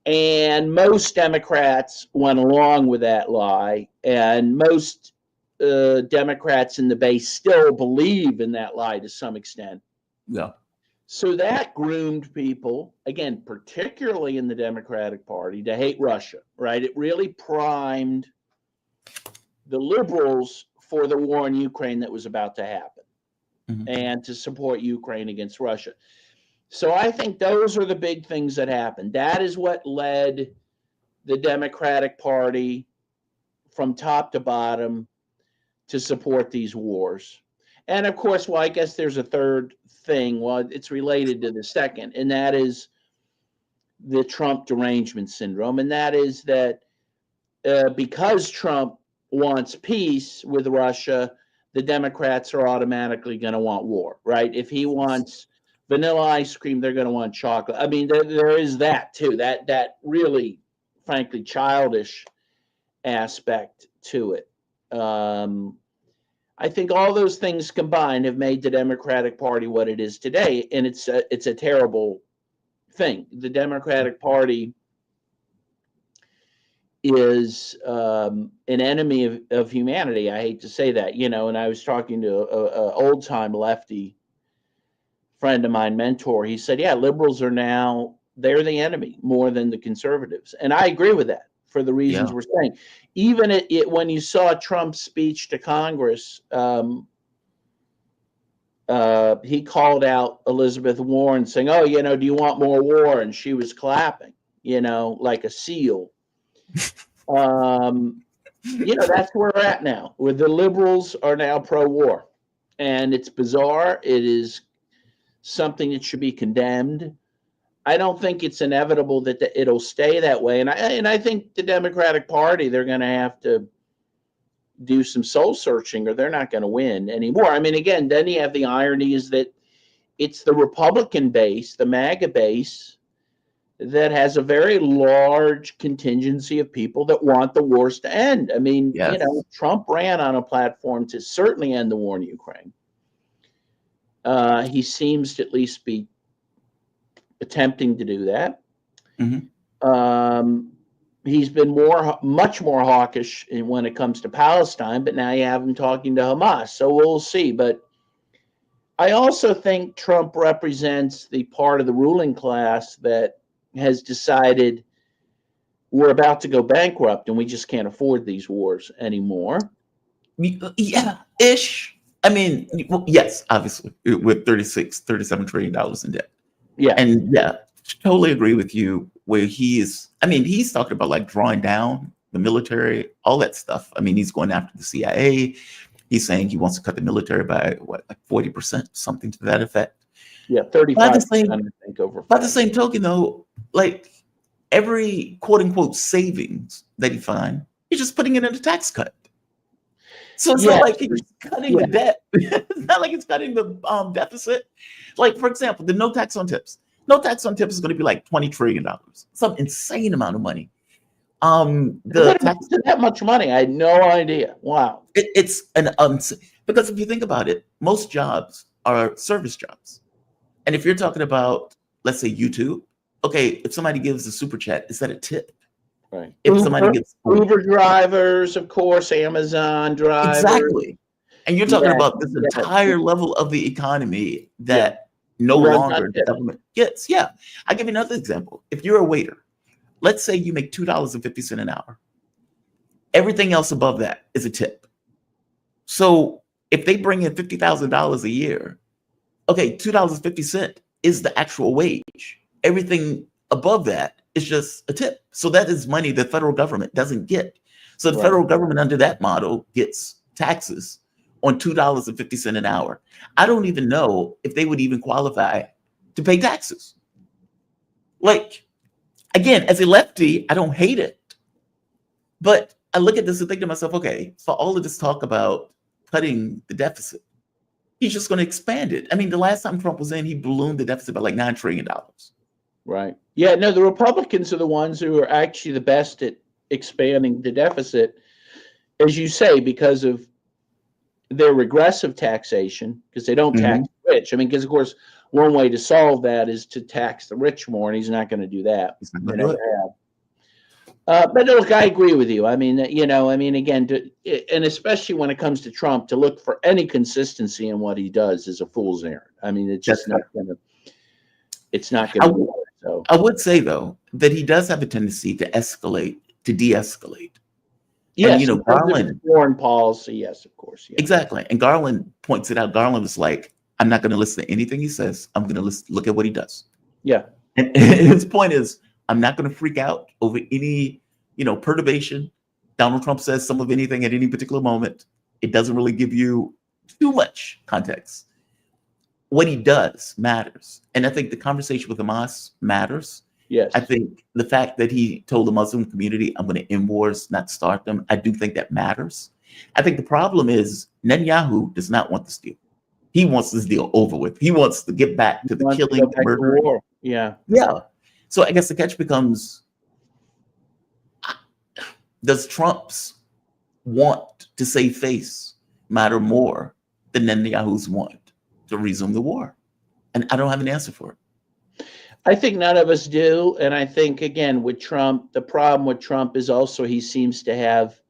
And most Democrats went along with that lie. And most Democrats in the base still believe in that lie to some extent. Yeah. So that groomed people, again, particularly in the Democratic Party, to hate Russia, right? It really primed the liberals for the war in Ukraine that was about to happen, and to support Ukraine against Russia. So I think those are the big things that happened. That is what led the Democratic Party from top to bottom to support these wars. And of course, well, I guess there's a third thing. Well, it's related to the second, and that is the Trump derangement syndrome. And that is that because Trump wants peace with Russia, the Democrats are automatically going to want war, right? If he wants vanilla ice cream, they're going to want chocolate. I mean, there is that too, that really, frankly, childish aspect to it. I think all those things combined have made the Democratic Party what it is today, and it's a terrible thing. The Democratic Party is an enemy of humanity. I hate to say that, you know, and I was talking to a old-time lefty friend of mine, mentor. He said, yeah, liberals are now, they're the enemy more than the conservatives. And I agree with that. for the reasons Yeah. we're saying. Even when you saw Trump's speech to Congress, he called out Elizabeth Warren saying, "Oh, do you want more war?" And she was clapping, like a seal. That's where we're at now, where the liberals are now pro-war. And it's bizarre. It is something that should be condemned. I don't think it's inevitable that it'll stay that way. And I think the Democratic Party, they're going to have to do some soul searching or they're not going to win anymore. I mean, again, then you have the irony is that it's the Republican base, the MAGA base, that has a very large contingency of people that want the wars to end. I mean, Yes. Trump ran on a platform to certainly end the war in Ukraine. He seems to at least be attempting to do that. Mhm. He's been much more hawkish when it comes to Palestine, but now you have him talking to Hamas. So we'll see. But I also think Trump represents the part of the ruling class that has decided we're about to go bankrupt and we just can't afford these wars anymore. Yeah, ish. I mean, yes, obviously, with $37 trillion in debt. Yeah. And yeah, totally agree with you where he's talking about like drawing down the military, all that stuff. I mean, he's going after the CIA. He's saying he wants to cut the military by like 40%, something to that effect. Yeah, 35%, I think, over. By the same token, though, like every quote unquote savings that he finds, he's just putting it in a tax cut. So it's not like he's cutting the debt. It's not like he's cutting the deficit. Like, for example, the no tax on tips. No tax on tips is going to be like $20 trillion. Some insane amount of money. The tax that much money, I had no idea. Wow. It's an because if you think about it, most jobs are service jobs. And if you're talking about, let's say YouTube, okay, if somebody gives a super chat, is that a tip? Right. If somebody gets Uber drivers, of course, Amazon drivers. Exactly. And you're talking about this entire level of the economy that no longer the government gets. Yeah. I'll give you another example. If you're a waiter, let's say you make $2.50 an hour. Everything else above that is a tip. So if they bring in $50,000 a year, okay, $2.50 is the actual wage. Everything above that is just a tip. So that is money the federal government doesn't get. So the federal government under that model gets taxes on $2.50 an hour. I don't even know if they would even qualify to pay taxes. Like, again, as a lefty, I don't hate it. But I look at this and think to myself, okay, for all of this talk about cutting the deficit, he's just going to expand it. I mean, the last time Trump was in, he ballooned the deficit by like $9 trillion. Right. Yeah, no, the Republicans are the ones who are actually the best at expanding the deficit, as you say, because of their regressive taxation, because they don't tax the rich. I mean, because, of course, one way to solve that is to tax the rich more, and he's not going to do that. He's not going to do it. But look, I agree with you. I mean, again, and especially when it comes to Trump, to look for any consistency in what he does is a fool's errand. I mean, it's just not going to. It's not going to. So I would say though that he does have a tendency to escalate, to de-escalate. Yes, and, Garland, foreign policy. Yes, of course. Yeah. Exactly. And Garland points it out. Garland was like, "I'm not going to listen to anything he says. I'm going to look at what he does." Yeah. And his point is, I'm not going to freak out over any, perturbation. Donald Trump says some of anything at any particular moment. It doesn't really give you too much context. What he does matters. And I think the conversation with Hamas matters. Yes. I think the fact that he told the Muslim community, I'm going to end wars, not start them, I do think that matters. I think the problem is Netanyahu does not want this deal. He wants this deal over with. He wants to get back to the killing, murder. Yeah. Yeah. So I guess the catch becomes, does Trump's want to save face matter more than Netanyahu's want to resume the war? And I don't have an answer for it. I think none of us do. And I think, again, with Trump, the problem with Trump is also he seems to have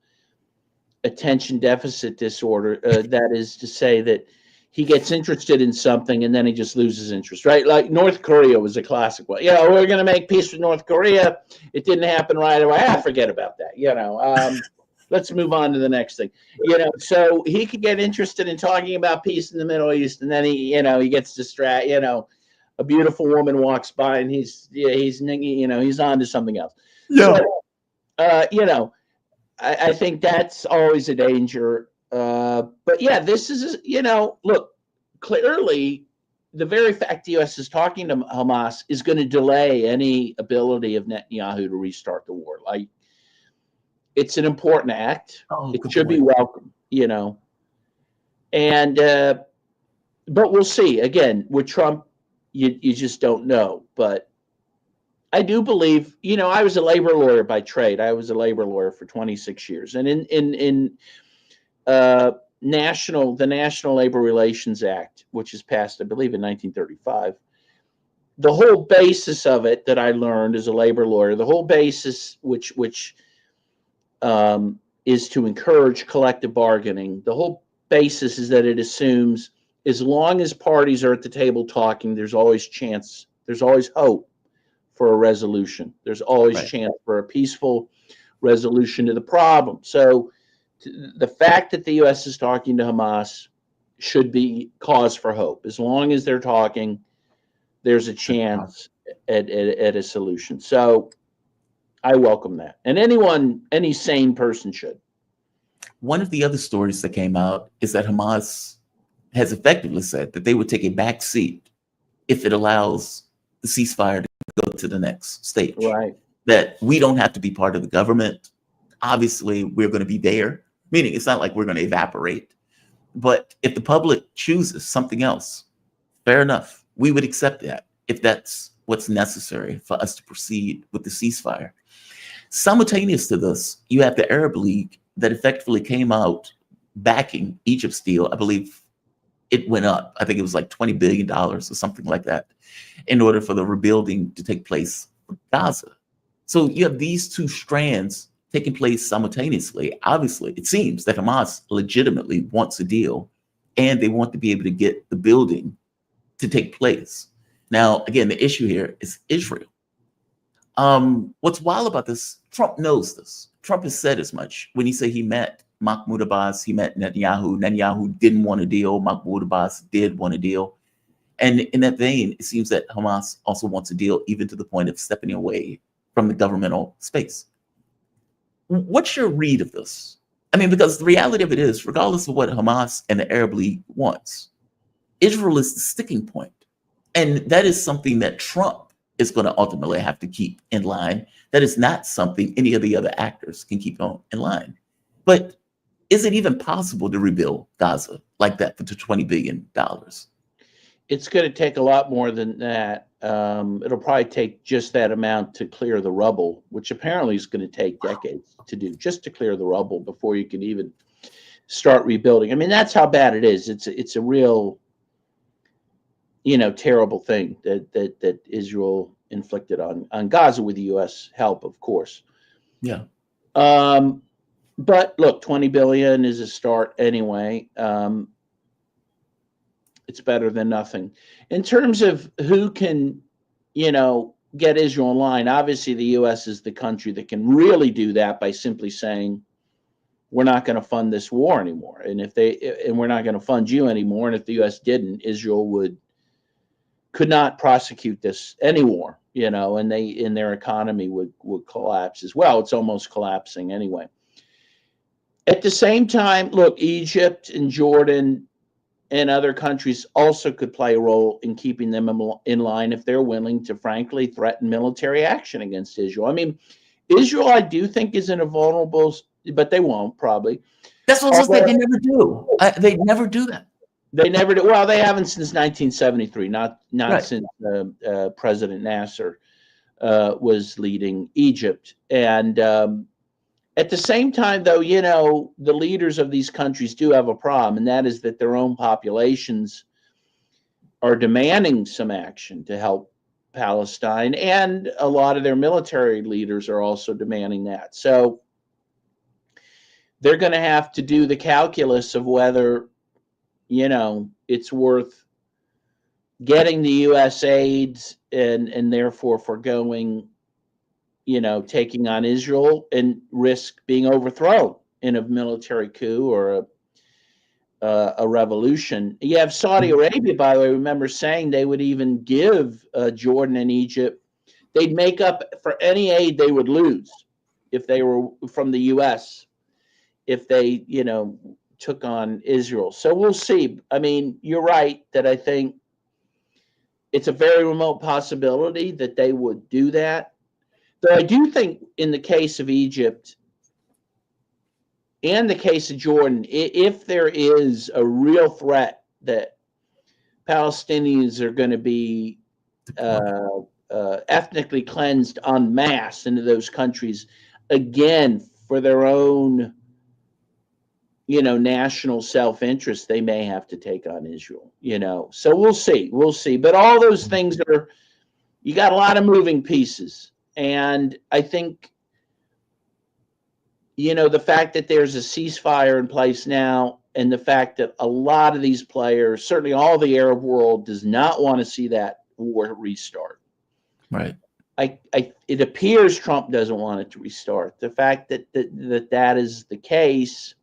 attention deficit disorder. That is to say that he gets interested in something and then he just loses interest, right? Like North Korea was a classic one. Yeah, we're going to make peace with North Korea. It didn't happen right away. Forget about that. Let's move on to the next thing. So he could get interested in talking about peace in the Middle East, and then he gets distracted. A beautiful woman walks by, and he's on to something else. Yeah. So, I think that's always a danger. But yeah, this is, look, clearly the very fact the U.S. is talking to Hamas is going to delay any ability of Netanyahu to restart the war. Like, it's an important act. It should be welcome, and but we'll see. Again, with Trump, you just don't know. But I do believe, I was a labor lawyer by trade. I was a labor lawyer for 26 years, and in the National Labor Relations Act, which is passed, I believe, in 1935. The whole basis of it that I learned as a labor lawyer, the whole basis which is to encourage collective bargaining. The whole basis is that it assumes as long as parties are at the table talking, there's always chance, there's always hope for a resolution. There's always chance for a peaceful resolution to the problem. So the fact that the U.S. is talking to Hamas should be cause for hope. As long as they're talking, there's a chance at a solution. So I welcome that. And any sane person should. One of the other stories that came out is that Hamas has effectively said that they would take a back seat if it allows the ceasefire to go to the next stage. Right. That we don't have to be part of the government. Obviously, we're going to be there, meaning it's not like we're going to evaporate. But if the public chooses something else, fair enough. We would accept that if that's what's necessary for us to proceed with the ceasefire. Simultaneous to this, you have the Arab League that effectively came out backing Egypt's deal. I believe it went up. I think it was like $20 billion or something like that in order for the rebuilding to take place in Gaza. So you have these two strands taking place simultaneously. Obviously, it seems that Hamas legitimately wants a deal and they want to be able to get the building to take place. Now, again, the issue here is Israel. What's wild about this, Trump knows this. Trump has said as much when he said he met Mahmoud Abbas, he met Netanyahu. Netanyahu didn't want a deal. Mahmoud Abbas did want a deal. And in that vein, it seems that Hamas also wants a deal, even to the point of stepping away from the governmental space. What's your read of this? I mean, because the reality of it is, regardless of what Hamas and the Arab League wants, Israel is the sticking point. And that is something that Trump is going to ultimately have to keep in line. That is not something any of the other actors can keep on in line. But is it even possible to rebuild Gaza like that for $20 billion? It's going to take a lot more than that. It'll probably take just that amount to clear the rubble, which apparently is going to take decades to do, just to clear the rubble before you can even start rebuilding. I mean, that's how bad it is. It's a real, terrible thing that Israel inflicted on Gaza with the U.S. help, of course. Yeah. But look, 20 billion is a start anyway. It's better than nothing. In terms of who can, get Israel in line, obviously the U.S. is the country that can really do that by simply saying, we're not going to fund this war anymore. And we're not going to fund you anymore. And if the U.S. didn't, Israel could not prosecute this anymore, and their economy would collapse as well. It's almost collapsing anyway. At the same time, look, Egypt and Jordan and other countries also could play a role in keeping them in line if they're willing to, frankly, threaten military action against Israel. I mean, Israel, I do think, is in a vulnerable, but they won't probably. That's what I was saying. They never do. They never do that. They never do. Well, they haven't since 1973, not Right. Since President Nasser was leading Egypt. And at the same time, though, the leaders of these countries do have a problem, and that is that their own populations are demanding some action to help Palestine, and a lot of their military leaders are also demanding that. So they're going to have to do the calculus of whether it's worth getting the U.S. aids and therefore foregoing, taking on Israel and risk being overthrown in a military coup or a revolution. You have Saudi Arabia, by the way, remember saying they would even give Jordan and Egypt, they'd make up for any aid they would lose if they were from the U.S., if they, took on Israel. So we'll see. I mean, you're right that I think it's a very remote possibility that they would do that. Though I do think in the case of Egypt and the case of Jordan, if there is a real threat that Palestinians are going to be ethnically cleansed en masse into those countries, again, for their own, national self-interest, they may have to take on Israel, So we'll see. But all those things you got a lot of moving pieces. And I think, the fact that there's a ceasefire in place now, and the fact that a lot of these players, certainly all the Arab world, does not want to see that war restart. Right. It appears Trump doesn't want it to restart. The fact that is the case,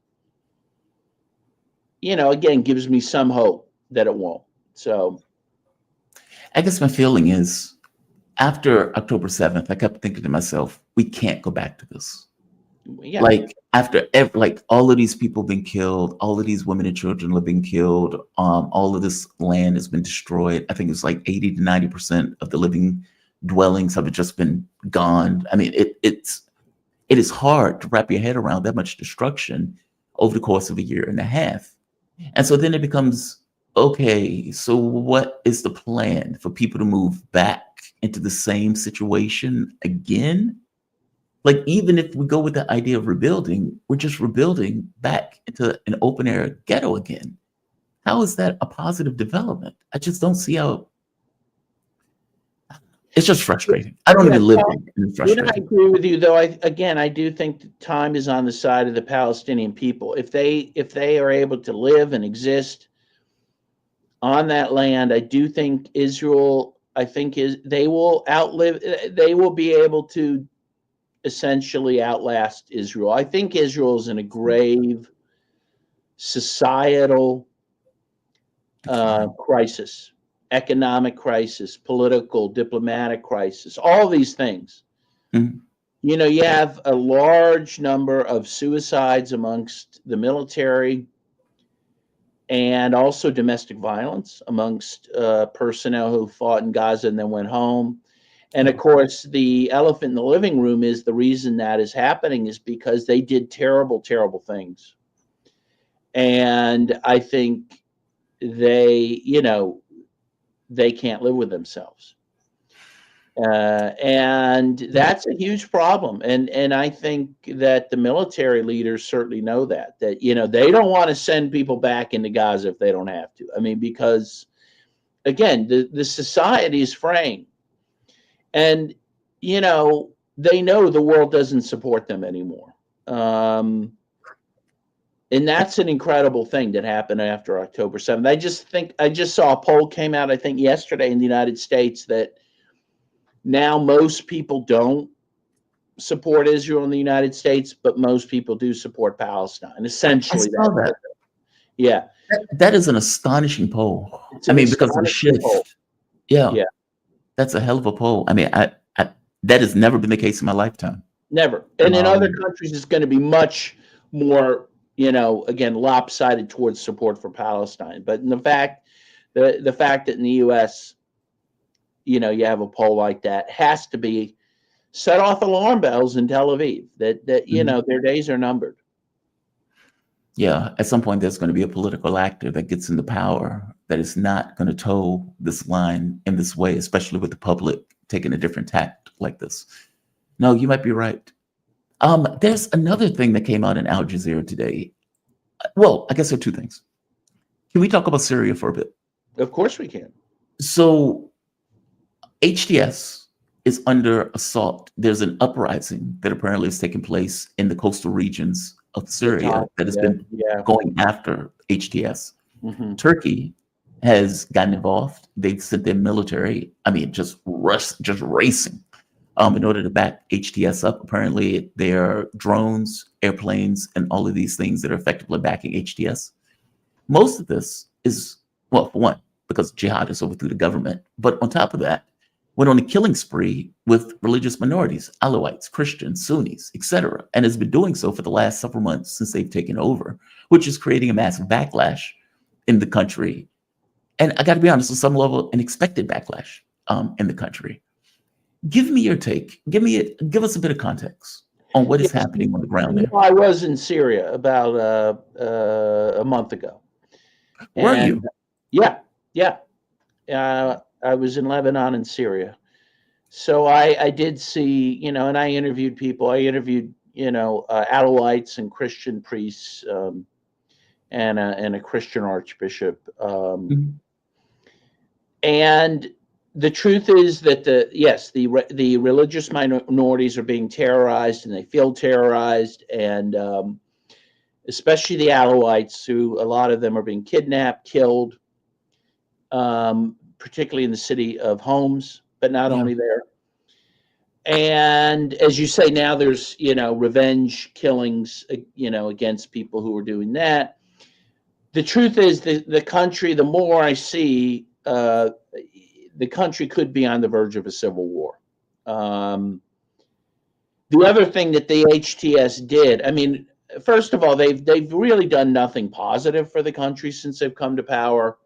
again, gives me some hope that it won't. So I guess my feeling is after October 7th, I kept thinking to myself, we can't go back to this. Yeah. Like after all of these people being killed, all of these women and children have been killed, all of this land has been destroyed. I think it's like 80 to 90% of the living dwellings have just been gone. I mean, it is hard to wrap your head around that much destruction over the course of a year and a half. And so then it becomes, okay, so what is the plan for people to move back into the same situation again? Like, even if we go with the idea of rebuilding, we're just rebuilding back into an open air ghetto again. How is that a positive development? I just don't see how. It's just frustrating. I don't even live in frustrating. I agree with you, though. I do think the time is on the side of the Palestinian people. If they are able to live and exist on that land, I do think Israel. They will be able to essentially outlast Israel. I think Israel is in a grave societal crisis. Economic crisis, political, diplomatic crisis, all these things. Mm-hmm. You have a large number of suicides amongst the military and also domestic violence amongst personnel who fought in Gaza and then went home. And of course, the elephant in the living room is the reason that is happening is because they did terrible, terrible things. And I think they can't live with themselves. And that's a huge problem. And I think that the military leaders certainly know that they don't want to send people back into Gaza if they don't have to. I mean, because again, the society is fraying. And, they know the world doesn't support them anymore. And that's an incredible thing that happened after October 7th. I just saw a poll came out, I think yesterday in the United States, that now most people don't support Israel in the United States, but most people do support Palestine. Essentially, I saw that. Yeah. That is an astonishing poll. Because of the shift. Poll. Yeah. That's a hell of a poll. I mean, I that has never been the case in my lifetime. Never. And in other countries, it's going to be much more, again, lopsided towards support for Palestine. But in the fact that in the U.S., you have a poll like that has to be set off alarm bells in Tel Aviv that their days are numbered. Yeah, at some point there's going to be a political actor that gets into power that is not going to toe this line in this way, especially with the public taking a different tact like this. No, you might be right. There's another thing that came out in Al Jazeera today. Well, I guess there are two things. Can we talk about Syria for a bit? Of course we can. So HTS is under assault. There's an uprising that apparently is taking place in the coastal regions of Syria that has been going after HTS. Turkey has gotten involved. They've sent their military, I mean, just racing in order to back HTS up. Apparently, there are drones, airplanes, and all of these things that are effectively backing HTS. Most of this is, well, for one, because jihadists overthrew the government. But on top of that, went on a killing spree with religious minorities, Alawites, Christians, Sunnis, etc., and has been doing so for the last several months since they've taken over, which is creating a massive backlash in the country. And I got to be honest, on some level, an expected backlash in the country. Give me your take. Give us a bit of context on what is happening on the ground there. I was in Syria about a month ago. Were you? Yeah. I was in Lebanon and Syria. So I did see, and I interviewed people. I interviewed, Alawites and Christian priests and a Christian archbishop. And the truth is that the religious minorities are being terrorized, and they feel terrorized, and especially the Alawites, who a lot of them are being kidnapped, killed, particularly in the city of Homs, but not only there. And as you say, now there's revenge killings, against people who are doing that. The truth is the country, the more I see, the country could be on the verge of a civil war. The other thing that the HTS did, I mean, first of all, they've really done nothing positive for the country since they've come to power.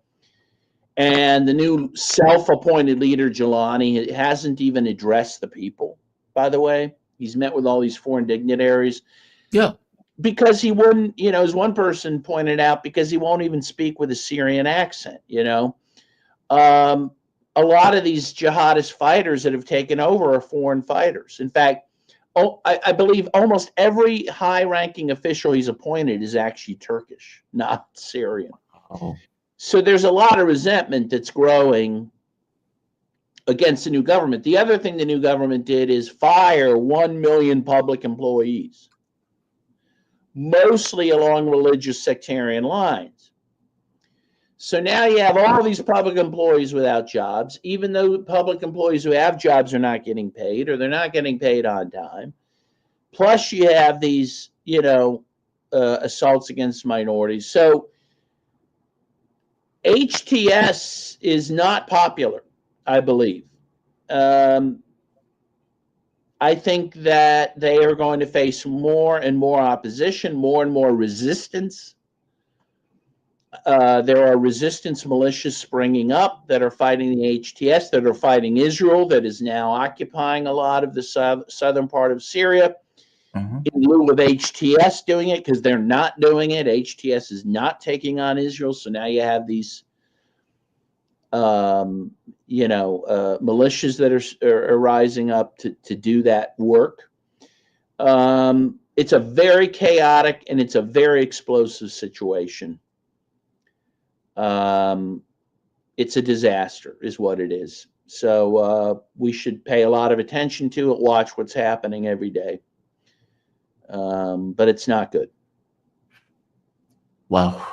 And the new self-appointed leader, Jolani, hasn't even addressed the people, by the way. He's met with all these foreign dignitaries. Yeah. Because he wouldn't, as one person pointed out, because he won't even speak with a Syrian accent, A lot of these jihadist fighters that have taken over are foreign fighters. In fact, I believe almost every high-ranking official he's appointed is actually Turkish, not Syrian. Oh. So there's a lot of resentment that's growing against the new government. The other thing the new government did is fire 1 million public employees, mostly along religious sectarian lines. So now you have all these public employees without jobs, even though public employees who have jobs are not getting paid, or they're not getting paid on time. Plus you have these, assaults against minorities. So HTS is not popular, I believe. I think that they are going to face more and more opposition, more and more resistance. There are resistance militias springing up that are fighting the HTS, that are fighting Israel, that is now occupying a lot of the southern part of Syria. In lieu of HTS doing it, because they're not doing it. HTS is not taking on Israel. So now you have these, militias that are rising up to do that work. It's a very chaotic and it's a very explosive situation. It's a disaster is what it is. So we should pay a lot of attention to it, watch what's happening every day. But it's not good. Wow.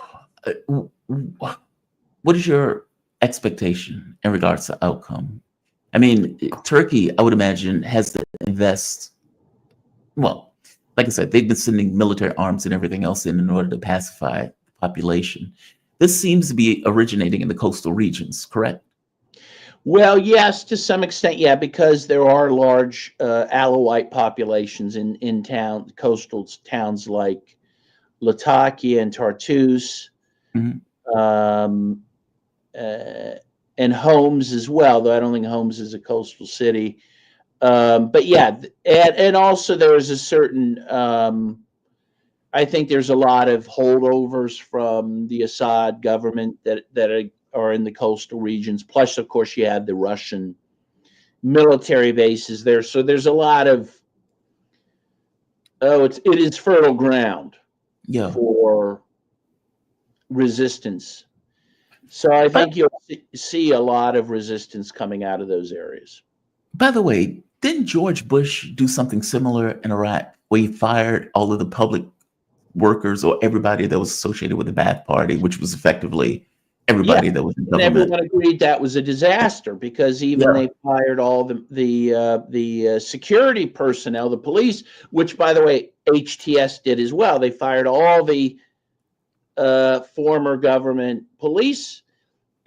What is your expectation in regards to outcome? I mean, Turkey, I would imagine, has to invest. Well, like I said, they've been sending military arms and everything else in order to pacify the population. This seems to be originating in the coastal regions, correct? Well, yes, to some extent, yeah, because there are large Alawite populations in coastal towns like Latakia and Tartus, and Homs as well, though I don't think Homs is a coastal city. But yeah, and also there is a certain, I think there's a lot of holdovers from the Assad government that are in the coastal regions. Plus, of course, you have the Russian military bases there. So there's a lot of, it is fertile ground for resistance. So I think you'll see a lot of resistance coming out of those areas. By the way, didn't George Bush do something similar in Iraq, where he fired all of the public workers or everybody that was associated with the Ba'ath Party, which was effectively everybody that was in And government. everyone agreed that was a disaster because even Yeah. they fired all the security personnel, the police, which by the way HTS did as well. They fired all the former government police.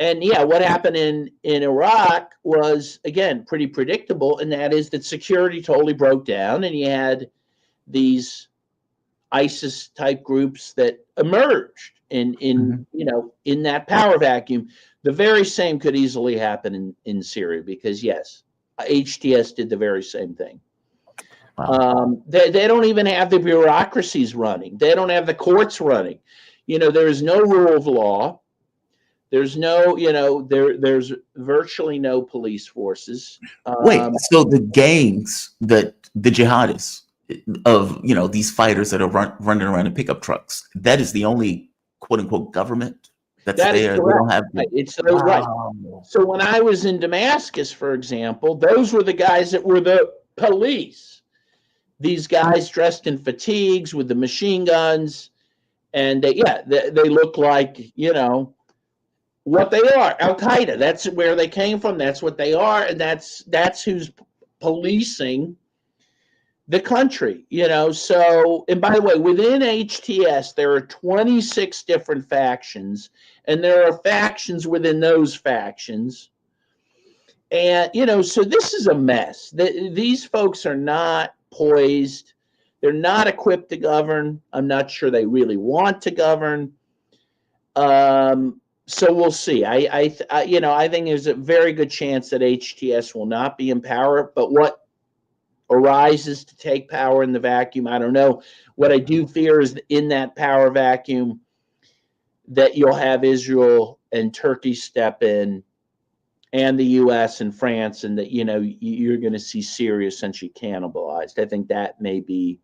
And yeah, what happened in Iraq was again pretty predictable, and that is that security totally broke down, and you had these ISIS type groups that emerged in in that power vacuum. The very same could easily happen in Syria because yes, HTS did the very same thing. Wow. They don't even have the bureaucracies running. They don't have the courts running. There is no rule of law. There's no, there's virtually no police forces. Wait, so the gangs that the jihadists of these fighters that are running around in pickup trucks, that is the only quote unquote government that's That is there. They correct. don't have Right. It's right. So when I was in Damascus, for example, those were the guys that were the police. These guys dressed in fatigues with the machine guns, and they look like what they are, Al Qaeda. That's where they came from. That's what they are, and that's who's policing the country. So, and by the way, within HTS there are 26 different factions, and there are factions within those factions, and so this is a mess. These folks are not poised. They're not equipped to govern. I'm not sure they really want to govern. So we'll see. I think there's a very good chance that HTS will not be in power. But what arises to take power in the vacuum, I don't know. What I do fear is in that power vacuum that you'll have Israel and Turkey step in, and the U.S. and France, and that you're going to see Syria essentially cannibalized. I think that may be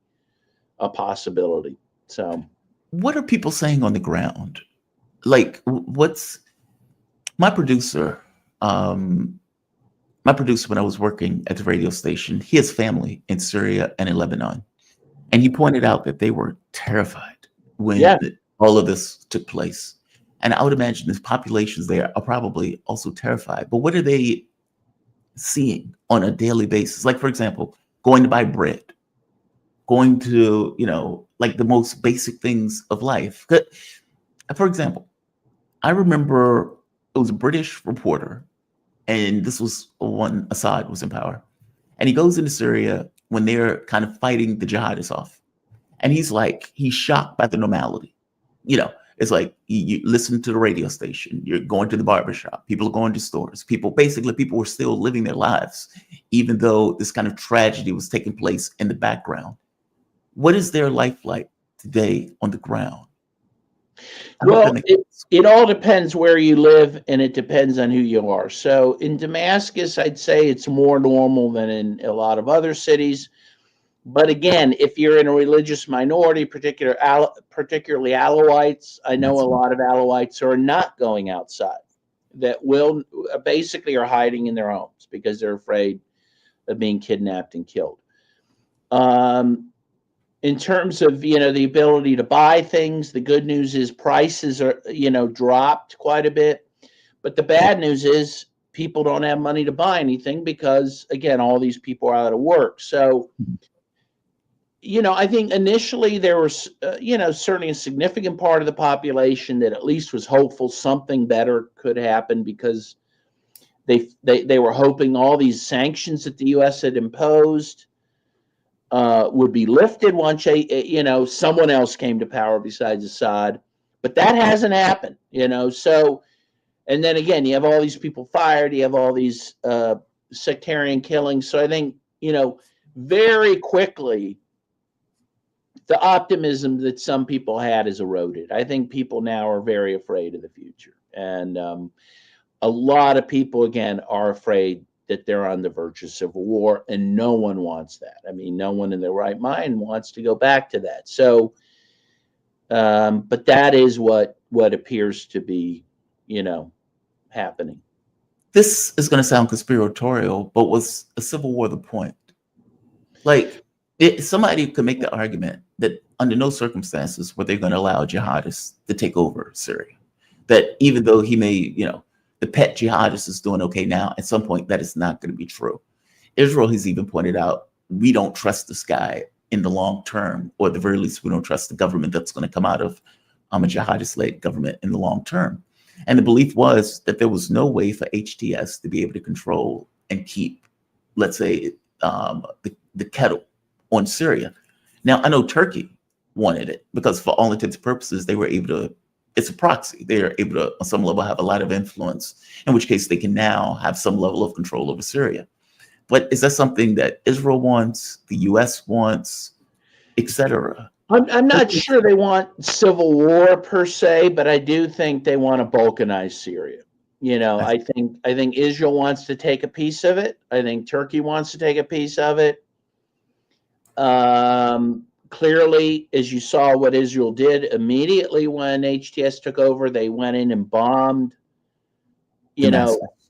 a possibility. So, what are people saying on the ground? Like, what's my producer? My producer, when I was working at the radio station, he has family in Syria and in Lebanon, and he pointed out that they were terrified when all of this took place. And I would imagine the populations there are probably also terrified. But what are they seeing on a daily basis? Like, for example, going to buy bread, going to, like the most basic things of life. For example, I remember it was a British reporter, and this was when Assad was in power. And he goes into Syria when they're kind of fighting the jihadists off. And he's shocked by the normality. It's like you listen to the radio station, you're going to the barbershop, people are going to stores, people were still living their lives, even though this kind of tragedy was taking place in the background. What is their life like today on the ground? Well, it all depends where you live, and it depends on who you are. So in Damascus, I'd say it's more normal than in a lot of other cities. But again, if you're in a religious minority, particularly Alawites, I know a lot of Alawites are not going outside, that will basically are hiding in their homes because they're afraid of being kidnapped and killed. In terms of the ability to buy things, the good news is prices are dropped quite a bit, but the bad news is people don't have money to buy anything because again all these people are out of work. So I think initially there was certainly a significant part of the population that at least was hopeful something better could happen because they were hoping all these sanctions that the U.S. had imposed would be lifted once someone else came to power besides Assad, but that hasn't happened. So, and then again you have all these people fired, you have all these sectarian killings. So I think very quickly the optimism that some people had is eroded. I think people now are very afraid of the future, and a lot of people again are afraid that they're on the verge of civil war, and no one wants that. I mean, no one in their right mind wants to go back to that. So, but that is what appears to be, happening. This is going to sound conspiratorial, but was a civil war the point? Like, Somebody could make the argument that under no circumstances were they going to allow jihadists to take over Syria. That even though he may, the pet jihadist is doing okay now, at some point that is not going to be true. Israel has even pointed out, we don't trust this guy in the long term, or at the very least, we don't trust the government that's going to come out of a jihadist-led government in the long term. And the belief was that there was no way for HTS to be able to control and keep, let's say, the kettle on Syria. Now, I know Turkey wanted it because for all intents and purposes, they were able to, it's a proxy. They are able to, on some level, have a lot of influence, in which case they can now have some level of control over Syria. But is that something that Israel wants, the US wants, etc.? I'm not sure they want civil war per se, but I do think they want to balkanize Syria. I think Israel wants to take a piece of it. I think Turkey wants to take a piece of it. Clearly, as you saw what Israel did immediately when HTS took over, they went in and bombed,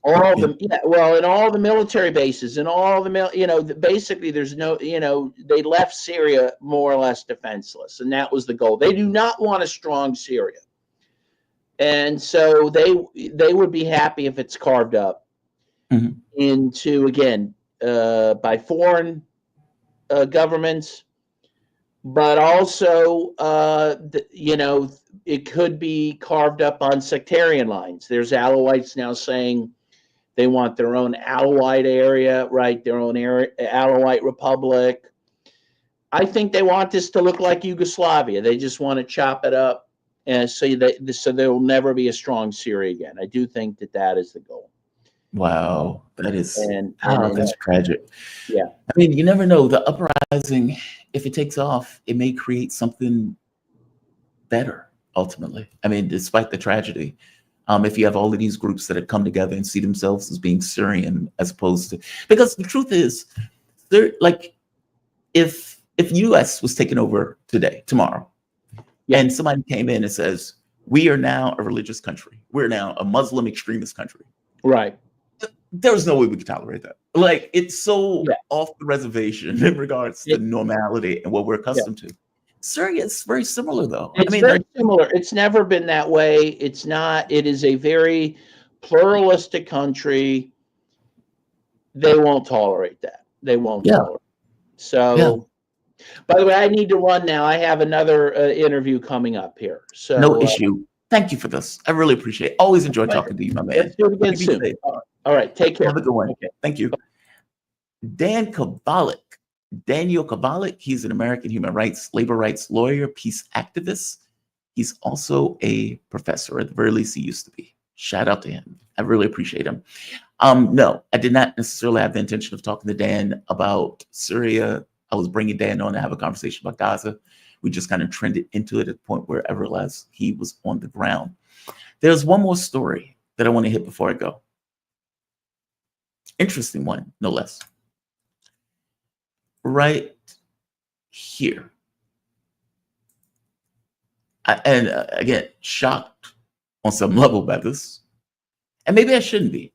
all the, and all the military bases and all the, basically there's no, they left Syria more or less defenseless. And that was the goal. They do not want a strong Syria. And so they would be happy if it's carved up into, again, by foreign governments, but also, it could be carved up on sectarian lines. There's Alawites now saying they want their own Alawite area, right? Their own area, Alawite republic. I think they want this to look like Yugoslavia. They just want to chop it up, and so there will never be a strong Syria again. I do think that is the goal. Wow, that is that's tragic. Yeah, I mean, you never know. The uprising, if it takes off, it may create something better ultimately. I mean, despite the tragedy, if you have all of these groups that have come together and see themselves as being Syrian, as opposed to, because the truth is, they're like, if U.S. was taken over tomorrow, and somebody came in and says, we are now a religious country, we're now a Muslim extremist country, right? There's no way we could tolerate that. Like, it's so off the reservation in regards to normality and what we're accustomed to. Syria is very similar, though. It's very similar. It's never been that way. It's not. It is a very pluralistic country. They won't tolerate that. They won't tolerate it. So, by the way, I need to run now. I have another interview coming up here. So no issue. Thank you for this. I really appreciate it. Always enjoy talking to you, my man. Let's do it again soon. All right. Take care. Have a good one. Okay. Thank you. Daniel Kovalik, he's an American human rights, labor rights lawyer, peace activist. He's also a professor. At the very least, he used to be. Shout out to him. I really appreciate him. No, I did not necessarily have the intention of talking to Dan about Syria. I was bringing Dan on to have a conversation about Gaza. We just kind of trended into it at the point where I realized he was on the ground. There's one more story that I want to hit before I go. Interesting one, no less. Right here. And again, shocked on some level by this. And maybe I shouldn't be.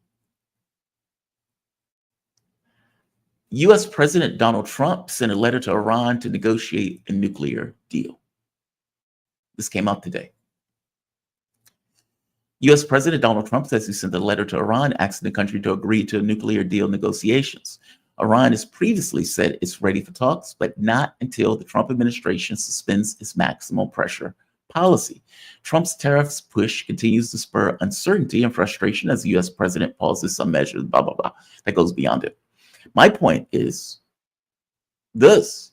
US President Donald Trump sent a letter to Iran to negotiate a nuclear deal. This came out today. US President Donald Trump says he sent a letter to Iran asking the country to agree to nuclear deal negotiations. Iran has previously said it's ready for talks, but not until the Trump administration suspends its maximum pressure policy. Trump's tariffs push continues to spur uncertainty and frustration as the US president pauses some measures, blah, blah, blah. That goes beyond it. My point is this: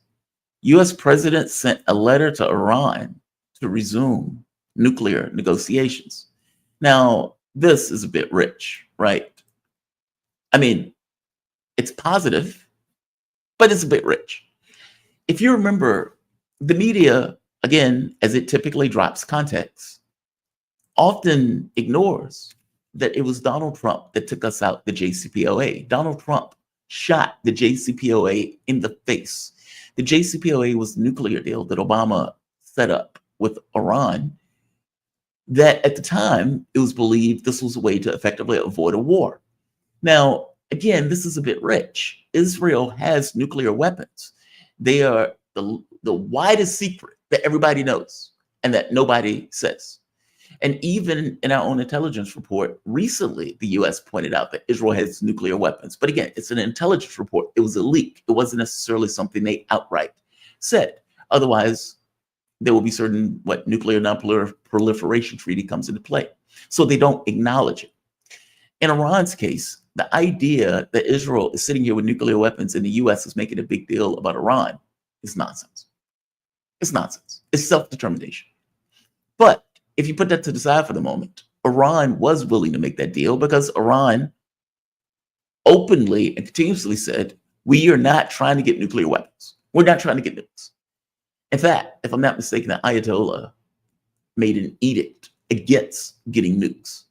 US president sent a letter to Iran to resume nuclear negotiations. Now, this is a bit rich, right? I mean, it's positive, but it's a bit rich. If you remember, the media, again, as it typically drops context, often ignores that it was Donald Trump that took us out the JCPOA. Donald Trump shot the JCPOA in the face. The JCPOA was the nuclear deal that Obama set up with Iran, that at the time, it was believed this was a way to effectively avoid a war. Now, again, this is a bit rich. Israel has nuclear weapons. They are the widest secret that everybody knows and that nobody says. And even in our own intelligence report, recently, the US pointed out that Israel has nuclear weapons. But again, it's an intelligence report. It was a leak. It wasn't necessarily something they outright said. Otherwise, there will be certain nuclear non-proliferation treaty comes into play. So they don't acknowledge it. In Iran's case, the idea that Israel is sitting here with nuclear weapons and the US is making a big deal about Iran is nonsense. It's nonsense. It's self-determination. But if you put that to the side for the moment, Iran was willing to make that deal because Iran openly and continuously said, we are not trying to get nuclear weapons. We're not trying to get nukes. In fact, if I'm not mistaken, the Ayatollah made an edict against getting nukes.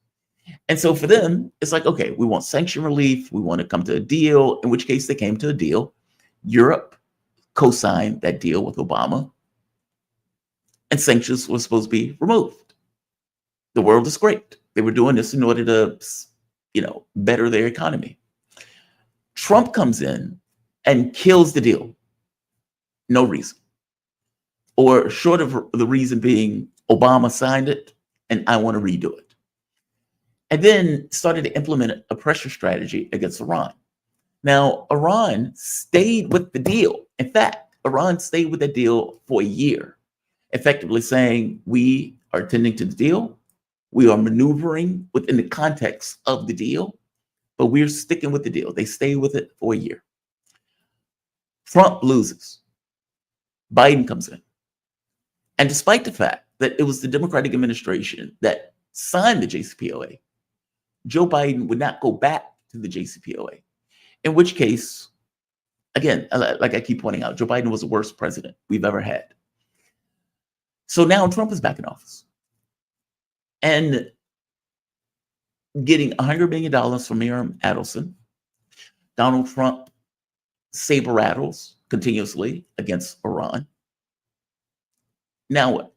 And so for them, it's like, okay, we want sanction relief. We want to come to a deal, in which case they came to a deal. Europe co-signed that deal with Obama, and sanctions were supposed to be removed. The world is great. They were doing this in order to, better their economy. Trump comes in and kills the deal. No reason. Or short of the reason being Obama signed it and I want to redo it. And then started to implement a pressure strategy against Iran. Now, Iran stayed with the deal. In fact, Iran stayed with the deal for a year, effectively saying, we are attending to the deal. We are maneuvering within the context of the deal, but we're sticking with the deal. They stay with it for a year. Trump loses. Biden comes in. And despite the fact that it was the Democratic administration that signed the JCPOA, Joe Biden would not go back to the JCPOA, in which case, again, like I keep pointing out, Joe Biden was the worst president we've ever had. So now Trump is back in office and getting $100 million from Miriam Adelson. Donald Trump saber rattles continuously against Iran. Now what?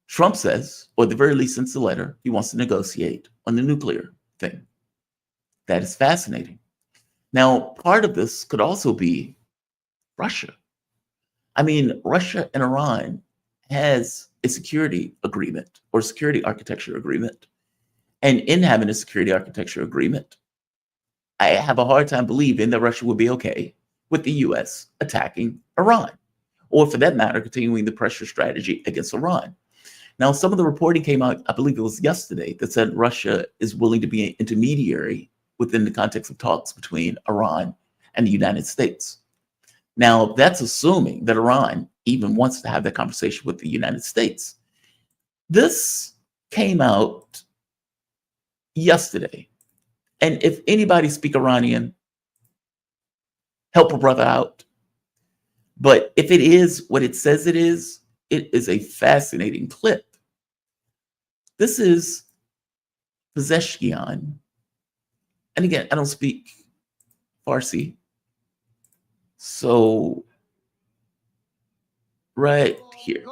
Trump says, or at the very least since the letter, he wants to negotiate on the nuclear thing. That is fascinating. Now, part of this could also be Russia. I mean, Russia and Iran has a security agreement or security architecture agreement. And in having a security architecture agreement, I have a hard time believing that Russia would be okay with the US attacking Iran, or for that matter, continuing the pressure strategy against Iran. Now, some of the reporting came out, I believe it was yesterday, that said Russia is willing to be an intermediary within the context of talks between Iran and the United States. Now, that's assuming that Iran even wants to have that conversation with the United States. This came out yesterday. And if anybody speak Iranian, help a brother out. But if it is what it says it is a fascinating clip. This is Pezeshkian. And again, I don't speak Farsi. So right here.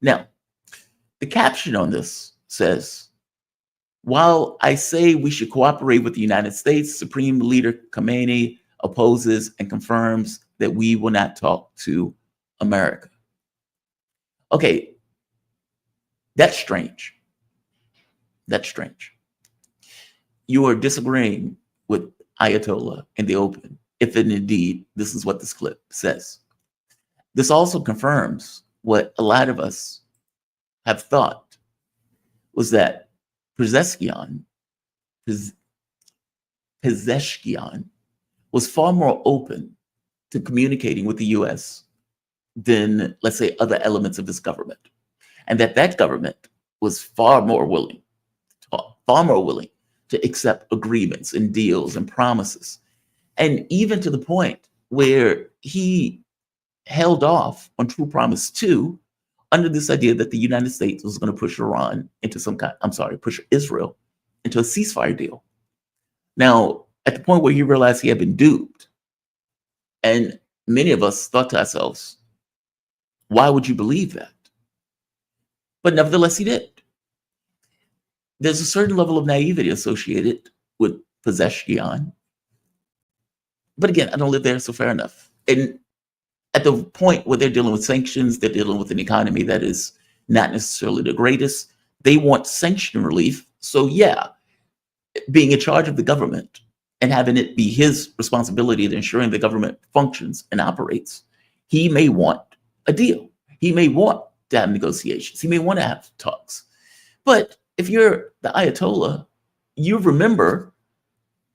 Now, the caption on this says, while I say we should cooperate with the United States, Supreme Leader Khamenei opposes and confirms that we will not talk to America. Okay, that's strange. That's strange. You are disagreeing with Ayatollah in the open, if indeed this is what this clip says. This also confirms what a lot of us have thought, was that Pezeshkian was far more open to communicating with the US than, let's say, other elements of this government. And that government was far more willing to accept agreements and deals and promises. And even to the point where he held off on True Promise 2 under this idea that the United States was going to push push Israel into a ceasefire deal. Now, at the point where he realized he had been duped, and many of us thought to ourselves, why would you believe that? But nevertheless, he did. There's a certain level of naivety associated with Pezeshkian But again, I don't live there, so fair enough. And at the point where they're dealing with sanctions, they're dealing with an economy that is not necessarily the greatest. They want sanction relief. So yeah, being in charge of the government and having it be his responsibility to ensuring the government functions and operates, he may want a deal. He may want to have negotiations. He may want to have talks. But if you're the Ayatollah, you remember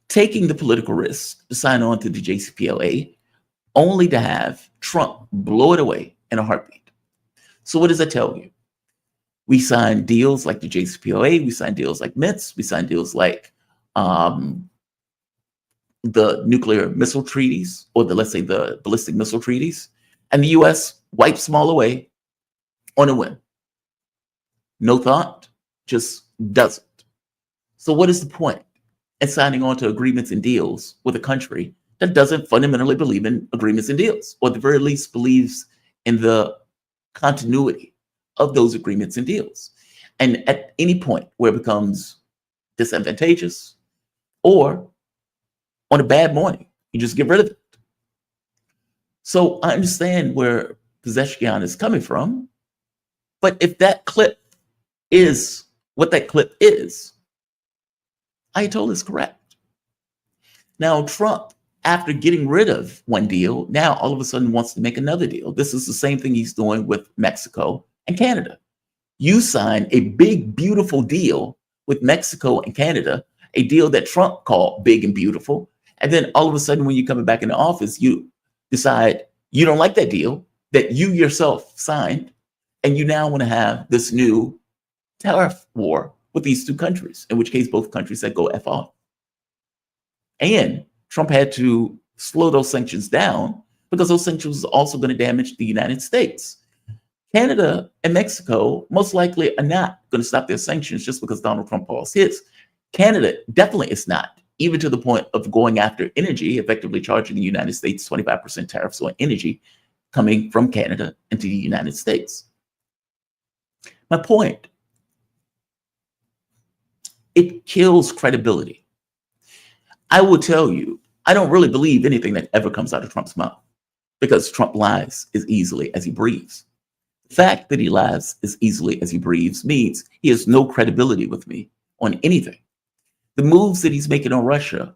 taking the political risk to sign on to the JCPOA only to have Trump blow it away in a heartbeat. So what does that tell you? We signed deals like the JCPOA, we signed deals like MITS, we signed deals like the nuclear missile treaties, or let's say the ballistic missile treaties, and the US wipes them all away on a whim. No thought, just doesn't. So what is the point in signing on to agreements and deals with a country that doesn't fundamentally believe in agreements and deals, or at the very least believes in the continuity of those agreements and deals? And at any point where it becomes disadvantageous, or on a bad morning, you just get rid of it. So I understand where Pezeshkian is coming from, but if that clip is what that clip is, Ayatollah is correct. Now, Trump, after getting rid of one deal, now all of a sudden wants to make another deal. This is the same thing he's doing with Mexico and Canada. You sign a big, beautiful deal with Mexico and Canada, a deal that Trump called big and beautiful. And then all of a sudden, when you're coming back into office, you decide you don't like that deal that you yourself signed, and you now want to have this new tariff war with these two countries, in which case both countries said go F off. And Trump had to slow those sanctions down because those sanctions are also going to damage the United States. Canada and Mexico most likely are not going to stop their sanctions just because Donald Trump paused his. Canada definitely is not, even to the point of going after energy, effectively charging the United States 25% tariffs on energy coming from Canada into the United States. My point, it kills credibility. I will tell you, I don't really believe anything that ever comes out of Trump's mouth, because Trump lies as easily as he breathes. The fact that he lies as easily as he breathes means he has no credibility with me on anything. The moves that he's making on Russia,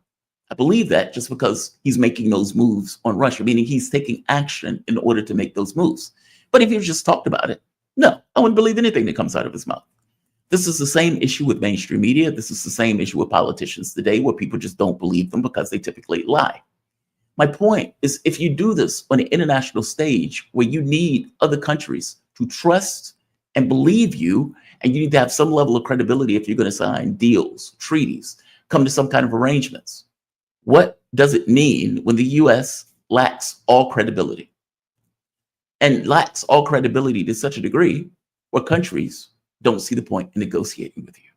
I believe that just because he's making those moves on Russia, meaning he's taking action in order to make those moves. But if he just talked about it, no, I wouldn't believe anything that comes out of his mouth. This is the same issue with mainstream media. This is the same issue with politicians today, where people just don't believe them because they typically lie. My point is, if you do this on an international stage where you need other countries to trust and believe you, and you need to have some level of credibility if you're going to sign deals, treaties, come to some kind of arrangements, what does it mean when the US lacks all credibility? And lacks all credibility to such a degree where countries don't see the point in negotiating with you.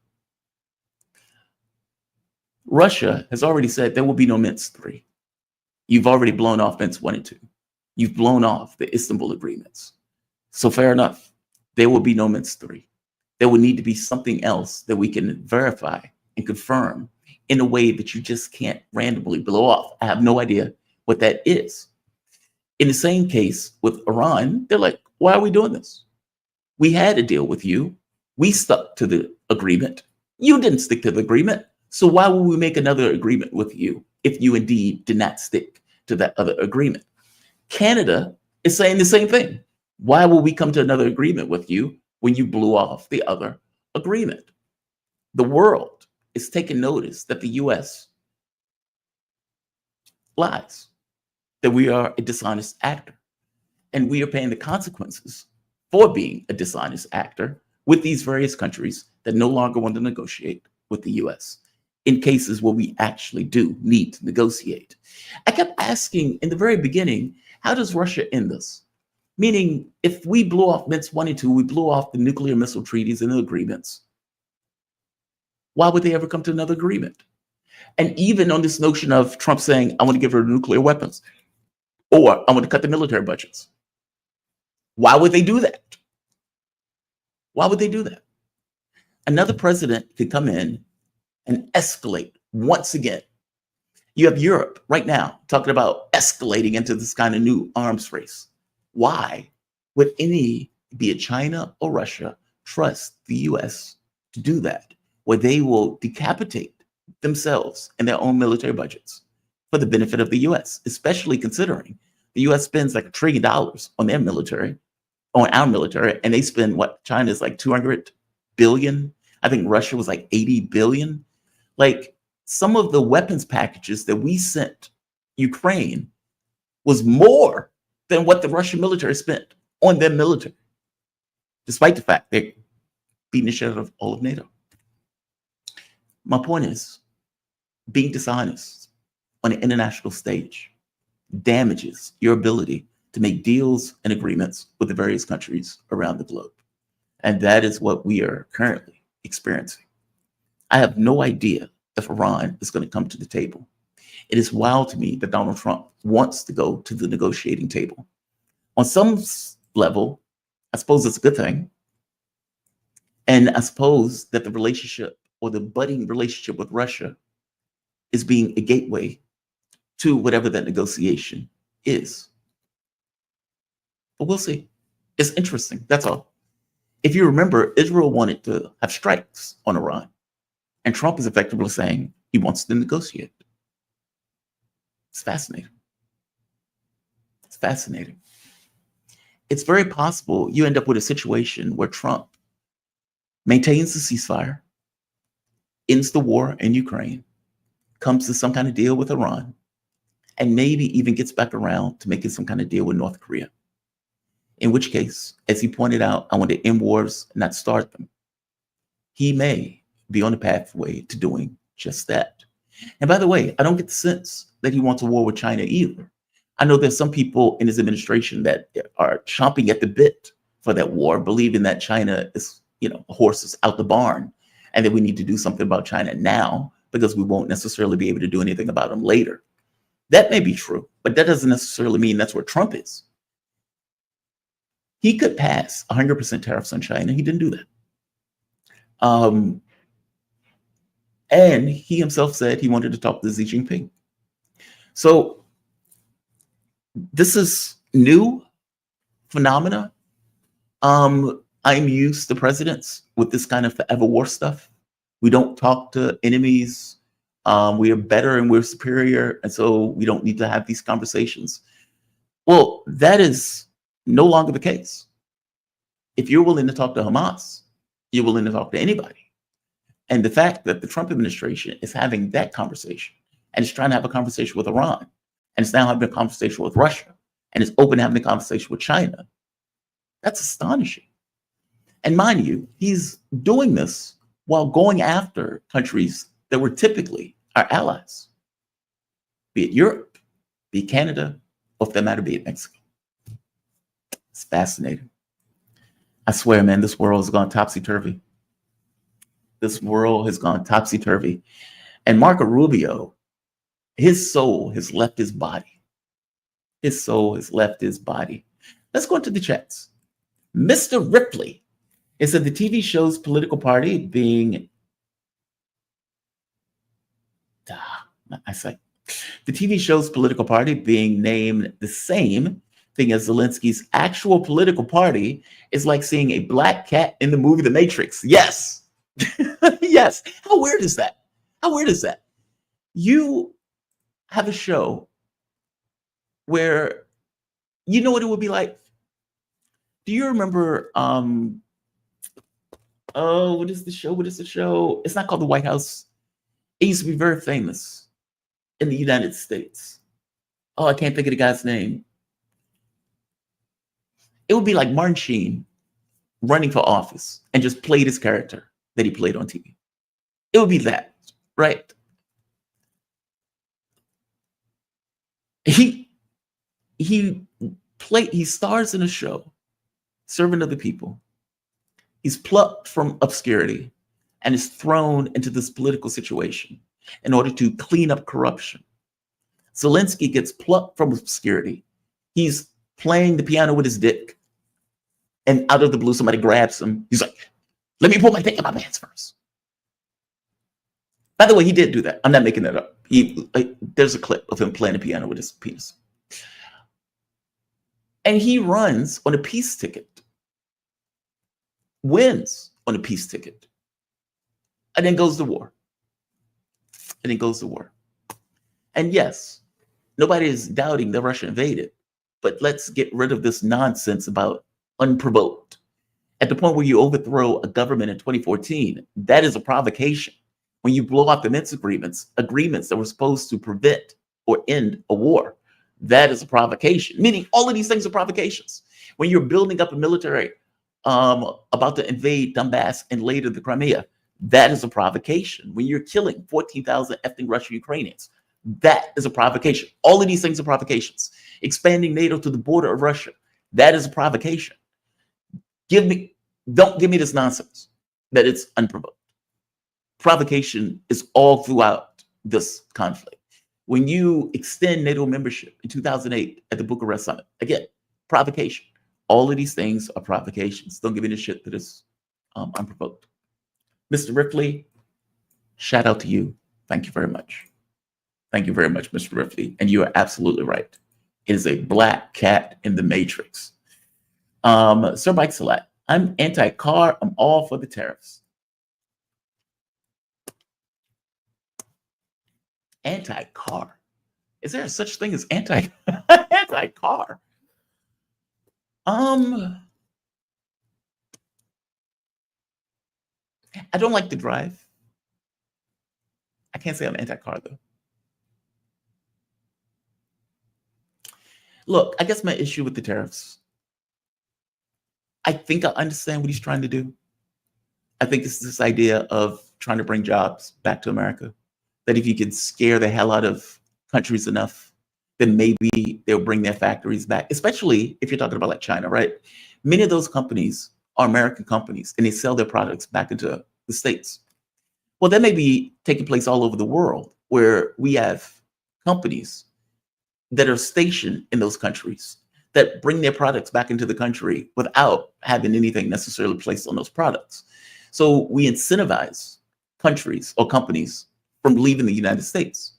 Russia has already said there will be no Minsk 3. You've already blown off Minsk 1 and 2. You've blown off the Istanbul agreements. So fair enough, there will be no Minsk 3. There will need to be something else that we can verify and confirm in a way that you just can't randomly blow off. I have no idea what that is. In the same case with Iran, they're like, why are we doing this? We had a deal with you. We stuck to the agreement. You didn't stick to the agreement. So why would we make another agreement with you if you indeed did not stick to that other agreement? Canada is saying the same thing. Why will we come to another agreement with you when you blew off the other agreement? The world is taking notice that the US lies, that we are a dishonest actor, and we are paying the consequences for being a dishonest actor with these various countries that no longer want to negotiate with the US in cases where we actually do need to negotiate. I kept asking in the very beginning, how does Russia end this? Meaning, if we blew off Minsk 1 and 2, we blew off the nuclear missile treaties and the agreements, why would they ever come to another agreement? And even on this notion of Trump saying, I want to give her nuclear weapons, or I want to cut the military budgets, why would they do that? Why would they do that? Another president could come in and escalate once again You have Europe right now talking about escalating into this kind of new arms race. Why would any, be it China or Russia, trust the US to do that, where they will decapitate themselves and their own military budgets for the benefit of the US, especially considering the US spends like $1 trillion on their military, on our military, and they spend what? China's like 200 billion. I think Russia was like 80 billion. Like, some of the weapons packages that we sent Ukraine was more than what the Russian military spent on their military, despite the fact they're beating the shit out of all of NATO. My point is, being dishonest on an international stage damages your ability to make deals and agreements with the various countries around the globe. And that is what we are currently experiencing. I have no idea if Iran is going to come to the table. It is wild to me that Donald Trump wants to go to the negotiating table. On some level, I suppose it's a good thing. And I suppose that the relationship, or the budding relationship with Russia, is being a gateway to whatever that negotiation is. But we'll see. It's interesting. That's all. If you remember, Israel wanted to have strikes on Iran. And Trump is effectively saying he wants to negotiate. It's fascinating. It's fascinating. It's very possible you end up with a situation where Trump maintains the ceasefire, ends the war in Ukraine, comes to some kind of deal with Iran, and maybe even gets back around to making some kind of deal with North Korea. In which case, as he pointed out, I want to end wars, not start them. He may be on the pathway to doing just that. And by the way, I don't get the sense that he wants a war with China either. I know there's some people in his administration that are chomping at the bit for that war, believing that China is, a horse is out the barn, and that we need to do something about China now because we won't necessarily be able to do anything about them later. That may be true, but that doesn't necessarily mean that's where Trump is. He could pass 100% tariffs on China. He didn't do that. And he himself said he wanted to talk to Xi Jinping. So this is new phenomena. I'm used to presidents with this kind of forever war stuff. We don't talk to enemies. We are better and we're superior. And so we don't need to have these conversations. Well, that is no longer the case. If you're willing to talk to Hamas, you're willing to talk to anybody. And the fact that the Trump administration is having that conversation and is trying to have a conversation with Iran, and it's now having a conversation with Russia, and is open to having a conversation with China, that's astonishing. And mind you, he's doing this while going after countries that were typically our allies, be it Europe, be it Canada, or if that matter, be it Mexico. It's fascinating. I swear, man, this world has gone topsy-turvy. This world has gone topsy-turvy. And Marco Rubio, his soul has left his body. His soul has left his body. Let's go into the chats. Mr. Ripley, it said the TV show's political party being... The TV show's political party being named the same thing as Zelensky's actual political party is like seeing a black cat in the movie The Matrix. Yes. Yes. How weird is that? How weird is that? You have a show where you know what it would be like. Do you remember what is the show? What is the show? It's not called The White House. It used to be very famous in the United States. Oh, I can't think of the guy's name. It would be like Martin Sheen running for office and just played his character that he played on TV. It would be that, right? He stars in a show, Servant of the People. He's plucked from obscurity and is thrown into this political situation in order to clean up corruption. Zelenskyy gets plucked from obscurity. He's playing the piano with his dick, and out of the blue, somebody grabs him. He's like, let me pull my dick in my pants first. By the way, he did do that. I'm not making that up. There's a clip of him playing the piano with his penis. And he runs on a peace ticket, wins on a peace ticket, and then goes to war. And then goes to war. And yes, nobody is doubting that Russia invaded, but let's get rid of this nonsense about unprovoked. At the point where you overthrow a government in 2014, that is a provocation. When you blow up the Minsk agreements that were supposed to prevent or end a war, that is a provocation. Meaning all of these things are provocations. When you're building up a military about to invade Donbass and later the Crimea, that is a provocation. When you're killing 14,000 ethnic Russian Ukrainians, that is a provocation. All of these things are provocations. Expanding NATO to the border of Russia, that is a provocation. Don't give me this nonsense that it's unprovoked. Provocation is all throughout this conflict. When you extend NATO membership in 2008 at the Bucharest summit, again, provocation. All of these things are provocations. Don't give me the shit that is unprovoked. Mr. Ripley, shout out to you. Thank you very much. Thank you very much, Mr. Ripley. And you are absolutely right. It is a black cat in the matrix. Sir Mike Salat, I'm anti-car. I'm all for the tariffs. Anti-car. Is there such thing as anti-car? I don't like to drive. I can't say I'm anti-car though. Look, I guess my issue with the tariffs, I think I understand what he's trying to do. I think it's this idea of trying to bring jobs back to America. That if you can scare the hell out of countries enough, then maybe they'll bring their factories back, especially if you're talking about like China, right? Many of those companies are American companies and they sell their products back into the States. Well, that may be taking place all over the world where we have companies that are stationed in those countries that bring their products back into the country without having anything necessarily placed on those products. So we incentivize countries or companies from leaving the United States.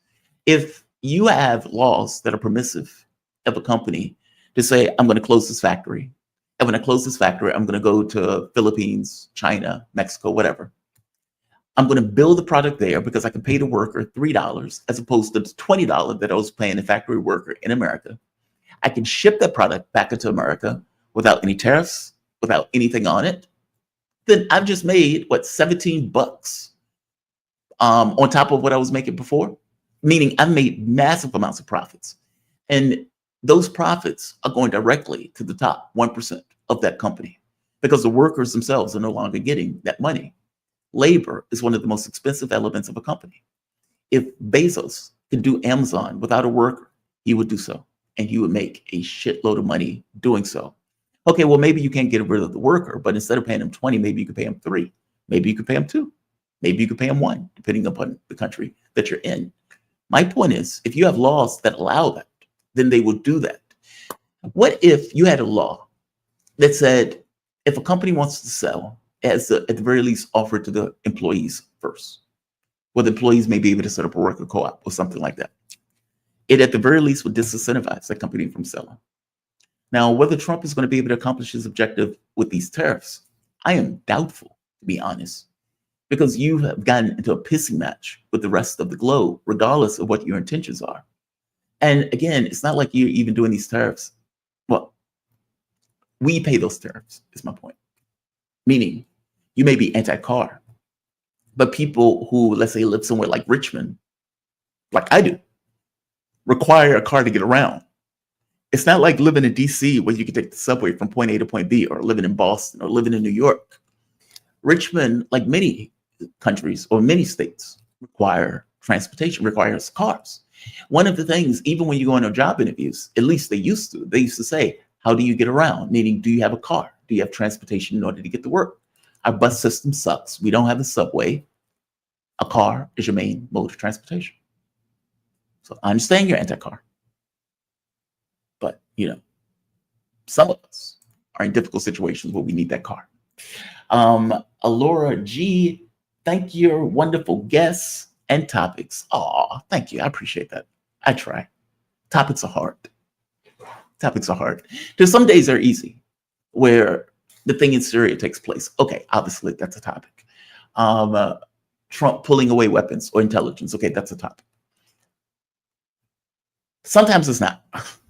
If you have laws that are permissive of a company to say, I'm going to close this factory. And when I close this factory, I'm going to go to Philippines, China, Mexico, whatever. I'm going to build the product there because I can pay the worker $3 as opposed to the $20 that I was paying the factory worker in America. I can ship that product back into America without any tariffs, without anything on it. Then I've just made, what, $17 on top of what I was making before, meaning I've made massive amounts of profits. And those profits are going directly to the top 1% of that company because the workers themselves are no longer getting that money. Labor is one of the most expensive elements of a company. If Bezos could do Amazon without a worker, he would do so. And he would make a shitload of money doing so. Okay, well, maybe you can't get rid of the worker, but instead of paying him 20, maybe you could pay him 3. Maybe you could pay him 2. Maybe you could pay them 1, depending upon the country that you're in. My point is, if you have laws that allow that, then they will do that. What if you had a law that said, if a company wants to sell, it has to, at the very least, offer it to the employees first? Well, the employees may be able to set up a worker co-op or something like that. It, at the very least, would disincentivize that company from selling. Now, whether Trump is going to be able to accomplish his objective with these tariffs, I am doubtful, to be honest. Because you have gotten into a pissing match with the rest of the globe, regardless of what your intentions are. And again, it's not like you're even doing these tariffs. Well, we pay those tariffs, is my point. Meaning, you may be anti-car, but people who, let's say, live somewhere like Richmond, like I do, require a car to get around. It's not like living in DC where you can take the subway from point A to point B, or living in Boston, or living in New York. Richmond, like many countries or many states, requires cars. One of the things, even when you go on job interviews, at least they used to say, how do you get around? Meaning, do you have a car? Do you have transportation in order to get to work? Our bus system sucks. We don't have a subway. A car is your main mode of transportation. So I understand you're anti-car. But, some of us are in difficult situations where we need that car. Alora G, thank your wonderful guests and topics. Oh, thank you. I appreciate that. I try. Topics are hard. Topics are hard. There's some days are easy, where the thing in Syria takes place. Okay, obviously that's a topic. Trump pulling away weapons or intelligence. Okay, that's a topic. Sometimes it's not.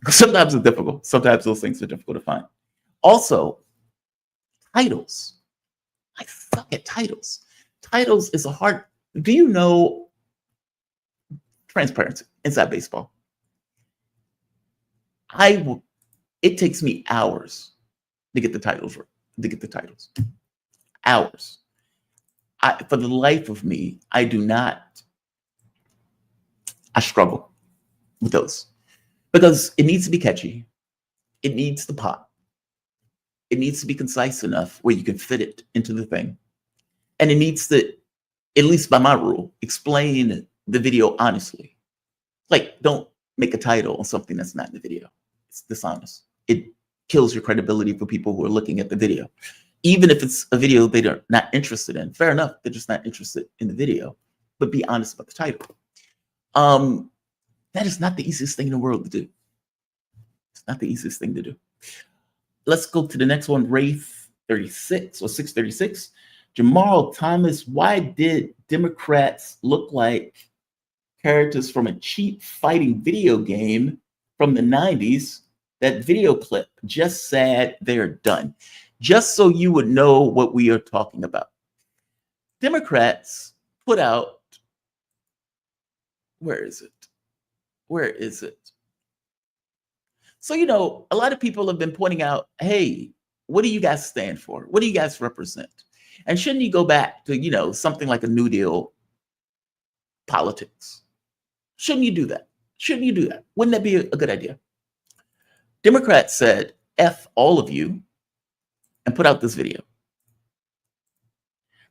Sometimes it's difficult. Sometimes those things are difficult to find. Also, titles. I suck at titles. Titles is a hard. Do you know transparency inside baseball? It takes me hours to get the titles hours. For the life of me, I struggle with those because it needs to be catchy. It needs to pop. It needs to be concise enough where you can fit it into the thing. And it needs to, at least by my rule, explain the video honestly. Like, don't make a title on something that's not in the video. It's dishonest. It kills your credibility for people who are looking at the video. Even if it's a video they're not interested in. Fair enough, they're just not interested in the video, but be honest about the title. That is not the easiest thing in the world to do. It's not the easiest thing to do. Let's go to the next one, Wraith 36 or 636. Jamal Thomas, why did Democrats look like characters from a cheap fighting video game from the 90s? That video clip just said they're done. Just so you would know what we are talking about. Democrats put out, where is it? Where is it? So, you know, a lot of people have been pointing out, hey, what do you guys stand for? What do you guys represent? And shouldn't you go back to, you know, something like a New Deal politics? Shouldn't you do that? Shouldn't you do that? Wouldn't that be a good idea? Democrats said, F all of you, and put out this video.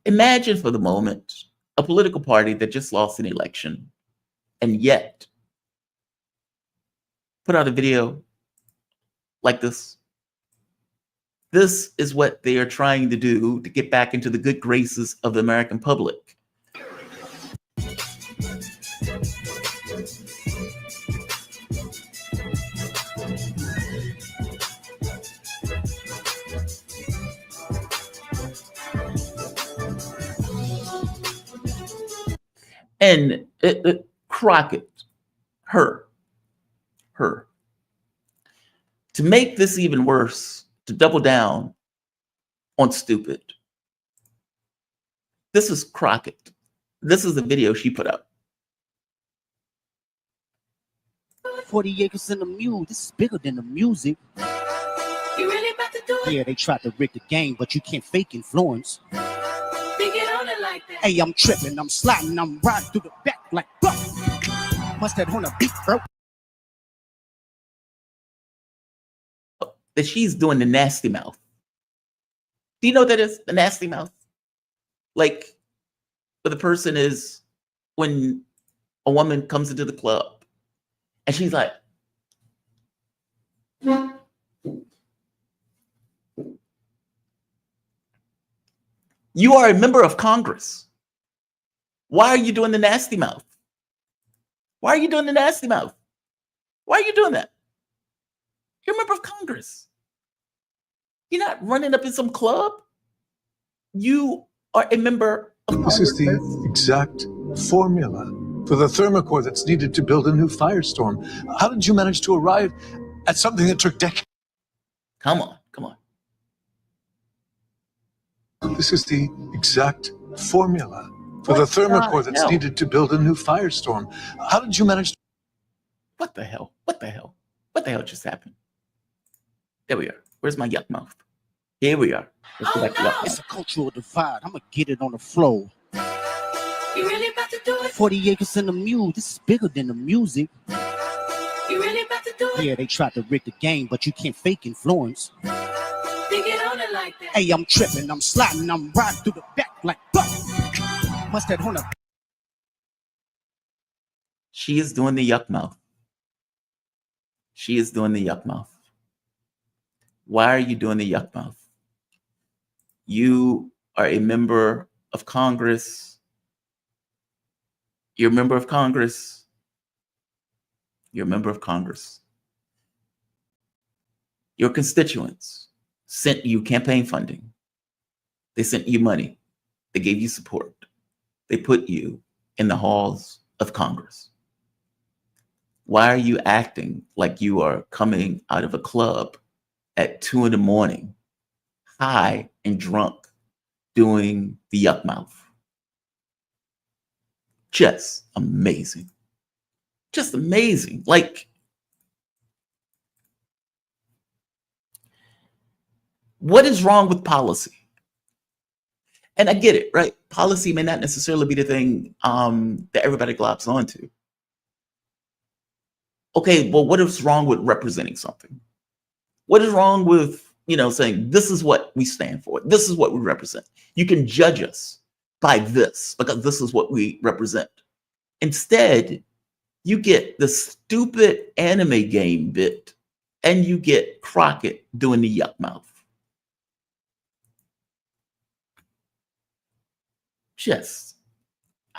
Imagine for the moment a political party that just lost an election and yet put out a video like this. This is what they are trying to do to get back into the good graces of the American public. And Crockett, her. To make this even worse, to double down on stupid. This is Crockett. This is the video she put up. 40 acres in the mule. This is bigger than the music. You really about to do it? Yeah, they tried to rig the game, but you can't fake influence. They get on it like that. Hey, I'm tripping, I'm sliding, I'm riding through the back like fuck. Must have on a beat, bro. That she's doing the nasty mouth. Do you know what that is? The nasty mouth? Like, where the person is when a woman comes into the club and she's like, you are a member of Congress. Why are you doing the nasty mouth? Why are you doing the nasty mouth? Why are you doing that? You're a member of Congress. You're not running up in some club. You are a member of Congress. This is the exact formula for the thermocore that's needed to build a new firestorm. How did you manage to arrive at something that took decades? Come on, come on. This is the exact formula for the thermocore that's needed to build a new firestorm. How did you manage to... What the hell? What the hell? What the hell just happened? There we are. Where's my yuck mouth? Here we are. Let's go back to yuck mouth. It's a cultural divide. I'm gonna get it on the flow. You really about to do it? 40 acres in the mule. This is bigger than the music. You really about to do it? Yeah, they tried to rig the game, but you can't fake influence. They get on it like that. Hey, I'm tripping, I'm sliding, I'm riding through the back like fuck. Must have on a... She is doing the yuck mouth. She is doing the yuck mouth. Why are you doing the yuck mouth? You are a member of Congress. You're a member of Congress. You're a member of Congress. Your constituents sent you campaign funding. They sent you money. They gave you support. They put you in the halls of Congress. Why are you acting like you are coming out of a club at 2 a.m, high and drunk, doing the yuck mouth? Just amazing. Just amazing. Like, what is wrong with policy? And I get it, right? Policy may not necessarily be the thing that everybody globs onto. Okay, well, what is wrong with representing something? What is wrong with, saying this is what we stand for? This is what we represent. You can judge us by this because this is what we represent. Instead, you get the stupid anime game bit and you get Crockett doing the yuck mouth. Just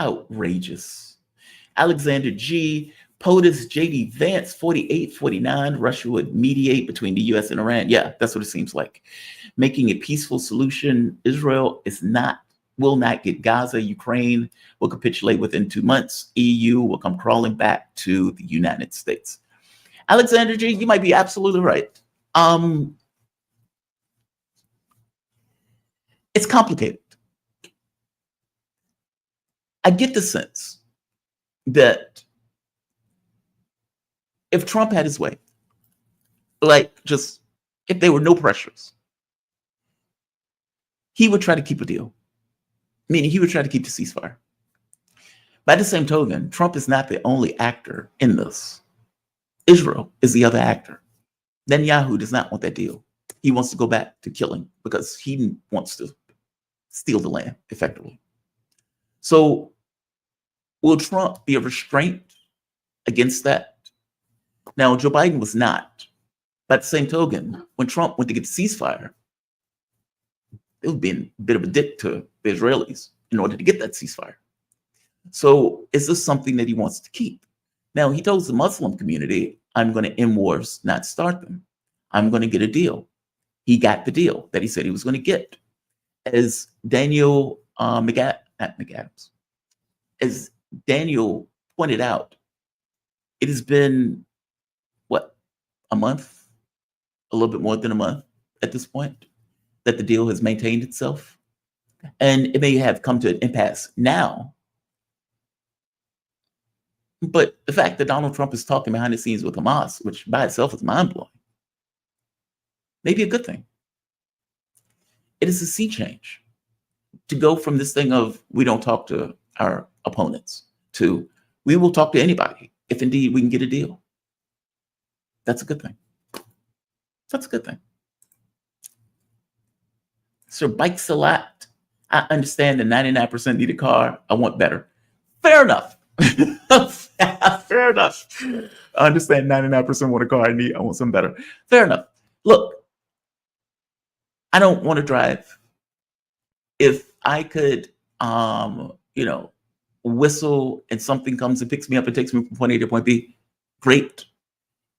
outrageous. Alexander G. POTUS J.D. Vance 4849. Russia would mediate between the U.S. and Iran. Yeah, that's what it seems like. Making a peaceful solution. Israel will not get Gaza. Ukraine will capitulate within 2 months. EU will come crawling back to the United States. Alexander G., you might be absolutely right. It's complicated. I get the sense that if Trump had his way, like just if there were no pressures, he would try to keep a deal. Meaning he would try to keep the ceasefire. By the same token, Trump is not the only actor in this. Israel is the other actor. Netanyahu does not want that deal. He wants to go back to killing because he wants to steal the land effectively. So will Trump be a restraint against that? Now, Joe Biden was not. By the same token, when Trump went to get the ceasefire, it would be a bit of a dick to the Israelis in order to get that ceasefire. So is this something that he wants to keep? Now, he told the Muslim community, I'm going to end wars, not start them. I'm going to get a deal. He got the deal that he said he was going to get. As Daniel as Daniel pointed out, it has been, a month? A little bit more than a month at this point that the deal has maintained itself. And it may have come to an impasse now. But the fact that Donald Trump is talking behind the scenes with Hamas, which by itself is mind-blowing, may be a good thing. It is a sea change to go from this thing of we don't talk to our opponents to we will talk to anybody if indeed we can get a deal. That's a good thing. That's a good thing. Sir Bike Salat, I understand the 99% need a car. I want better. Fair enough. Fair enough. I understand 99% want a car I need. I want something better. Fair enough. Look, I don't want to drive. If I could, whistle and something comes and picks me up and takes me from point A to point B, great.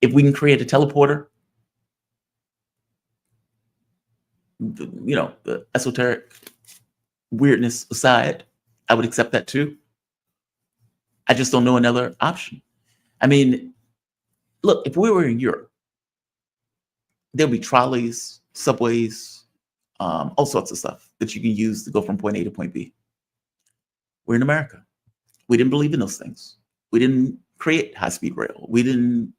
If we can create a teleporter, the esoteric weirdness aside, I would accept that too. I just don't know another option. I mean, look, if we were in Europe, there'll be trolleys, subways, all sorts of stuff that you can use to go from point A to point B. We're in America. We didn't believe in those things. We didn't create high-speed rail. We didn't,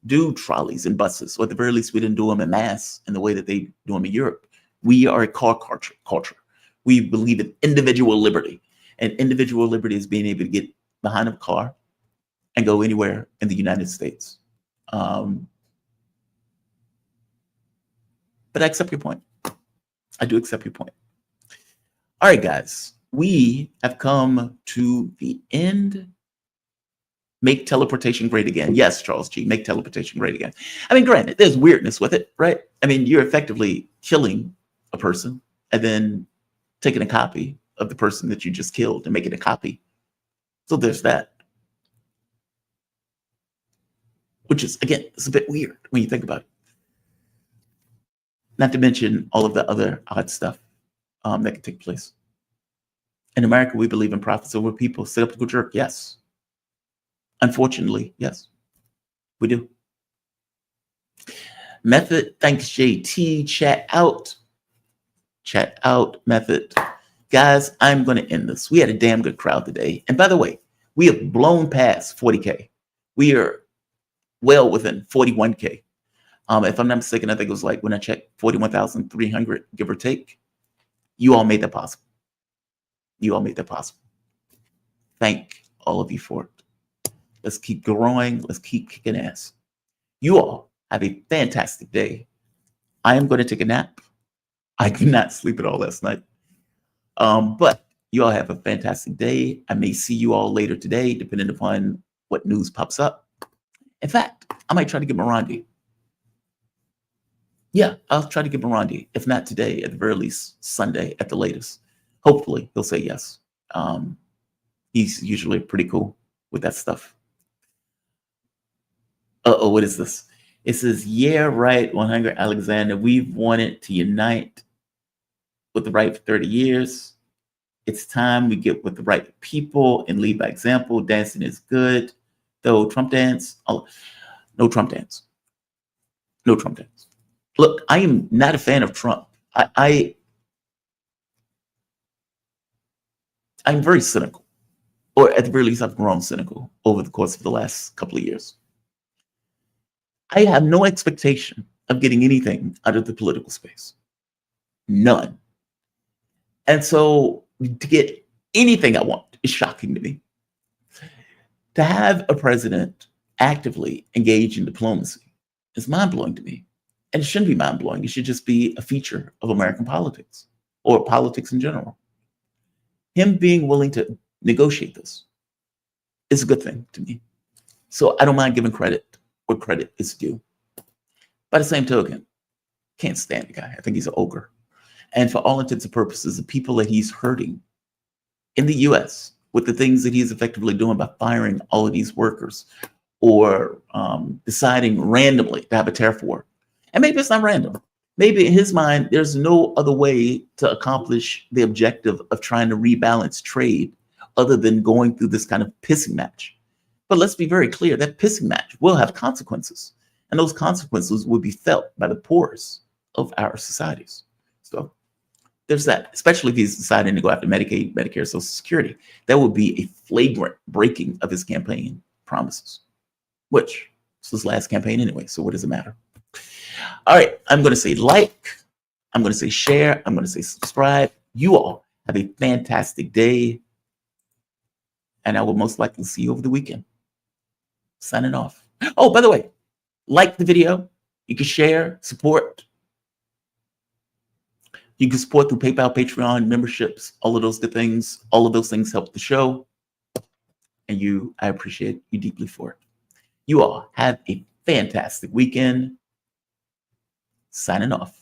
do trolleys and buses, or at the very least, we didn't do them en masse in the way that they do them in Europe. We are a car culture. We believe in individual liberty, and individual liberty is being able to get behind a car and go anywhere in the United States. But I accept your point. I do accept your point. All right, guys, we have come to the end. Make teleportation great again. Yes, Charles G, make teleportation great again. I mean, granted, there's weirdness with it, right? I mean, you're effectively killing a person and then taking a copy of the person that you just killed and making a copy So there's that. Which is, again, it's a bit weird when you think about it. Not to mention all of the other odd stuff that can take place. In America, we believe in profits over people. Skeptical jerk, yes. Unfortunately, yes, we do. Method, thanks, JT. Chat out. Chat out, Method. Guys, I'm going to end this. We had a damn good crowd today. And by the way, we have blown past 40K. We are well within 41K. If I'm not mistaken, I think it was like when I checked 41,300, give or take. You all made that possible. You all made that possible. Thank all of you for it. Let's keep growing. Let's keep kicking ass. You all have a fantastic day. I am going to take a nap. I did not sleep at all last night. But you all have a fantastic day. I may see you all later today, depending upon what news pops up. In fact, I might try to get Morandi. Yeah, I'll try to get Morandi. If not today, at the very least, Sunday at the latest. Hopefully, he'll say yes. He's usually pretty cool with that stuff. Uh-oh, what is this? It says, yeah, right, 100 Alexander. We've wanted to unite with the right for 30 years. It's time we get with the right people and lead by example. Dancing is good. Though Trump dance, oh, no Trump dance. No Trump dance. Look, I am not a fan of Trump. I'm very cynical, or at the very least, I've grown cynical over the course of the last couple of years. I have no expectation of getting anything out of the political space. None. And so to get anything I want is shocking to me. To have a president actively engage in diplomacy is mind-blowing to me. And it shouldn't be mind-blowing. It should just be a feature of American politics or politics in general. Him being willing to negotiate this is a good thing to me. So I don't mind giving credit where credit is due. By the same token, can't stand the guy. I think he's an ogre. And for all intents and purposes, the people that he's hurting in the US with the things that he's effectively doing by firing all of these workers or deciding randomly to have a tariff war. And maybe it's not random. Maybe in his mind, there's no other way to accomplish the objective of trying to rebalance trade other than going through this kind of pissing match. But let's be very clear, that pissing match will have consequences. And those consequences will be felt by the poorest of our societies. So there's that, especially if he's deciding to go after Medicaid, Medicare, Social Security. That would be a flagrant breaking of his campaign promises, which is his last campaign anyway, so what does it matter? All right, I'm going to say like, I'm going to say share, I'm going to say subscribe. You all have a fantastic day, and I will most likely see you over the weekend. Signing off. Oh, by the way, like the video. You can share, support. You can support through PayPal, Patreon, memberships, all of those good things. All of those things help the show. And I appreciate you deeply for it. You all have a fantastic weekend. Signing off.